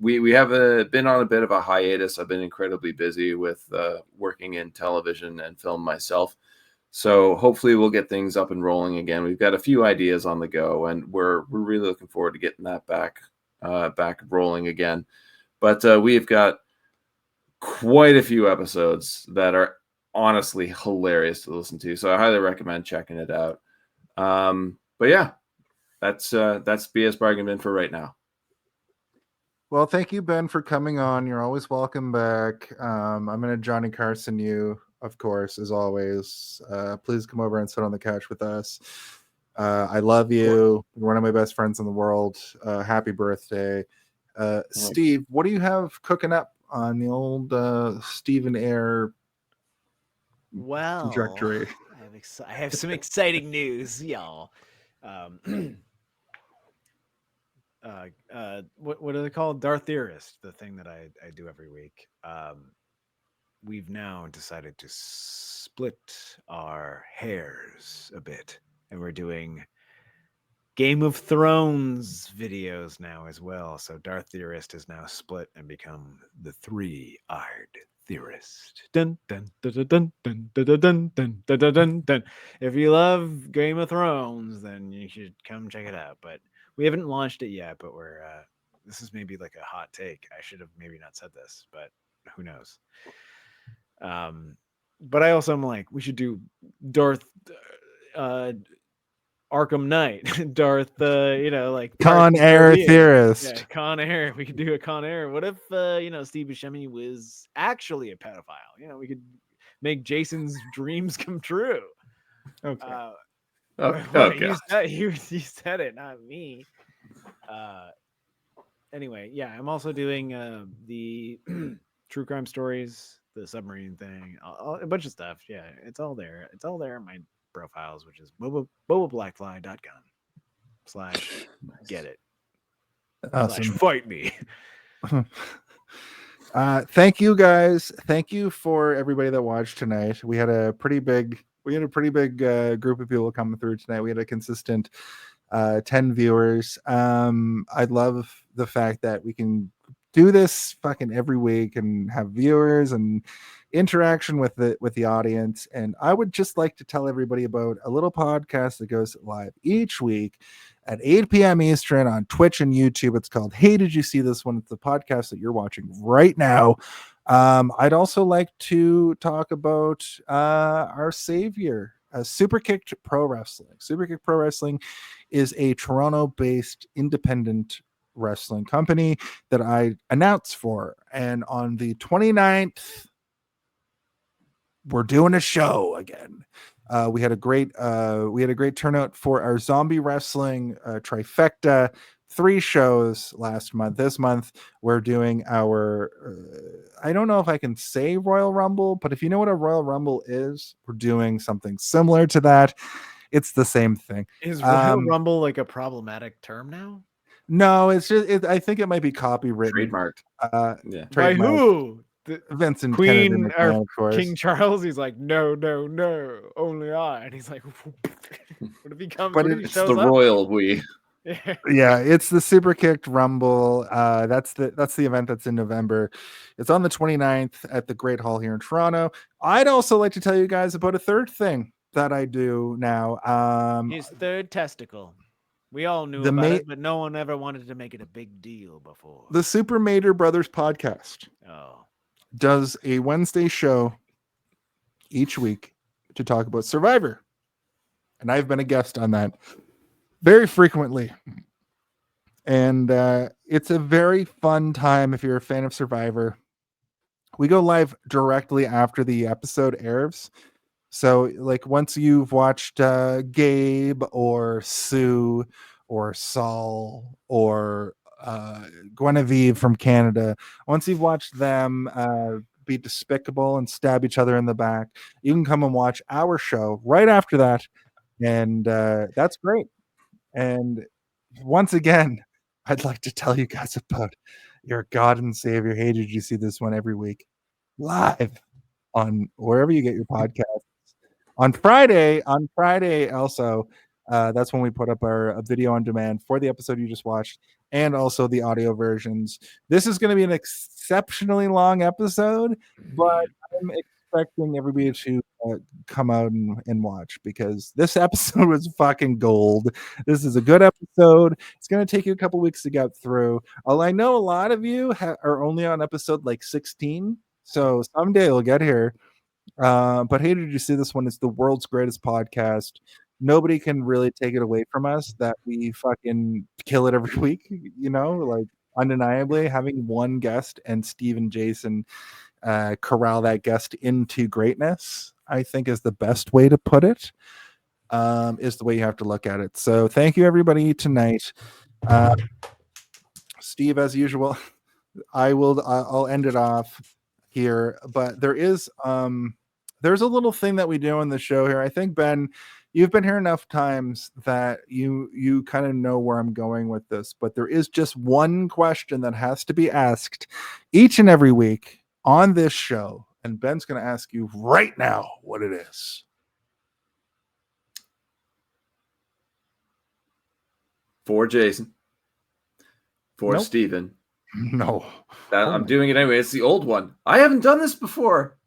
We have been on a bit of a hiatus. I've been incredibly busy with working in television and film myself. So hopefully we'll get things up and rolling again. We've got a few ideas on the go, and we're really looking forward to getting that back rolling again. But we've got quite a few episodes that are honestly hilarious to listen to. So I highly recommend checking it out. But yeah, that's BS Bargain Bin for right now. Well, thank you, Ben, for coming on. You're always welcome back. I'm going to Johnny Carson you, of course, as always. Please come over and sit on the couch with us. I love you. You're one of my best friends in the world. Happy birthday. Steve, what do you have cooking up on the old Stephen Air trajectory? I have some exciting news, y'all. What are they called? Darth Theorist, the thing that I do every week. We've now decided to split our hairs a bit, and we're doing Game of Thrones videos now as well. So Darth Theorist is now split and become the Three-Eyed Theorist. Dun, dun, dun, dun, dun, dun, dun, dun, dun, dun, dun, dun. If you love Game of Thrones, then you should come check it out. But we haven't launched it yet, but we're this is maybe like a hot take. I should have maybe not said this, but who knows? But I also am like, we should do Darth Arkham Knight, Darth like Con Air Theorist. Yeah, Con Air. We could do a Con Air. What if Steve Buscemi was actually a pedophile? We could make Jason's dreams come true. Okay. You said it, not me. Anyway, yeah, I'm also doing the true crime stories, the submarine thing, a bunch of stuff. Yeah, it's all there. It's all there in my profiles, which is bobablackfly.com/get it. Awesome. /fight me. Thank you guys. Thank you for everybody that watched tonight. We had a pretty big group of people coming through tonight. We had a consistent 10 viewers. I love the fact that we can do this fucking every week and have viewers and interaction with the audience. And I would just like to tell everybody about a little podcast that goes live each week at 8 p.m. Eastern on Twitch and YouTube. It's called Hey, Did You See This One? It's the podcast that you're watching right now. I'd also like to talk about our savior, Superkicked Pro Wrestling. Superkicked Pro Wrestling is a Toronto-based independent wrestling company that I announce for. And on the 29th, we're doing a show again. We had a great turnout for our zombie wrestling trifecta. 3 shows last month. This month we're doing our I don't know if I can say Royal Rumble, but if you know what a Royal Rumble is, we're doing something similar to that. It's the same thing. Is Royal Rumble like a problematic term now? No, it's just I think it might be copywritten. Trademarked. Yeah. By who? Vincent Queen McMahon, of course. King Charles. He's like, no, only I. And he's like, what if he comes? But it's the royal we. Yeah, it's the Superkicked Rumble. That's the event that's in November. It's on the 29th at the Great Hall here in Toronto. I'd also like to tell you guys about a third thing that I do now. His third testicle. We all knew about it, but no one ever wanted to make it a big deal before. The Super Mater Brothers podcast does a Wednesday show each week to talk about Survivor. And I've been a guest on that very frequently. And it's a very fun time if you're a fan of Survivor. We go live directly after the episode airs. So, like, once you've watched Gabe or Sue or Saul or Guinevere from Canada, once you've watched them be despicable and stab each other in the back, you can come and watch our show right after that. And that's great. And once again, I'd like to tell you guys about your God and Savior. Hey, did you see this one every week? Live on wherever you get your podcast. On Friday also, that's when we put up our video on demand for the episode you just watched and also the audio versions. This is going to be an exceptionally long episode, but I'm expecting everybody to come out and watch because this episode was fucking gold. This is a good episode. It's going to take you a couple weeks to get through. I know a lot of you are only on episode like 16, so someday it'll get here. But hey, did you see this one? It's the world's greatest podcast. Nobody can really take it away from us that we fucking kill it every week, like undeniably, having one guest and Steve and Jason corral that guest into greatness, I think is the best way to put it. Is the way you have to look at it. So thank you everybody tonight. Steve, as usual, I'll end it off here, but there's a little thing that we do on the show here. I think, Ben, you've been here enough times that you kind of know where I'm going with this, but there is just one question that has to be asked each and every week on this show, and Ben's going to ask you right now what it is. For Jason. For Nope. Steven. No. I'm doing it anyway. It's the old one. I haven't done this before.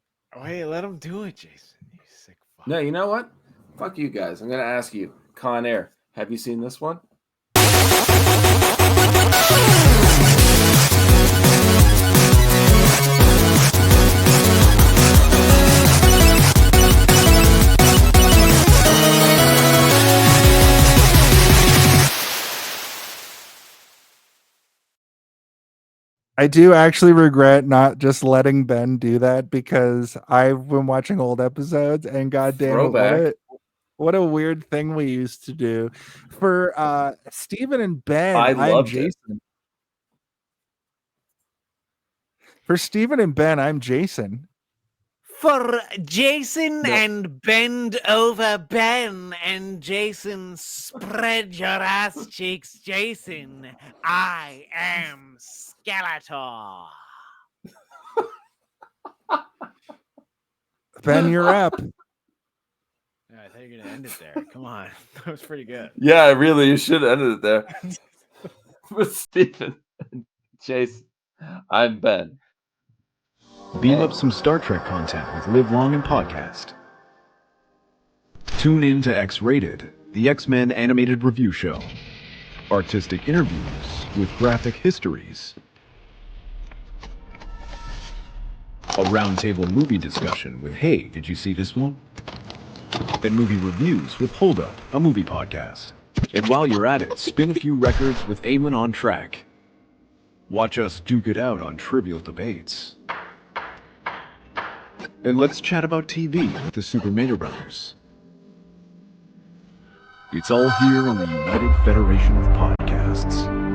Wait, let him do it, Jason. You sick fuck. No, you know what? Fuck you guys. I'm going to ask you. Con Air. Have you seen this one? I do actually regret not just letting Ben do that, because I've been watching old episodes and goddamn it, what a weird thing we used to do. For Steven and Ben, I'm Jason. For Steven and Ben, I'm Jason. For Jason and bend over Ben and Jason spread your ass cheeks, Jason, I am Skeletor. Ben, you're up. I thought you were gonna end it there. Come on, that was pretty good. Yeah, really, you should have ended it there. With Stephen and Jason, I'm Ben. Beam up some Star Trek content with Live Long and Podcast. Tune in to X-Rated, the X-Men animated review show. Artistic interviews with graphic histories. A roundtable movie discussion with Hey, did you see this one? And movie reviews with Hold Up, a movie podcast. And while you're at it, spin a few records with Eamon on Track. Watch us duke it out on Trivial Debates. And let's chat about TV with the Super Mario Brothers. It's all here in the United Federation of Podcasts.